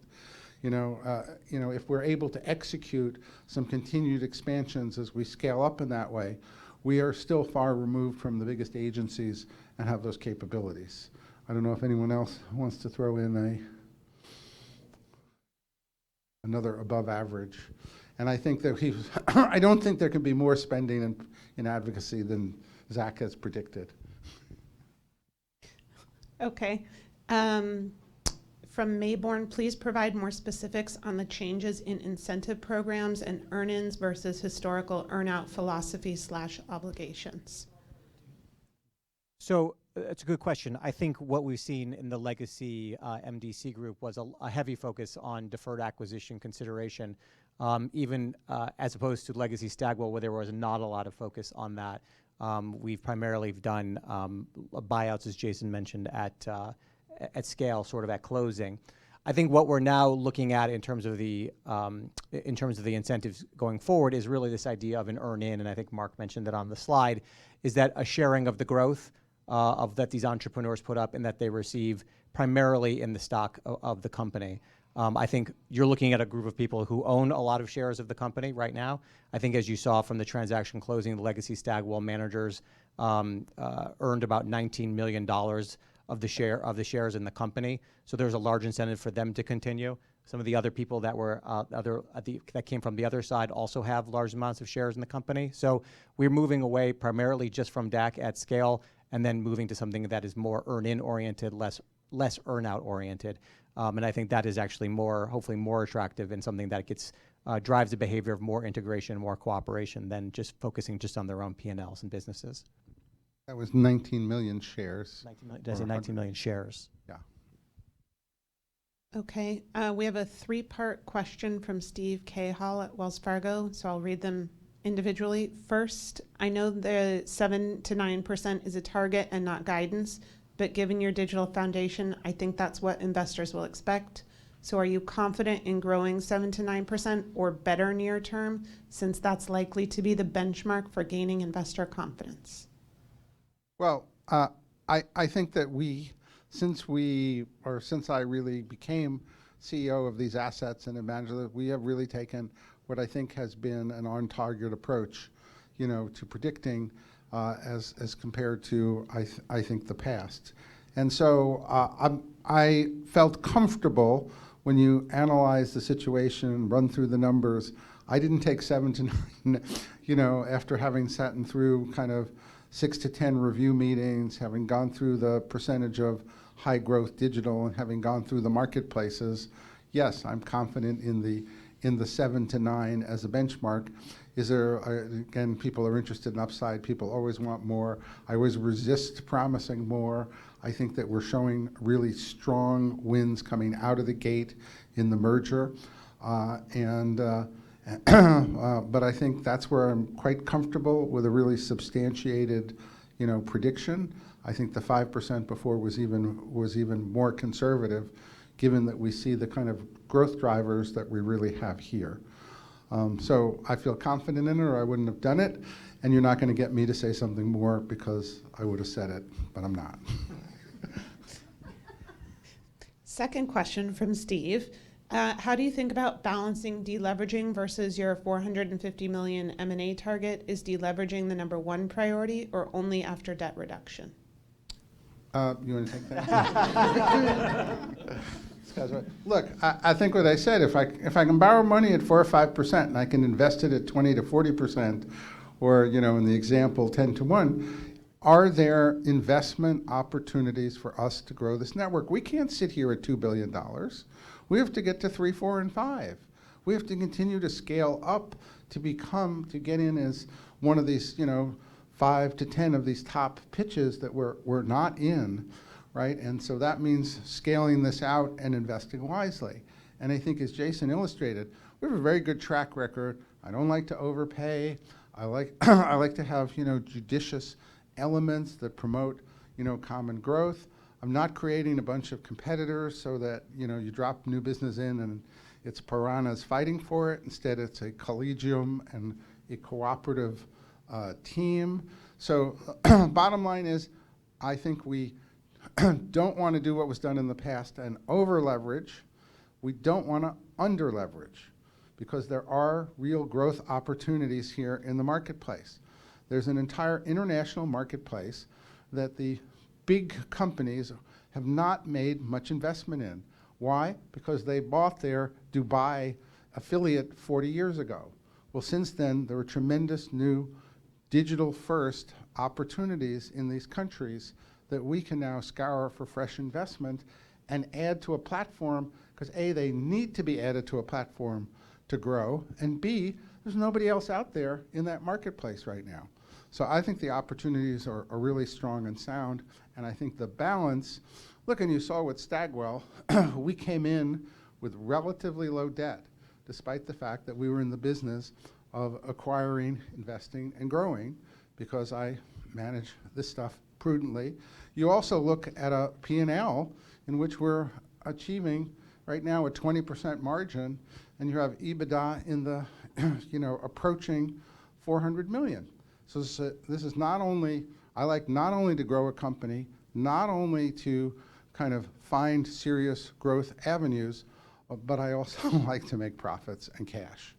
If we're able to execute some continued expansions as we scale up in that way, we are still far removed from the biggest agencies and have those capabilities. I don't know if anyone else wants to throw in another above average. And I think that I don't think there can be more spending in advocacy than Zach has predicted. Okay. From Mayborn, please provide more specifics on the changes in incentive programs and earn-ins versus historical earn-out philosophy / obligations. So it's a good question. I think what we've seen in the legacy MDC group was a heavy focus on deferred acquisition consideration, even as opposed to legacy Stagwell, where there was not a lot of focus on that. We've primarily done buyouts, as Jason mentioned, at scale, sort of at closing. I think what we're now looking at in terms of the incentives going forward is really this idea of an earn-in, and I think Mark mentioned that on the slide, is that a sharing of the growth of that these entrepreneurs put up and that they receive primarily in the stock of the company. I think you're looking at a group of people who own a lot of shares of the company right now. I think as you saw from the transaction closing, the legacy Stagwell managers earned about $19 million of the shares in the company. So there's a large incentive for them to continue. Some of the other people that were that came from the other side also have large amounts of shares in the company. So we're moving away primarily just from DAC at scale, and then moving to something that is more earn-in oriented, less earn-out oriented. And I think that is actually hopefully more attractive and something that drives the behavior of more integration, more cooperation than just focusing just on their own P&Ls and businesses. That was 19 million shares. 19 million shares. Yeah. Okay. We have a 3-part question from Steve K. Hall at Wells Fargo, so I'll read them individually. First, I know the 7 to 9% is a target and not guidance, but given your digital foundation, I think that's what investors will expect. So are you confident in growing 7 to 9% or better near term, since that's likely to be the benchmark for gaining investor confidence? Well, I think that since I really became CEO of these assets and managers, we have really taken what I think has been an on-target approach, to predicting as compared to I think the past. And so I felt comfortable when you analyze the situation, run through the numbers. I didn't take 7 to 9, after having sat through kind of 6 to 10 review meetings, having gone through the percentage of high growth digital and having gone through the marketplaces, yes, I'm confident in the 7 to 9 as a benchmark. Is there, again, people are interested in upside. People always want more. I always resist promising more. I think that we're showing really strong wins coming out of the gate in the merger. But I think that's where I'm quite comfortable with a really substantiated, prediction. I think the 5% before was even more conservative, given that we see the kind of growth drivers that we really have here. So I feel confident in it, or I wouldn't have done it. And you're not going to get me to say something more because I would have said it, but I'm not. Second question from Steve. How do you think about balancing deleveraging versus your $450 million M&A target? Is deleveraging the number one priority or only after debt reduction? You want to take that? Look, I think what I said, if I can borrow money at 4 or 5% and I can invest it at 20 to 40%, or in the example 10 to 1, are there investment opportunities for us to grow this network? We can't sit here at $2 billion. We have to get to 3, 4, and 5. We have to continue to scale up to get in as one of these, 5 to 10 of these top pitches that we're not in, right? And so that means scaling this out and investing wisely. And I think, as Jason illustrated, we have a very good track record. I don't like to overpay. I like to have, judicious elements that promote, common growth. I'm not creating a bunch of competitors so that, you drop new business in and it's piranhas fighting for it. Instead, it's a collegium and a cooperative team. So bottom line is, I think we don't want to do what was done in the past and over-leverage. We don't want to under-leverage, because there are real growth opportunities here in the marketplace. There's an entire international marketplace that the big companies have not made much investment in. Why? Because they bought their Dubai affiliate 40 years ago. Well, since then, there are tremendous new digital-first opportunities in these countries that we can now scour for fresh investment and add to a platform, because A, they need to be added to a platform to grow, and B, there's nobody else out there in that marketplace right now. So I think the opportunities are really strong and sound, and I think the balance, look, and you saw with Staggwell, we came in with relatively low debt, despite the fact that we were in the business of acquiring, investing, and growing, because I manage this stuff prudently. You also look at a P&L in which we're achieving right now a 20% margin, and you have EBITDA in the, approaching 400 million. So this is not only, I like not only to grow a company, not only to kind of find serious growth avenues, but I also like to make profits and cash,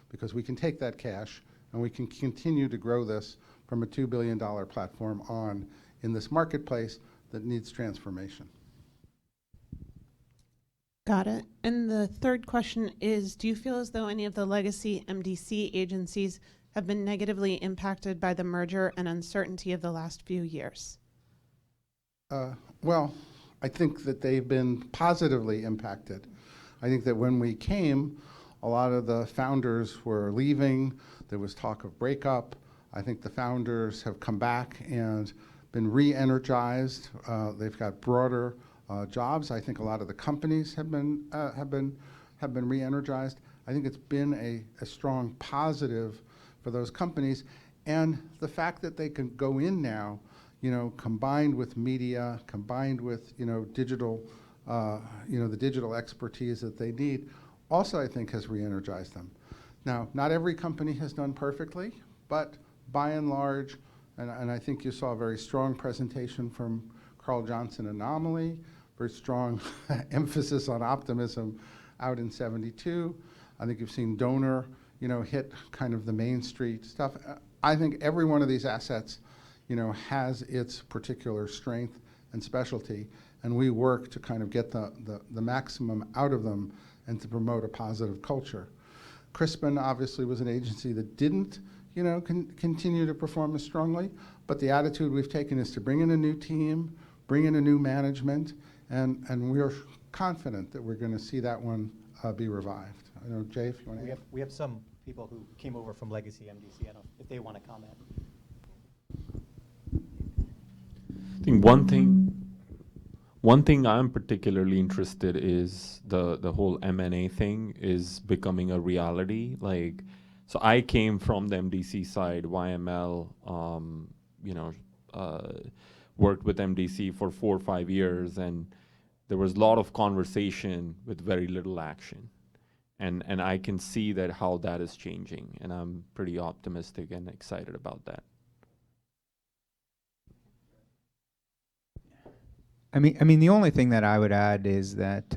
because we can take that cash and we can continue to grow this from a $2 billion platform on in this marketplace that needs transformation. Got it. And the third question is, do you feel as though any of the legacy MDC agencies have been negatively impacted by the merger and uncertainty of the last few years? Well, I think that they've been positively impacted. I think that when we came, a lot of the founders were leaving. There was talk of breakup. I think the founders have come back and been re-energized. They've got broader jobs. I think a lot of the companies have been re-energized. I think it's been a strong positive for those companies, and the fact that they can go in now, combined with media, combined with digital, the digital expertise that they need, also I think has re-energized them. Now, not every company has done perfectly, but by and large, and I think you saw a very strong presentation from Carl Johnson Anomaly, very strong emphasis on optimism out in 72. I think you've seen Donor, hit kind of the Main Street stuff. I think every one of these assets, has its particular strength and specialty, and we work to kind of get the maximum out of them and to promote a positive culture. Crispin obviously was an agency that didn't, continue to perform as strongly, but the attitude we've taken is to bring in a new team, bring in a new management, and we are confident that we're going to see that one be revived. I don't know, Jay, if you want to. We have some people who came over from Legacy MDC. I don't know if they want to comment. I think one thing I'm particularly interested is the whole M&A thing is becoming a reality. Like, so I came from the MDC side, YML, worked with MDC for 4 or 5 years, and there was a lot of conversation with very little action. And I can see that how that is changing, and I'm pretty optimistic and excited about that. I mean, the only thing that I would add is that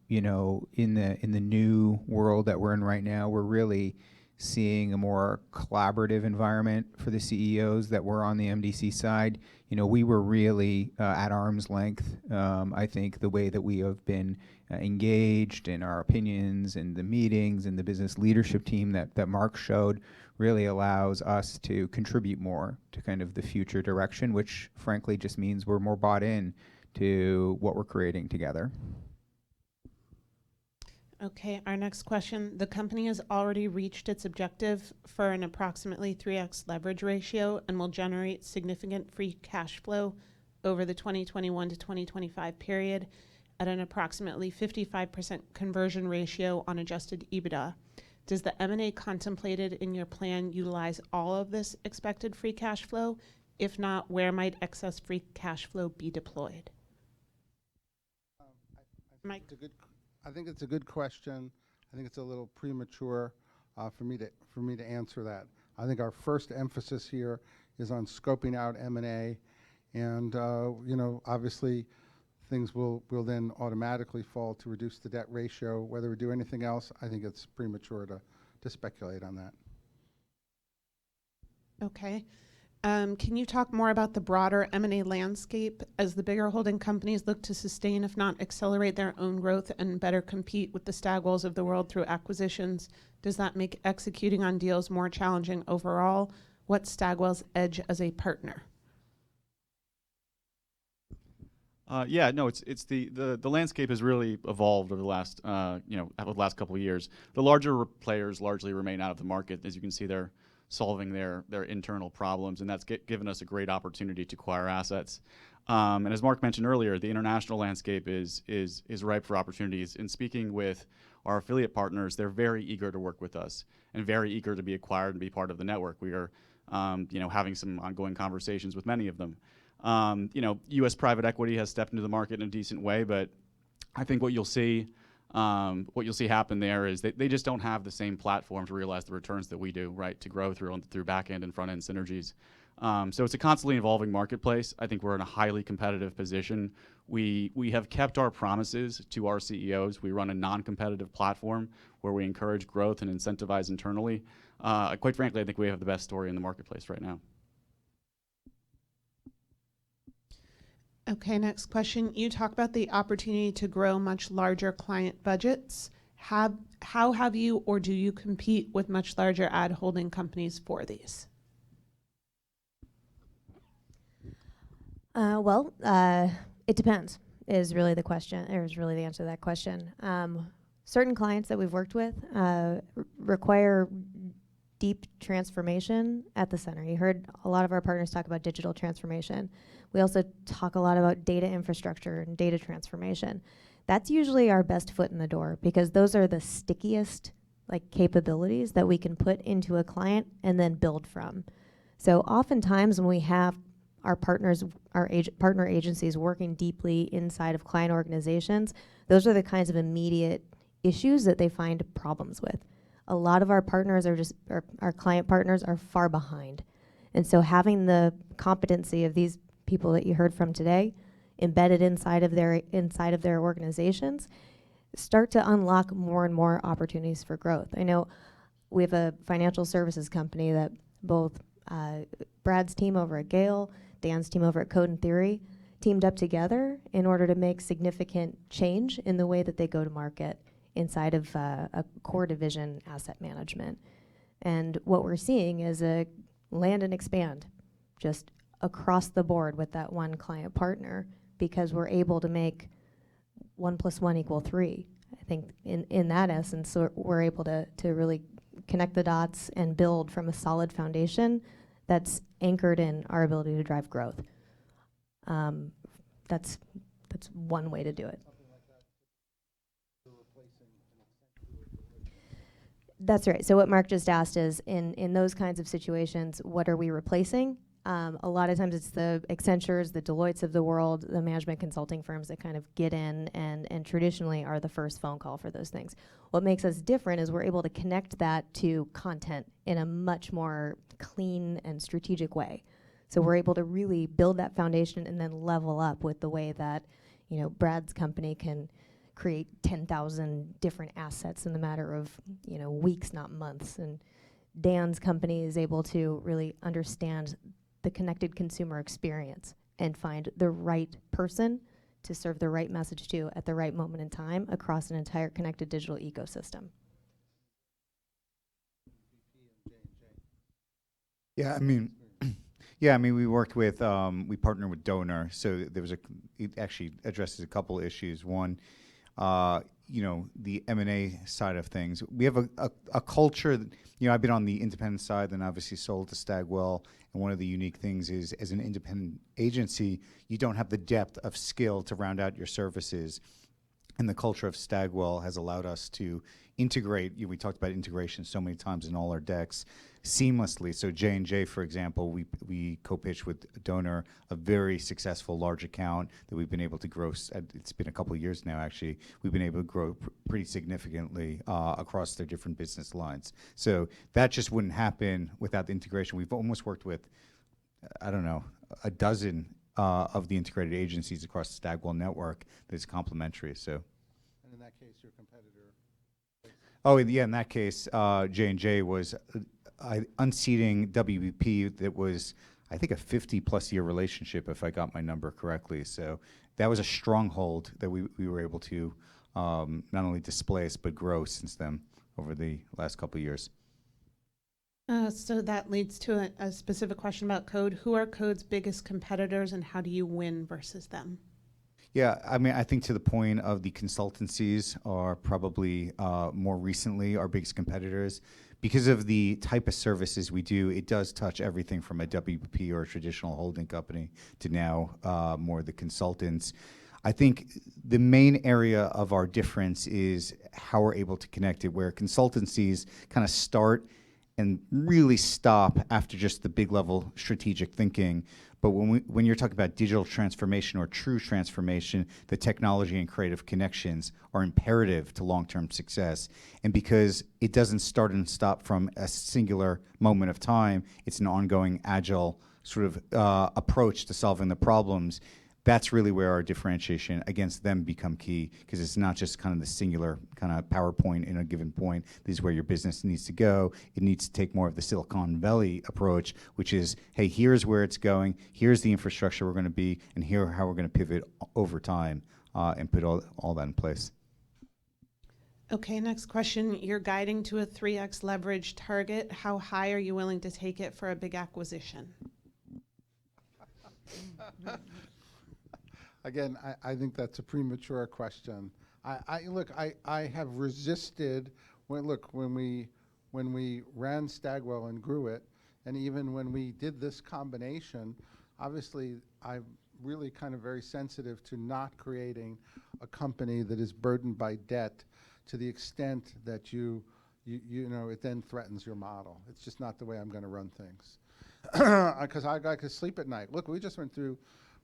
in the new world that we're in right now, we're really seeing a more collaborative environment for the CEOs that were on the MDC side. We were really at arm's length. I think the way that we have been engaged in our opinions and the meetings and the business leadership team that Mark showed really allows us to contribute more to kind of the future direction, which frankly just means we're more bought in to what we're creating together. Okay, our next question. The company has already reached its objective for an approximately 3x leverage ratio and will generate significant free cash flow over the 2021 to 2025 period at an approximately 55% conversion ratio on adjusted EBITDA. Does the M&A contemplated in your plan utilize all of this expected free cash flow? If not, where might excess free cash flow be deployed? Mike? I think it's a good question. I think it's a little premature for me to answer that. I think our first emphasis here is on scoping out M&A, and obviously things will then automatically fall to reduce the debt ratio. Whether we do anything else, I think it's premature to speculate on that. Okay. Can you talk more about the broader M&A landscape as the bigger holding companies look to sustain, if not accelerate, their own growth and better compete with the Stagwells of the world through acquisitions? Does that make executing on deals more challenging overall? What's Stagwell's edge as a partner? It's the landscape has really evolved over the last couple of years. The larger players largely remain out of the market. As you can see, they're solving their internal problems, and that's given us a great opportunity to acquire assets. And as Mark mentioned earlier, the international landscape is ripe for opportunities. In speaking with our affiliate partners, they're very eager to work with us and very eager to be acquired and be part of the network. We are, having some ongoing conversations with many of them. U.S. private equity has stepped into the market in a decent way, but I think what you'll see happen there is they just don't have the same platform to realize the returns that we do, right, to grow through back end and front end synergies. So it's a constantly evolving marketplace. I think we're in a highly competitive position. We have kept our promises to our CEOs. We run a non-competitive platform where we encourage growth and incentivize internally. Quite frankly, I think we have the best story in the marketplace right now. Okay, next question. You talk about the opportunity to grow much larger client budgets. How have you or do you compete with much larger ad holding companies for these? It depends is really the question, or is really the answer to that question. Certain clients that we've worked with require deep transformation at the center. You heard a lot of our partners talk about digital transformation. We also talk a lot about data infrastructure and data transformation. That's usually our best foot in the door because those are the stickiest capabilities that we can put into a client and then build from. So oftentimes when we have our partners, partner agencies working deeply inside of client organizations, those are the kinds of immediate issues that they find problems with. A lot of our partners our client partners are far behind. And so having the competency of these people that you heard from today embedded inside of their organizations start to unlock more and more opportunities for growth. I know we have a financial services company that both Brad's team over at GALE, Dan's team over at Code and Theory teamed up together in order to make significant change in the way that they go to market inside of a core division, asset management. And what we're seeing is a land and expand just across the board with that one client partner because we're able to make 1 + 1 = 3. I think in that essence, we're able to really connect the dots and build from a solid foundation that's anchored in our ability to drive growth. That's one way to do it. That's right. So what Mark just asked is, in those kinds of situations, what are we replacing? A lot of times it's the Accentures, the Deloittes of the world, the management consulting firms that kind of get in and traditionally are the first phone call for those things. What makes us different is we're able to connect that to content in a much more clean and strategic way. So we're able to really build that foundation and then level up with the way that, Brad's company can create 10,000 different assets in the matter of, weeks, not months. And Dan's company is able to really understand the connected consumer experience and find the right person to serve the right message to at the right moment in time across an entire connected digital ecosystem. Yeah, we worked with, we partnered with Donor, so there was it actually addresses a couple issues. One, the M&A side of things. We have a culture that, I've been on the independent side, then obviously sold to Stagwell, and one of the unique things is, as an independent agency, you don't have the depth of skill to round out your services. And the culture of Stagwell has allowed us to integrate, we talked about integration so many times in all our decks, seamlessly. So J&J, for example, we co-pitched with Donor, a very successful large account that we've been able to grow. It's been a couple of years now, actually. We've been able to grow pretty significantly across their different business lines. So that just wouldn't happen without the integration. We've almost worked with, a dozen of the integrated agencies across the Stagwell network that's complementary. So, and in that case, your competitor. Oh yeah, in that case, J&J was unseating WBP. That was, I think, a 50+ year relationship, if I got my number correctly. So that was a stronghold that we were able to not only displace but grow since then over the last couple of years. So that leads to a specific question about Code. Who are Code's biggest competitors and how do you win versus them? Yeah, I think to the point of the consultancies are probably more recently our biggest competitors. Because of the type of services we do, it does touch everything from a WPP or a traditional holding company to now more the consultants. I think the main area of our difference is how we're able to connect it, where consultancies kind of start and really stop after just the big level strategic thinking. But when you're talking about digital transformation or true transformation, the technology and creative connections are imperative to long-term success. And because it doesn't start and stop from a singular moment of time, it's an ongoing, agile sort of approach to solving the problems. That's really where our differentiation against them become key, because it's not just kind of the singular kind of PowerPoint in a given point. This is where your business needs to go. It needs to take more of the Silicon Valley approach, which is, hey, here's where it's going, here's the infrastructure we're going to be, and here how we're going to pivot over time and put all that in place. Okay, next question. You're guiding to a 3x leverage target. How high are you willing to take it for a big acquisition? Again, I think that's a premature question. I have resisted when we ran Stagwell and grew it, and even when we did this combination, obviously I'm really kind of very sensitive to not creating a company that is burdened by debt to the extent that it then threatens your model. It's just not the way I'm going to run things. Because I could sleep at night. Look,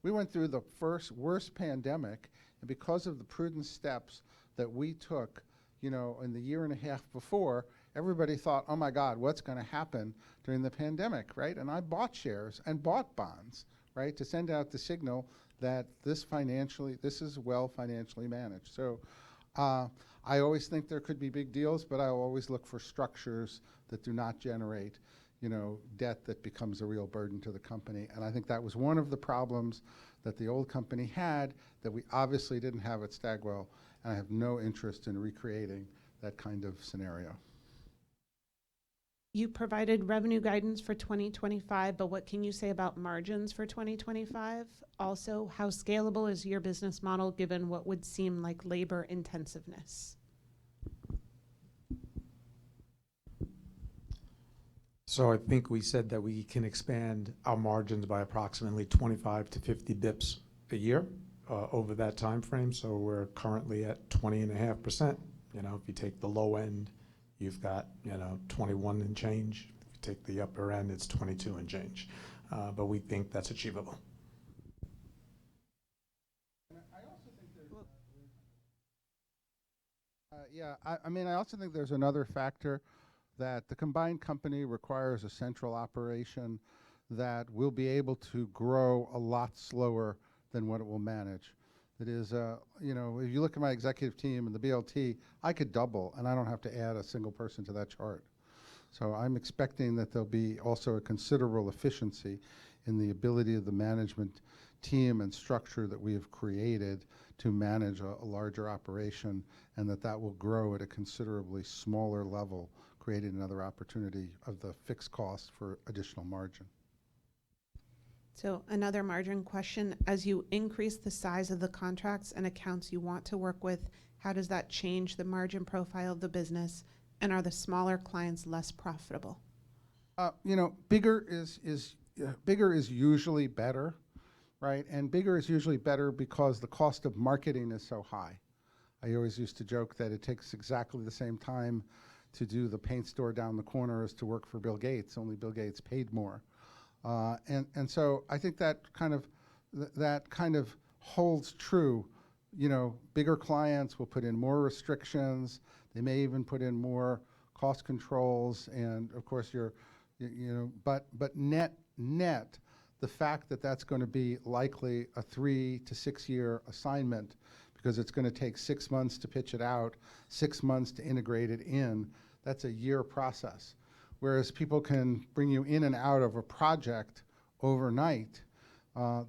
we went through the worst pandemic, and because of the prudent steps that we took, in the year and a half before, everybody thought, oh my God, what's going to happen during the pandemic, right? And I bought shares and bought bonds, right, to send out the signal that this is well financially managed. So I always think there could be big deals, but I always look for structures that do not generate debt that becomes a real burden to the company. And I think that was one of the problems that the old company had that we obviously didn't have at Stagwell, and I have no interest in recreating that kind of scenario. You provided revenue guidance for 2025, but what can you say about margins for 2025? Also, how scalable is your business model given what would seem like labor intensiveness? So I think we said that we can expand our margins by approximately 25 to 50 bips a year over that time frame. So we're currently at 20.5%. You know, if you take the low end, you've got, 21 and change. If you take the upper end, it's 22 and change. But we think that's achievable. I also think there's another factor that the combined company requires a central operation that will be able to grow a lot slower than what it will manage. That is, if you look at my executive team and the BLT, I could double, and I don't have to add a single person to that chart. So I'm expecting that there'll be also a considerable efficiency in the ability of the management team and structure that we have created to manage a larger operation, and that will grow at a considerably smaller level, creating another opportunity of the fixed cost for additional margin. So another margin question, as you increase the size of the contracts and accounts you want to work with, how does that change the margin profile of the business, and are the smaller clients less profitable? Bigger is usually better, right? And bigger is usually better because the cost of marketing is so high. I always used to joke that it takes exactly the same time to do the paint store down the corner as to work for Bill Gates, only Bill Gates paid more. And so I think that kind of holds true. Bigger clients will put in more restrictions. They may even put in more cost controls, and of course but net, the fact that that's going to be likely a 3 to 6 year assignment, because it's going to take 6 months to pitch it out, 6 months to integrate it in, that's a year process. Whereas people can bring you in and out of a project overnight,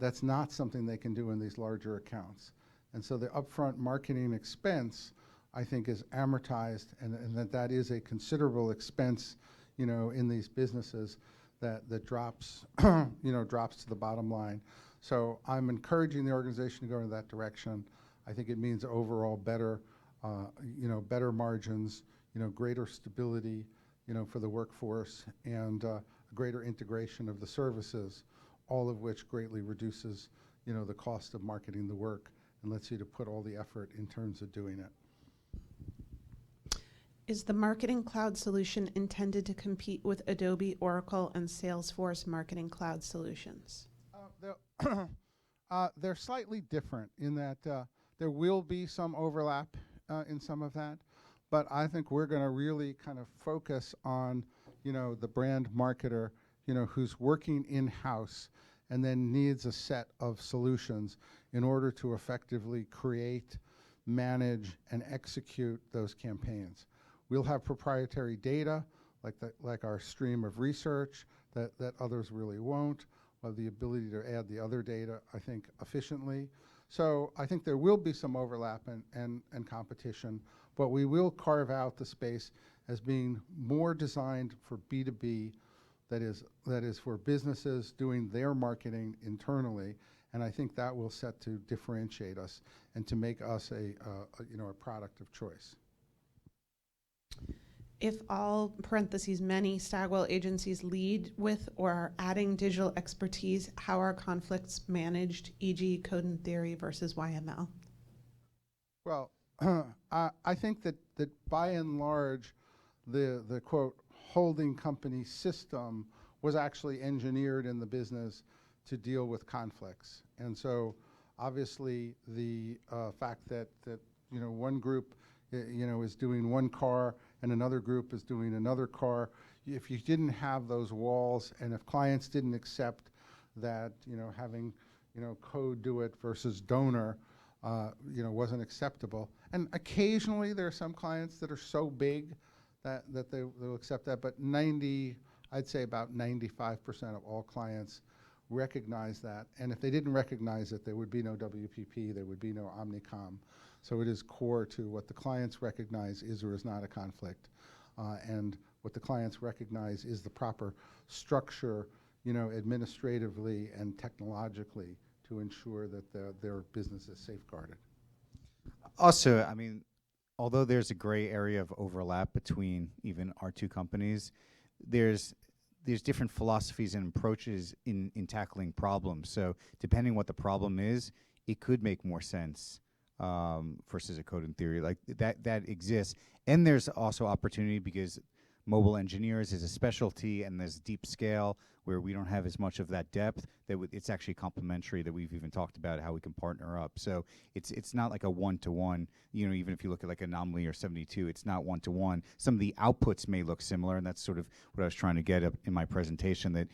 that's not something they can do in these larger accounts. And so the upfront marketing expense, I think, is amortized, and that is a considerable expense, in these businesses that drops, drops to the bottom line. So I'm encouraging the organization to go in that direction. I think it means overall better, better margins, greater stability, for the workforce, and greater integration of the services, all of which greatly reduces, the cost of marketing the work and lets you to put all the effort in terms of doing it. Is the Marketing Cloud solution intended to compete with Adobe, Oracle, and Salesforce Marketing Cloud solutions? They're slightly different in that there will be some overlap in some of that. But I think we're going to really kind of focus on, the brand marketer, who's working in-house and then needs a set of solutions in order to effectively create, manage, and execute those campaigns. We'll have proprietary data, like our stream of research, that others really won't. We'll have the ability to add the other data, I think, efficiently. So I think there will be some overlap and competition, but we will carve out the space as being more designed for B2B, that is for businesses doing their marketing internally, and I think that will set to differentiate us and to make us a product of choice. If all (many) Stagwell agencies lead with or are adding digital expertise, how are conflicts managed, e.g. Code and Theory versus YML? Well, I think that by and large, the quote holding company system was actually engineered in the business to deal with conflicts. And so obviously the fact that one group is doing one car and another group is doing another car, if you didn't have those walls, and if clients didn't accept that having code do it versus donor wasn't acceptable. And occasionally there are some clients that are so big that they'll accept that, but I'd say about 95% of all clients recognize that. And if they didn't recognize it, there would be no WPP, there would be no Omnicom. So it is core to what the clients recognize is or is not a conflict. and what the clients recognize is the proper structure, administratively and technologically to ensure that their business is safeguarded. Also, although there's a gray area of overlap between even our two companies, there's different philosophies and approaches in tackling problems. So depending what the problem is, it could make more sense versus a code in theory. Like that exists. And there's also opportunity because mobile engineers is a specialty and there's deep scale where we don't have as much of that depth, that it's actually complementary, that we've even talked about how we can partner up. So it's not like a one-to-one, even if you look at like Anomaly or 72, it's not one-to-one. Some of the outputs may look similar, and that's sort of what I was trying to get up in my presentation, that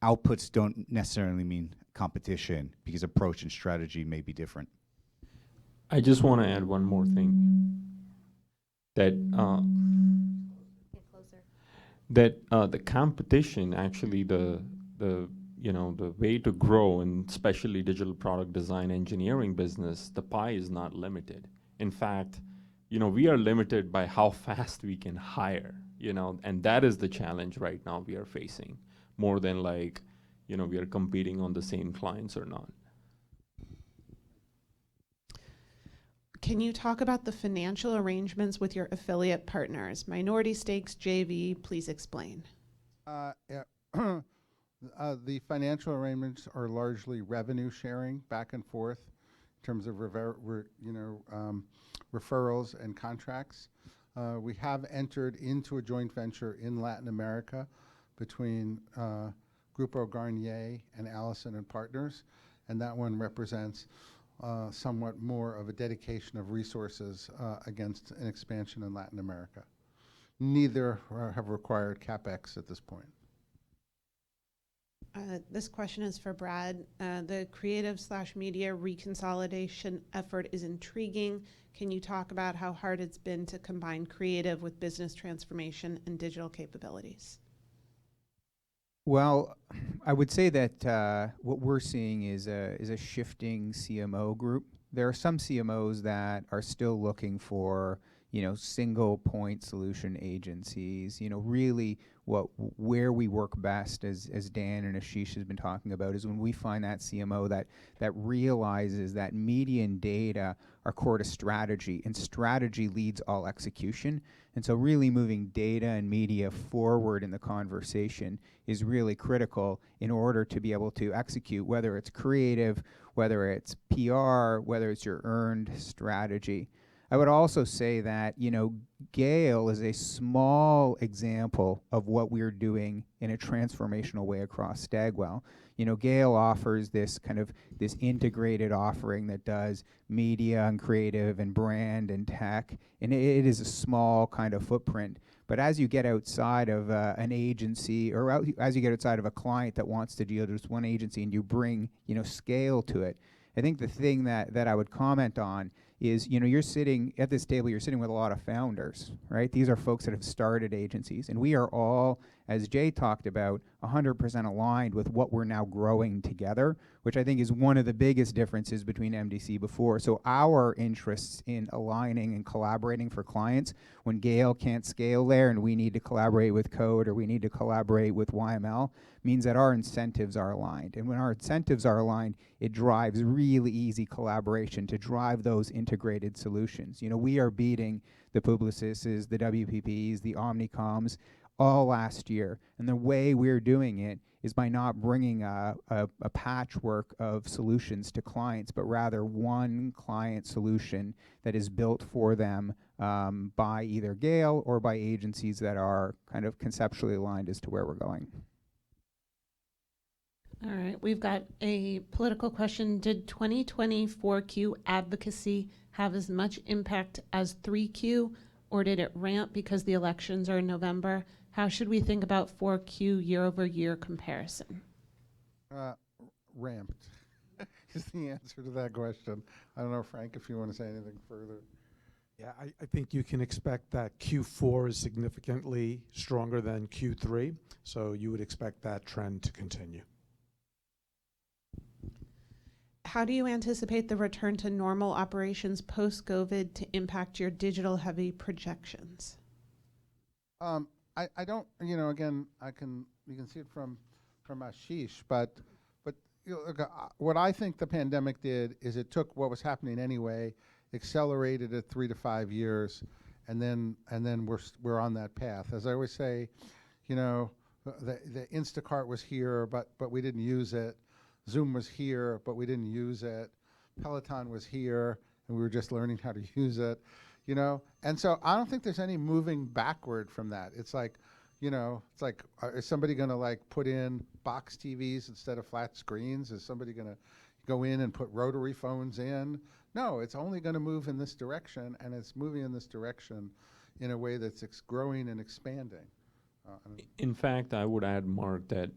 outputs don't necessarily mean competition because approach and strategy may be different. I just want to add one more thing. That the competition, actually the way to grow, and especially digital product design engineering business, the pie is not limited. In fact, we are limited by how fast we can hire, and that is the challenge right now we are facing, more than we are competing on the same clients or not. Can you talk about the financial arrangements with your affiliate partners? Minority stakes, JV, please explain. The financial arrangements are largely revenue sharing back and forth in terms of referrals and contracts. We have entered into a joint venture in Latin America between Grupo Garnier and Allison and Partners, and that one represents somewhat more of a dedication of resources against an expansion in Latin America. Neither have required CapEx at this point. This question is for Brad. The creative/media reconsolidation effort is intriguing. Can you talk about how hard it's been to combine creative with business transformation and digital capabilities? Well, I would say that what we're seeing is a shifting CMO group. There are some CMOs that are still looking for, single point solution agencies. Really where we work best, as Dan and Ashish has been talking about, is when we find that CMO that realizes that media and data are core to strategy, and strategy leads all execution. And so really moving data and media forward in the conversation is really critical in order to be able to execute, whether it's creative, whether it's PR, whether it's your earned strategy. I would also say that, GALE is a small example of what we're doing in a transformational way across Staggwell. GALE offers this integrated offering that does media and creative and brand and tech, and it is a small kind of footprint. But as you get outside of an agency, or as you get outside of a client that wants to deal with just one agency, and you bring, scale to it, I think the thing that I would comment on is, you're sitting at this table, you're sitting with a lot of founders, right? These are folks that have started agencies, and we are all, as Jay talked about, 100% aligned with what we're now growing together, which I think is one of the biggest differences between MDC before. So our interests in aligning and collaborating for clients, when GALE can't scale there and we need to collaborate with Code or we need to collaborate with YML, means that our incentives are aligned. And when our incentives are aligned, it drives really easy collaboration to drive those integrated solutions. We are beating the Publicis, the WPPs, the Omnicoms all last year. And the way we're doing it is by not bringing a patchwork of solutions to clients, but rather one client solution that is built for them by either GALE or by agencies that are kind of conceptually aligned as to where we're going. All right, we've got a political question. Did 2020 4Q advocacy have as much impact as 3Q, or did it ramp because the elections are in November? How should we think about 4Q year-over-year comparison? Ramped is the answer to that question. I don't know, Frank, if you want to say anything further. Yeah, I think you can expect that Q4 is significantly stronger than Q3, so you would expect that trend to continue. How do you anticipate the return to normal operations post-COVID to impact your digital-heavy projections? I don't, again, you can see it from Ashish, but look, what I think the pandemic did is it took what was happening anyway, accelerated it 3 to 5 years, and then we're on that path. As I always say, the Instacart was here, but we didn't use it. Zoom was here, but we didn't use it. Peloton was here, and we were just learning how to use it. And so I don't think there's any moving backward from that. It's like, is somebody going to put in box TVs instead of flat screens? Is somebody going to go in and put rotary phones in? No, it's only going to move in this direction, and it's moving in this direction in a way that's growing and expanding. In fact, I would add, Mark, that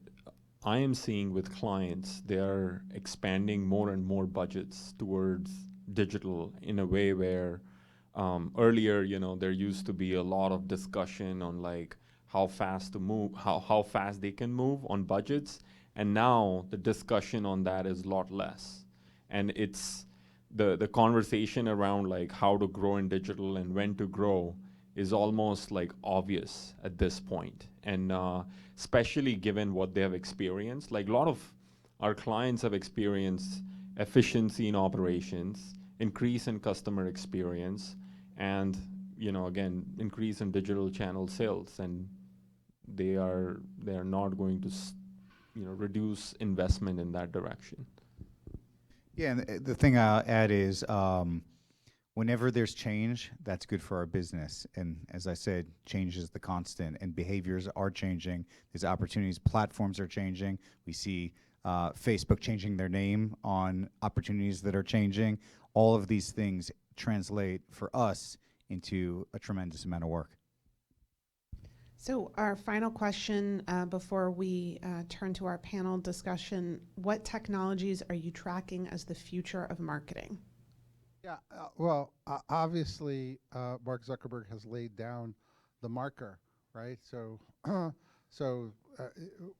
I am seeing with clients, they are expanding more and more budgets towards digital in a way where earlier, there used to be a lot of discussion on how fast to move, how fast they can move on budgets. And now the discussion on that is a lot less. And it's the conversation around how to grow in digital and when to grow is almost obvious at this point. And especially given what they have experienced, a lot of our clients have experienced efficiency in operations, increase in customer experience, and again, increase in digital channel sales, and they are not going to reduce investment in that direction. Yeah, and the thing I'll add is whenever there's change, that's good for our business. And as I said, change is the constant, and behaviors are changing. There's opportunities, platforms are changing. We see Facebook changing their name on opportunities that are changing. All of these things translate for us into a tremendous amount of work. So our final question before we turn to our panel discussion, what technologies are you tracking as the future of marketing? Yeah, well, obviously, Mark Zuckerberg has laid down the marker, right? So,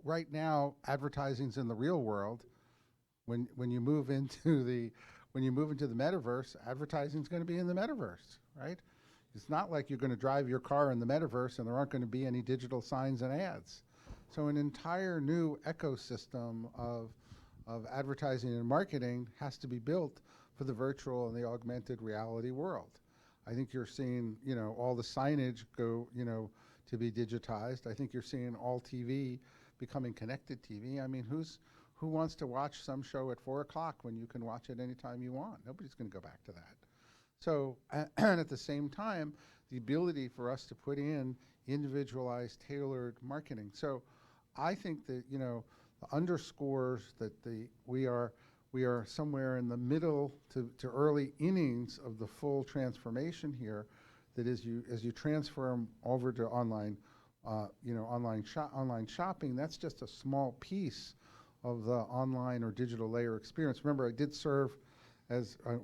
right now, advertising's in the real world. When you move into the metaverse, advertising's going to be in the metaverse, right? It's not like you're going to drive your car in the metaverse and there aren't going to be any digital signs and ads. So an entire new ecosystem of advertising and marketing has to be built for the virtual and the augmented reality world. I think you're seeing, all the signage go, to be digitized. I think you're seeing all TV becoming connected TV. I mean, who wants to watch some show at 4 o'clock when you can watch it anytime you want? Nobody's going to go back to that. So, and at the same time, the ability for us to put in individualized, tailored marketing. So I think that, underscores that we are somewhere in the middle to early innings of the full transformation here. That as you transform over to online, online shopping, that's just a small piece of the online or digital layer experience. Remember, I did serve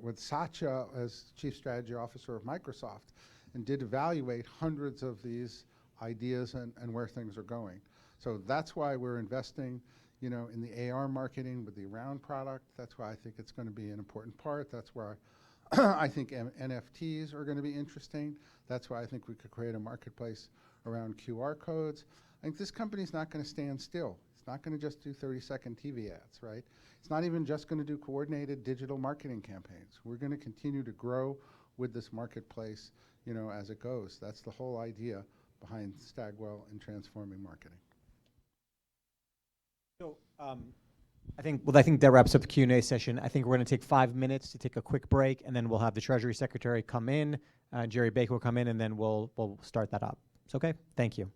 with Satya as Chief Strategy Officer of Microsoft, and did evaluate hundreds of these ideas and where things are going. So that's why we're investing, in the AR marketing with the Around product. That's why I think it's going to be an important part. That's where I think NFTs are going to be interesting. That's why I think we could create a marketplace around QR codes. I think this company's not going to stand still. It's not going to just do 30-second TV ads, right? It's not even just going to do coordinated digital marketing campaigns. We're going to continue to grow with this marketplace, as it goes. That's the whole idea behind Stagwell and transforming marketing. So I think that wraps up the Q&A session. I think we're going to take 5 minutes to take a quick break, and then we'll have the Treasury Secretary come in, Jerry Baker will come in, and then we'll start that up. It's okay? Thank you.